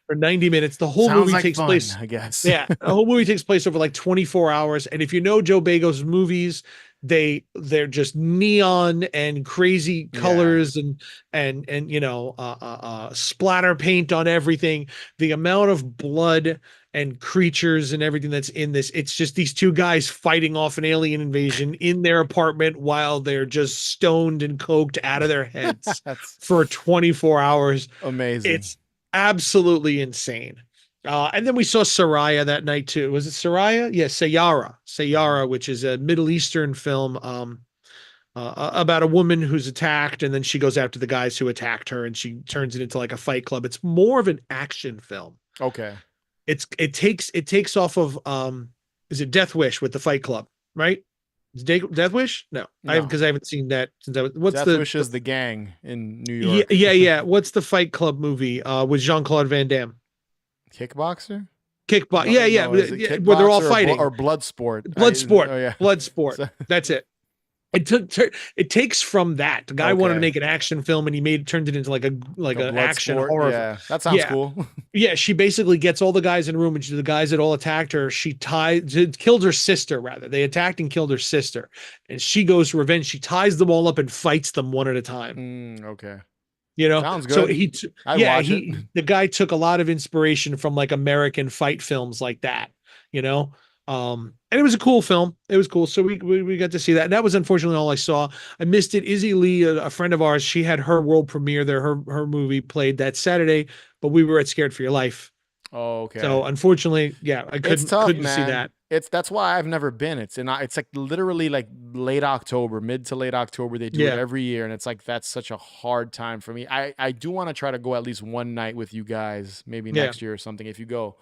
for 90 minutes. The whole
Sounds
movie
like
takes
fun,
place.
I guess.
Yeah, the whole movie takes place over like 24 hours. And if you know Joe Bagos movies, they're just neon and crazy
Yeah.
colors and splatter paint on everything. The amount of blood and creatures and everything that's in this, it's just these two guys fighting off an alien invasion in their apartment while they're just stoned and coked out of their heads
That's
for 24 hours.
amazing.
It's absolutely insane. And then we saw Saraya that night too. Was it Saraya? Yeah, Sayara, which is a Middle Eastern film about a woman who's attacked, and then she goes after the guys who attacked her, and she turns it into like a fight club. It's more of an action film.
Okay.
It takes off of is it Death Wish with the Fight Club, right? Is Death Wish? No,
No.
because I haven't seen that since I was. What's
Death
the
Wish is the gang in New
yeah,
York.
yeah, yeah. What's the Fight Club movie with Jean-Claude Van Damme?
Kickboxer?
Kickbox.
No,
Yeah, yeah,
no, is it
yeah, where they're all
kickboxer
fighting.
or blood sport?
Blood sport.
Oh yeah.
Blood sport.
So-
That's it. It takes from that. The guy wanted to
okay.
make an action film, and he turned it into like
Like a
an
blood
action
sport.
horror.
Yeah, that sounds
Yeah,
cool.
yeah. She basically gets all the guys in a room, and the guys that all attacked her, killed her sister. Rather, they attacked and killed her sister, and she goes to revenge. She ties them all up and fights them one at a time.
Okay.
You know,
Sounds
so
good. I'd
yeah,
watch it.
the guy took a lot of inspiration from like American fight films like that, you know. And it was a cool film. It was cool. So we got to see that. And that was unfortunately all I saw. I missed it. Izzy Lee, a friend of ours, she had her world premiere there. Her movie played that Saturday, but we were at Scared for Your Life.
Oh, okay.
So unfortunately, yeah, I
It's tough,
couldn't
man.
see that.
That's why I've never been. It's like literally like late October, mid to late October. They do it
Yeah.
every year, and it's like that's such a hard time for me. I do want to try to go at least one night with you guys, maybe
Yeah.
next year or something if you go.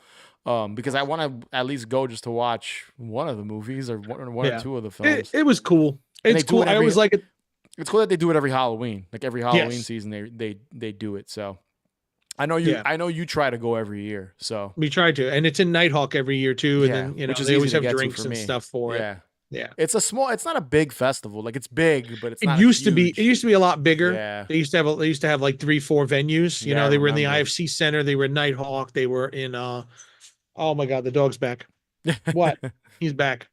Because I want to at least go just to watch one of the movies or one
Yeah.
or two of the films.
It was cool.
And
It's
they do
cool.
it
I
every
always like it.
It's cool that they do it every Halloween. Like every Halloween
Yes.
season they do it. So
Yeah.
I know you try to go every year. So
We try to, and it's in Nighthawk every year too. And
yeah,
then
which is
they
easy
always
to
have
get to
drinks
for
and
me.
stuff for it.
Yeah.
Yeah.
It's not a big festival. Like it's big, but it's
It
not
used to be.
huge.
It used to be a lot bigger.
Yeah.
They used to have like 3, 4 venues.
Yeah, I
They were in the
remember.
IFC Center. They were in Nighthawk. They were in. Oh my God, the dog's back. What? He's back.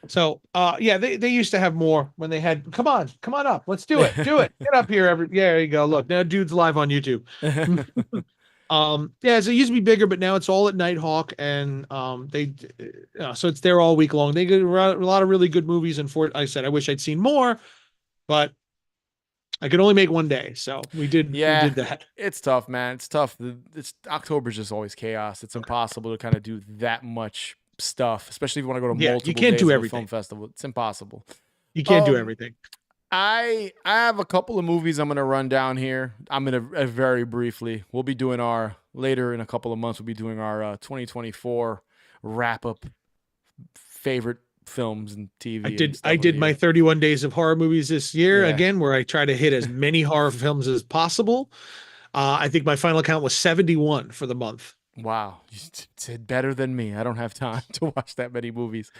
So yeah, they used to have more when they had. Come on up. Let's do it. Do it. Get up here. Yeah, there you go. Look, now dude's live on YouTube. Yeah, so it used to be bigger, but now it's all at Nighthawk, and so it's there all week long. They get a lot of really good movies, and for I said I wish I'd seen more, but I could only make one day, so we
Yeah,
did that.
it's tough, man. It's tough. It's October's just always chaos. It's impossible to kind of do that much stuff, especially if you want to go to
Yeah, you
multiple
can't
days
do
of a film
everything.
festival. It's impossible.
You can't do
Um,
everything.
I have a couple of movies I'm gonna run down here. I'm gonna very briefly. We'll be doing our later in a couple of months. We'll be doing our 2024 wrap up favorite films and
I
TV and
did I
stuff of the
did my
year.
31 days of horror movies this year
Yeah.
again, where I try to hit as many horror films as possible. I think my final count was 71 for the month.
Wow, you did better than me. I don't have time to watch that many movies.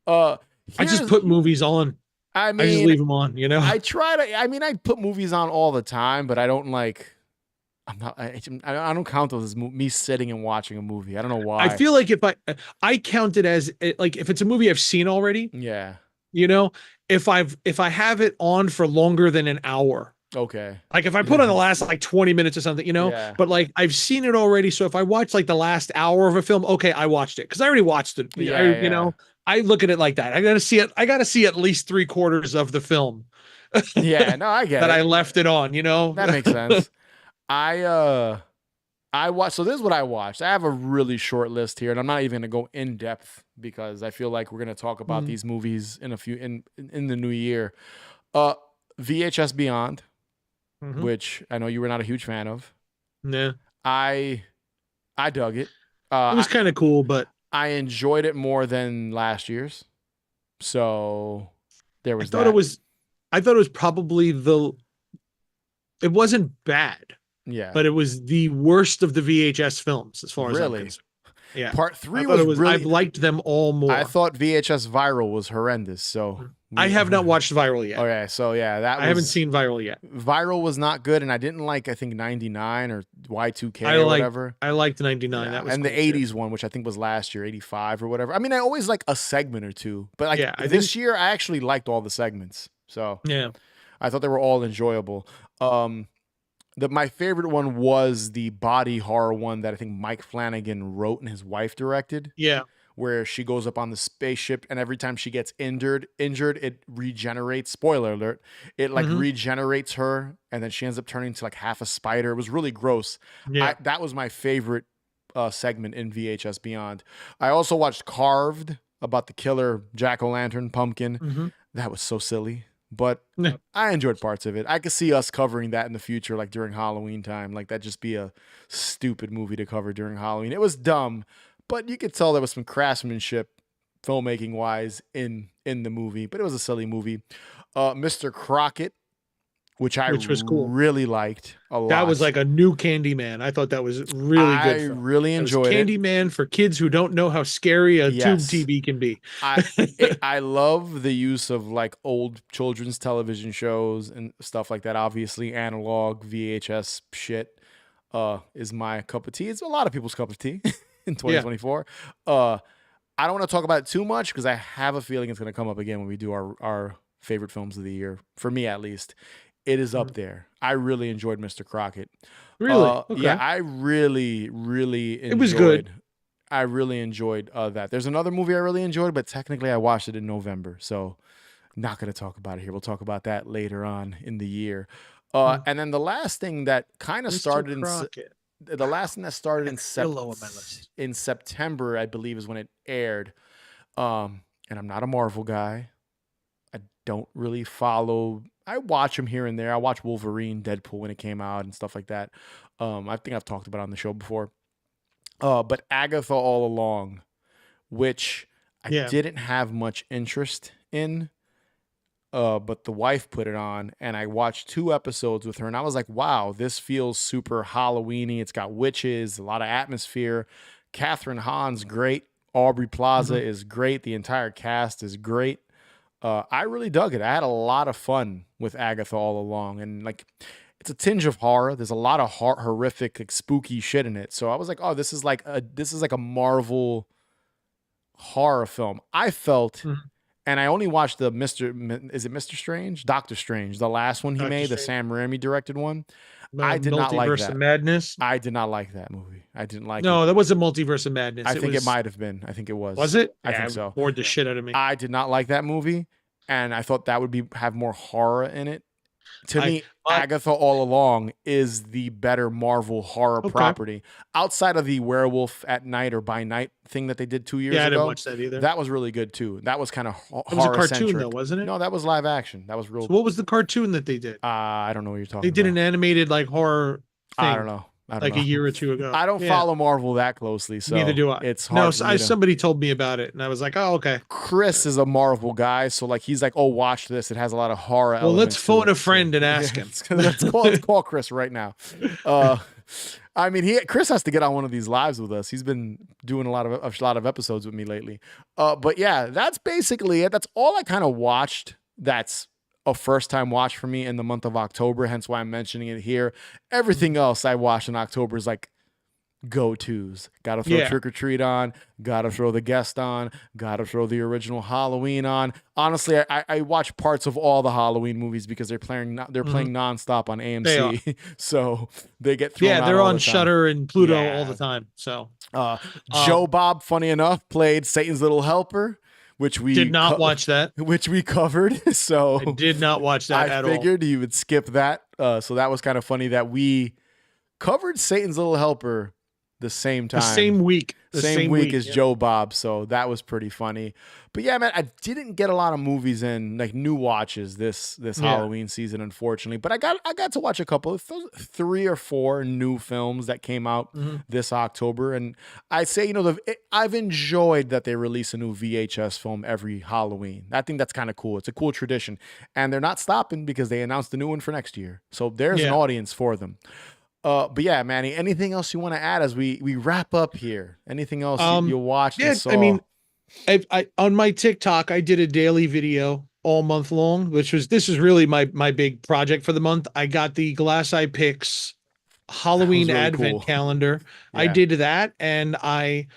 Uh,
I just
here's,
put movies on.
I
I just
mean,
leave them on, you know?
I try to. I mean, I put movies on all the time, but I don't like. I'm not. I don't count those as me sitting and watching a movie. I don't know
I
why.
feel like if I count it as like if it's a movie I've seen already,
Yeah.
you know, if I have it on for longer than an hour,
Okay.
like if I put on the last like 20 minutes or something, you know,
Yeah.
but like I've seen it already. So if I watch like the last hour of a film, okay, I watched it because I already watched it.
Yeah. Yeah.
I look at it like that. I gotta see it. I gotta see at least three-quarters of the film
Yeah. No, I get
that I
it.
left it on, you know?
That makes sense. I I watched. So this is what I watched. I have a really short list here, and I'm not even gonna go in depth because I feel like we're gonna talk about
Mm,
these movies in a few in the new year. Uh, VHS Beyond,
mhm.
which I know you were not a huge fan of.
Yeah.
I I dug it.
It was kind of cool, but
I enjoyed it more than last year's. So there
I
was
thought it
that.
was I thought it was probably it wasn't bad,
Yeah.
but it was the worst of the VHS films as far as I'm
Really.
concerned. Yeah.
Part
I
three
thought
was
it was I've
really.
liked them all
I
more.
thought VHS Viral was horrendous. So
I
we.
have not watched Viral yet.
Okay. So yeah, that
I haven't
was.
seen Viral yet.
Viral was not good, and I didn't like. I think 99 or Y2K or whatever.
I liked 99.
Yeah,
That was
and
cool
the
too.
80s one, which I think was last year, 85 or whatever. I mean, I always like a segment or two, but like
Yeah, I think
this year, I actually liked all the segments. So
yeah.
I thought they were all enjoyable. Um, my favorite one was the body horror one that I think Mike Flanagan wrote and his wife directed,
Yeah.
where she goes up on the spaceship and every time she gets injured, it regenerates. Spoiler alert! It like
Hmm.
regenerates her, and then she ends up turning into like half a spider. It was really gross.
Yeah.
That was my favorite segment in VHS Beyond. I also watched Carved about the killer jack-o'-lantern pumpkin.
Hmm.
That was so silly, but
Yeah.
I enjoyed parts of it. I could see us covering that in the future, like during Halloween time. Like that just be a stupid movie to cover during Halloween. It was dumb, but you could tell there was some craftsmanship, filmmaking wise, in the movie. But it was a silly movie. Mr. Crockett, which I
Which was cool.
really liked a
That was
lot.
like a new Candyman. I thought that was really good
I
film.
really
It was
enjoyed it.
Candyman for kids who don't know how scary a tube
Yes.
TV can be.
I love the use of like old children's television shows and stuff like that. Obviously, analog VHS shit is my cup of tea. It's a lot of people's cup of tea in
Yeah.
2024. I don't want to talk about it too much because I have a feeling it's going to come up again when we do our favorite films of the year. For me, at least, it is up
Mm.
there. I really enjoyed Mr. Crockett.
Really?
Yeah,
Okay.
I really enjoyed.
It was good.
I really enjoyed that. There's another movie I really enjoyed, but technically I watched it in November, so not going to talk about it here. We'll talk about that later on in the year.
Mm.
And then the last thing that kind of
Mr.
started
Crockett.
the last thing that started
Real low on my list.
in September, I believe, is when it aired. And I'm not a Marvel guy. I don't really follow. I watch them here and there. I watch Wolverine, Deadpool when it came out and stuff like that. I think I've talked about it on the show before. But Agatha All Along, which I
Yeah.
didn't have much interest in. But the wife put it on, and I watched 2 episodes with her, and I was like, wow, this feels super Halloween-y. It's got witches, a lot of atmosphere. Catherine Hahn's great. Aubrey Plaza
Mhm.
is great. The entire cast is great. I really dug it. I had a lot of fun with Agatha All Along, and like, it's a tinge of horror. There's a lot of horrific, like, spooky shit in it. So I was like, oh, this is like a Marvel horror film. I felt.
Mhm.
And I only watched the is it Mr. Strange? Doctor Strange, the last one he
Doctor
made, the
Strange.
Sam Raimi directed one. I did not like
Multiverse
that.
of Madness.
I did not like that movie. I didn't like it.
No, that wasn't Multiverse of Madness.
I think it
was,
might have been. I think it was.
Was it?
I
Yeah,
think
it
so.
bored the shit out of me.
I did not like that movie, and I thought that would have more horror in it. To me, Agatha all along is the better Marvel horror property. Outside of the Werewolf at Night or By Night thing that they did 2 years ago.
I didn't watch that either.
That was really good too. That was kind of horror-centric.
It was a cartoon though, wasn't it?
No, that was live action. That was real.
So what was the cartoon that they did?
I don't know what you're talking
about. They did an animated like horror thing.
I don't know.
Like a year or two ago.
I don't follow Marvel that closely, so
neither do I.
It's hard.
No, somebody told me about it, and I was like, "Oh, okay."
Chris is a Marvel guy, so like he's like, "Oh, watch this. It has a lot of horror."
Well, let's phone a friend and ask him.
let's call Chris right now. I mean, Chris has to get on one of these lives with us. He's been doing a lot of episodes with me lately. But yeah, that's basically it. That's all I kind of watched. That's a first-time watch for me in the month of October, hence why I'm mentioning it here. Everything else I watched in October is like go-tos. Gotta throw Trick or Treat on, gotta throw The Guest on, gotta throw the original Halloween on. Honestly, I watch parts of all the Halloween movies because they're playing nonstop on AMC. So they get thrown out
they're
all
on
the time.
Shudder and Pluto all the time. So
Joe Bob, funny enough, played Satan's Little Helper, which we
did not watch that,
which we covered. So
I did not watch that at all.
I figured you would skip that. So that was kind of funny that we covered Satan's Little Helper the same time,
the same week
as Joe Bob. So that was pretty funny. But yeah, man, I didn't get a lot of movies in, like new watches this Halloween season, unfortunately. But I got to watch a couple of 3 or 4 new films that came out this October. And I'd say, I've enjoyed that they release a new VHS film every Halloween. I think that's kind of cool. It's a cool tradition. And they're not stopping because they announced a new one for next year. So there's an audience for them. But yeah, Manny, anything else you want to add as we wrap up here? Anything else you watched and saw?
I mean, I on my TikTok, I did a daily video all month long, this is really my big project for the month. I got the Glass Eye Picks Halloween really advent calendar. Yeah. I did that, and I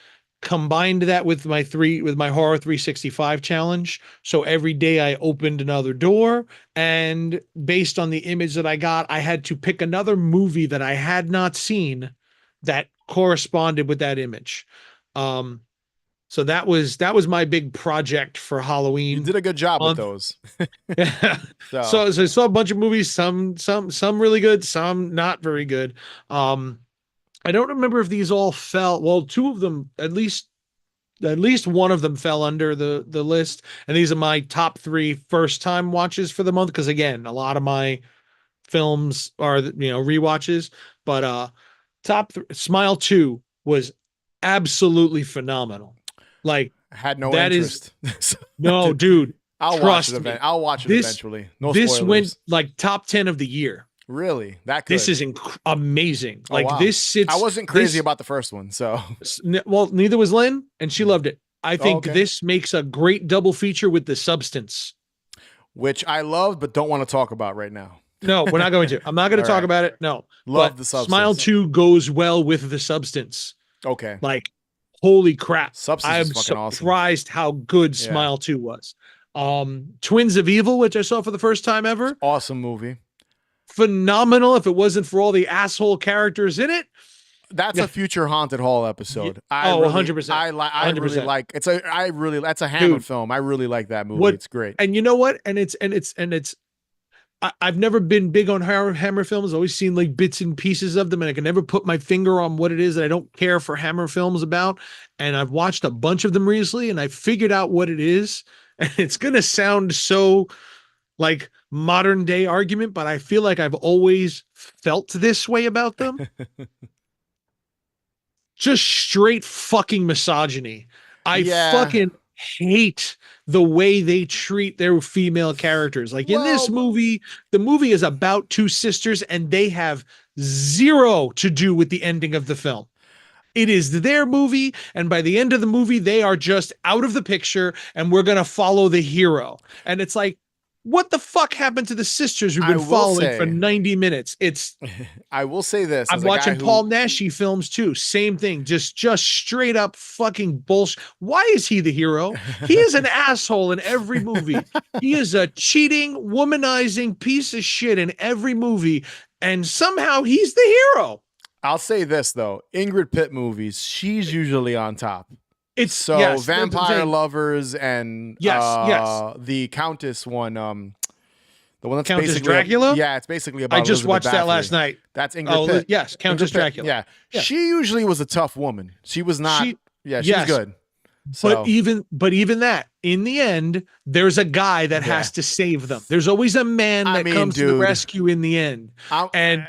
combined that with my Horror 365 challenge. So every day I opened another door, and based on the image that I got, I had to pick another movie that I had not seen that corresponded with that image. So that was my big project for Halloween.
You did a good job with those.
Yeah. So I saw a bunch of movies, some really good, some not very good. I don't remember if these all fell. Well, 2 of them, at least one of them fell under the list. And these are my top 3 first-time watches for the month. Because again, a lot of my films are rewatches. But top 3, Smile 2 was absolutely phenomenal. Like,
had no interest.
No, dude.
I'll watch it eventually. No
this
spoilers.
Went like top 10 of the year.
Really? That good.
This is amazing. Oh, like, wow. This sits.
I wasn't crazy about the first one, so.
Well, neither was Lynn, and she loved it. I think this makes a great double feature with The Substance,
which I love, but don't want to talk about right now.
No, we're not going to. I'm not going to talk about it. No.
Love The Substance.
Smile 2 goes well with The Substance.
Okay.
Like, holy crap.
Substance
I'm
is fucking
surprised how good Smile 2 was. Twins of Evil, which I saw for the first time ever.
Awesome movie.
Phenomenal if it wasn't for all the asshole characters in it.
That's a future Haunted Hall episode.
100%.
I really like that's a Hammer film. I really like that movie. It's great.
And you know what? I've never been big on Hammer films. I've always seen like bits and pieces of them, and I can never put my finger on what it is that I don't care for Hammer films about. And I've watched a bunch of them recently, and I figured out what it is. And it's gonna sound so like modern day argument, but I feel like I've always felt this way about them. Just straight fucking misogyny. I fucking hate the way they treat their female characters. Like in this movie, the movie is about 2 sisters, and they have 0 to do with the ending of the film. It is their movie, and by the end of the movie, they are just out of the picture, and we're going to follow the hero. And it's like, what the fuck happened to the sisters who've been following for 90 minutes?
I will say this.
I'm watching Paul Naschy films too. Same thing. Just straight up fucking bullshit. Why is he the hero? He is an asshole in every movie. He is a cheating, womanizing piece of shit in every movie. And somehow he's the hero.
I'll say this though. Ingrid Pitt movies, she's usually on top.
It's
so Vampire Lovers and
yes.
the Countess one, The one that's
Countess
basically
Dracula?
it's basically
I
about
just
Elizabeth
watched that
Bathory.
last night.
That's Ingrid Pitt.
Yes, Countess Dracula.
Yeah.
Yeah.
She usually was a tough woman. She was not. She was good.
But
So,
even that, in the end, there's a guy that has to save them. There's always a man that comes to the rescue in the end. And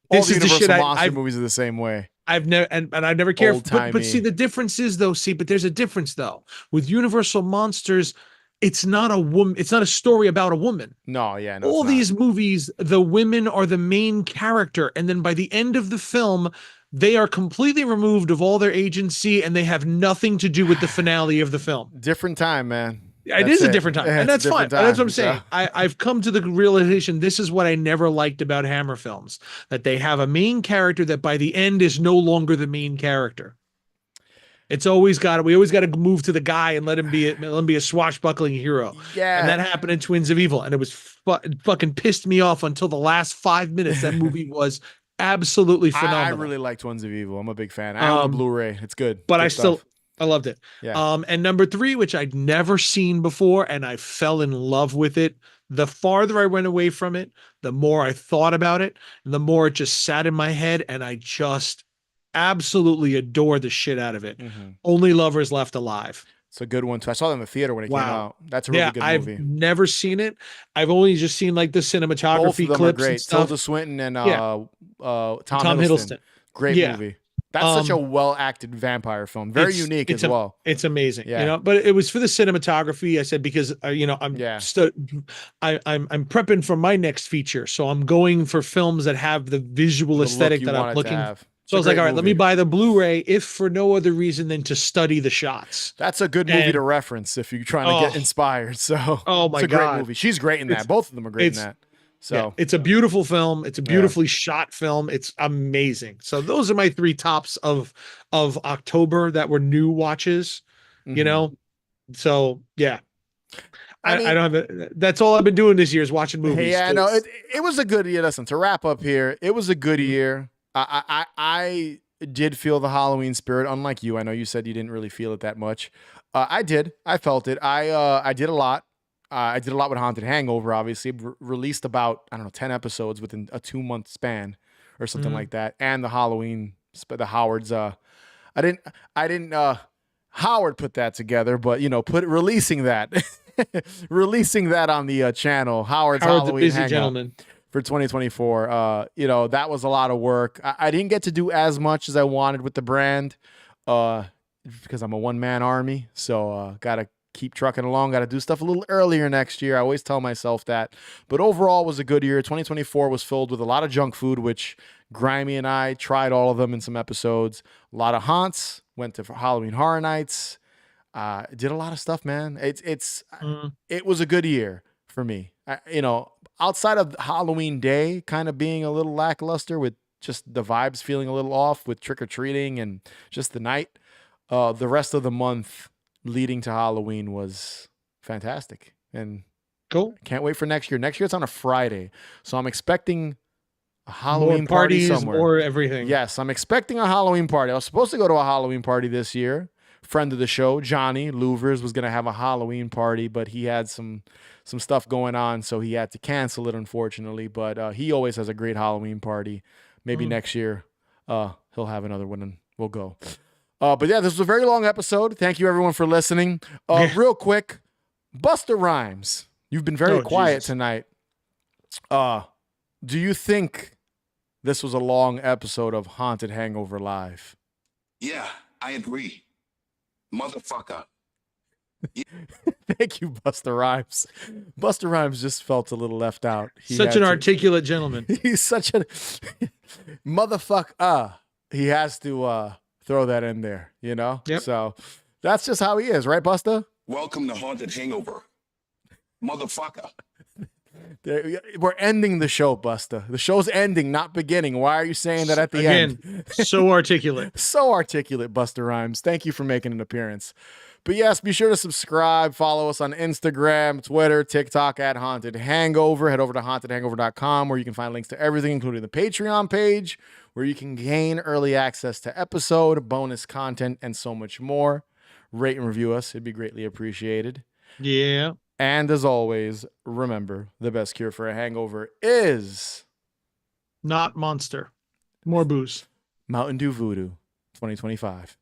all the Universal monster movies are the same way.
I've never and I've never cared. But see, the difference is though. But there's a difference though with Universal monsters. It's not a woman. It's not a story about a woman.
No, yeah, no.
All these movies, the women are the main character, and then by the end of the film, they are completely removed of all their agency, and they have nothing to do with the finale of the film.
Different time, man.
It is a different time, and that's fine. That's what I'm saying. I've come to the realization this is what I never liked about Hammer films: that they have a main character that by the end is no longer the main character. We always got to move to the guy and let him be a swashbuckling hero.
Yeah.
And that happened in Twins of Evil. And it was fucking pissed me off until the last 5 minutes. That movie was absolutely phenomenal.
I really like Twins of Evil. I'm a big fan. I own the Blu-ray. It's good.
But
good
I loved it.
Yeah.
And number 3, which I'd never seen before, and I fell in love with it. The farther I went away from it, the more I thought about it, and the more it just sat in my head, and I just absolutely adore the shit out of it. Only Lovers Left Alive.
It's a good one too. I saw it in the theater when it came out. That's a really good movie.
I've never seen it. I've only just seen like the cinematography clips and stuff.
Tilda Swinton and Tom Hiddleston. Great movie. That's such a well-acted vampire film. Very unique as well.
It's amazing. Yeah. But it was for the cinematography. I said because I'm prepping for my next feature, so I'm going for films that have the visual aesthetic that I'm looking for. So I was like, all right, let me buy the Blu-ray if for no other reason than to study the shots.
That's a good movie to reference if you're trying to get inspired. So
it's a
great movie. She's great in that. Both of them are great in that. So
it's a beautiful film. It's a beautifully shot film. It's amazing. So those are my 3 tops of October that were new watches, you know? So yeah. I don't have that's all I've been doing this year is watching movies.
Yeah, no, it was a good year. Listen, to wrap up here, it was a good year. I did feel the Halloween spirit, unlike you. I know you said you didn't really feel it that much. I did. I felt it. I did a lot. I did a lot with Haunted Hangover, obviously. Released about, 10 episodes within a 2-month span or something like that. And the Halloween, the Howard's, Howard put that together, but, releasing that on the channel, Howard's Halloween
the busy
Hangout.
Gentleman.
For 2024, that was a lot of work. I didn't get to do as much as I wanted with the brand because I'm a one-man army. So got to keep trucking along. Got to do stuff a little earlier next year. I always tell myself that. But overall, it was a good year. 2024 was filled with a lot of junk food, which Grimy and I tried all of them in some episodes. A lot of haunts. Went to Halloween Horror Nights. Did a lot of stuff, man. It was a good year for me. Outside of Halloween Day kind of being a little lackluster with just the vibes feeling a little off with trick-or-treating and just the night, the rest of the month leading to Halloween was fantastic. And
cool.
Can't wait for next year. Next year it's on a Friday. So I'm expecting a Halloween party somewhere.
More everything.
Yes, I'm expecting a Halloween party. I was supposed to go to a Halloween party this year. Friend of the show, Johnny Louvers, was going to have a Halloween party, but he had some stuff going on, so he had to cancel it, unfortunately. But he always has a great Halloween party. Maybe next year he'll have another one, and we'll go. But yeah, this was a very long episode. Thank you, everyone, for listening. Real quick, Busta Rhymes, you've been very quiet tonight. Do you think this was a long episode of Haunted Hangover Live?
Yeah, I agree. Motherfucker.
Thank you, Busta Rhymes. Busta Rhymes just felt a little left out.
Such an articulate gentleman.
He's such a motherfucker. He has to throw that in there, Yep. So that's just how he is, right, Busta?
Welcome to Haunted Hangover. Motherfucker.
We're ending the show, Busta. The show's ending, not beginning. Why are you saying that at the end?
So articulate.
So articulate, Busta Rhymes. Thank you for making an appearance. But yes, be sure to subscribe. Follow us on Instagram, Twitter, TikTok at Haunted Hangover. Head over to hauntedhangover.com where you can find links to everything, including the Patreon page, where you can gain early access to episode, bonus content, and so much more. Rate and review us. It'd be greatly appreciated.
Yeah.
And as always, remember, the best cure for a hangover is
not Monster. More booze.
Mountain Dew Voodoo 2025.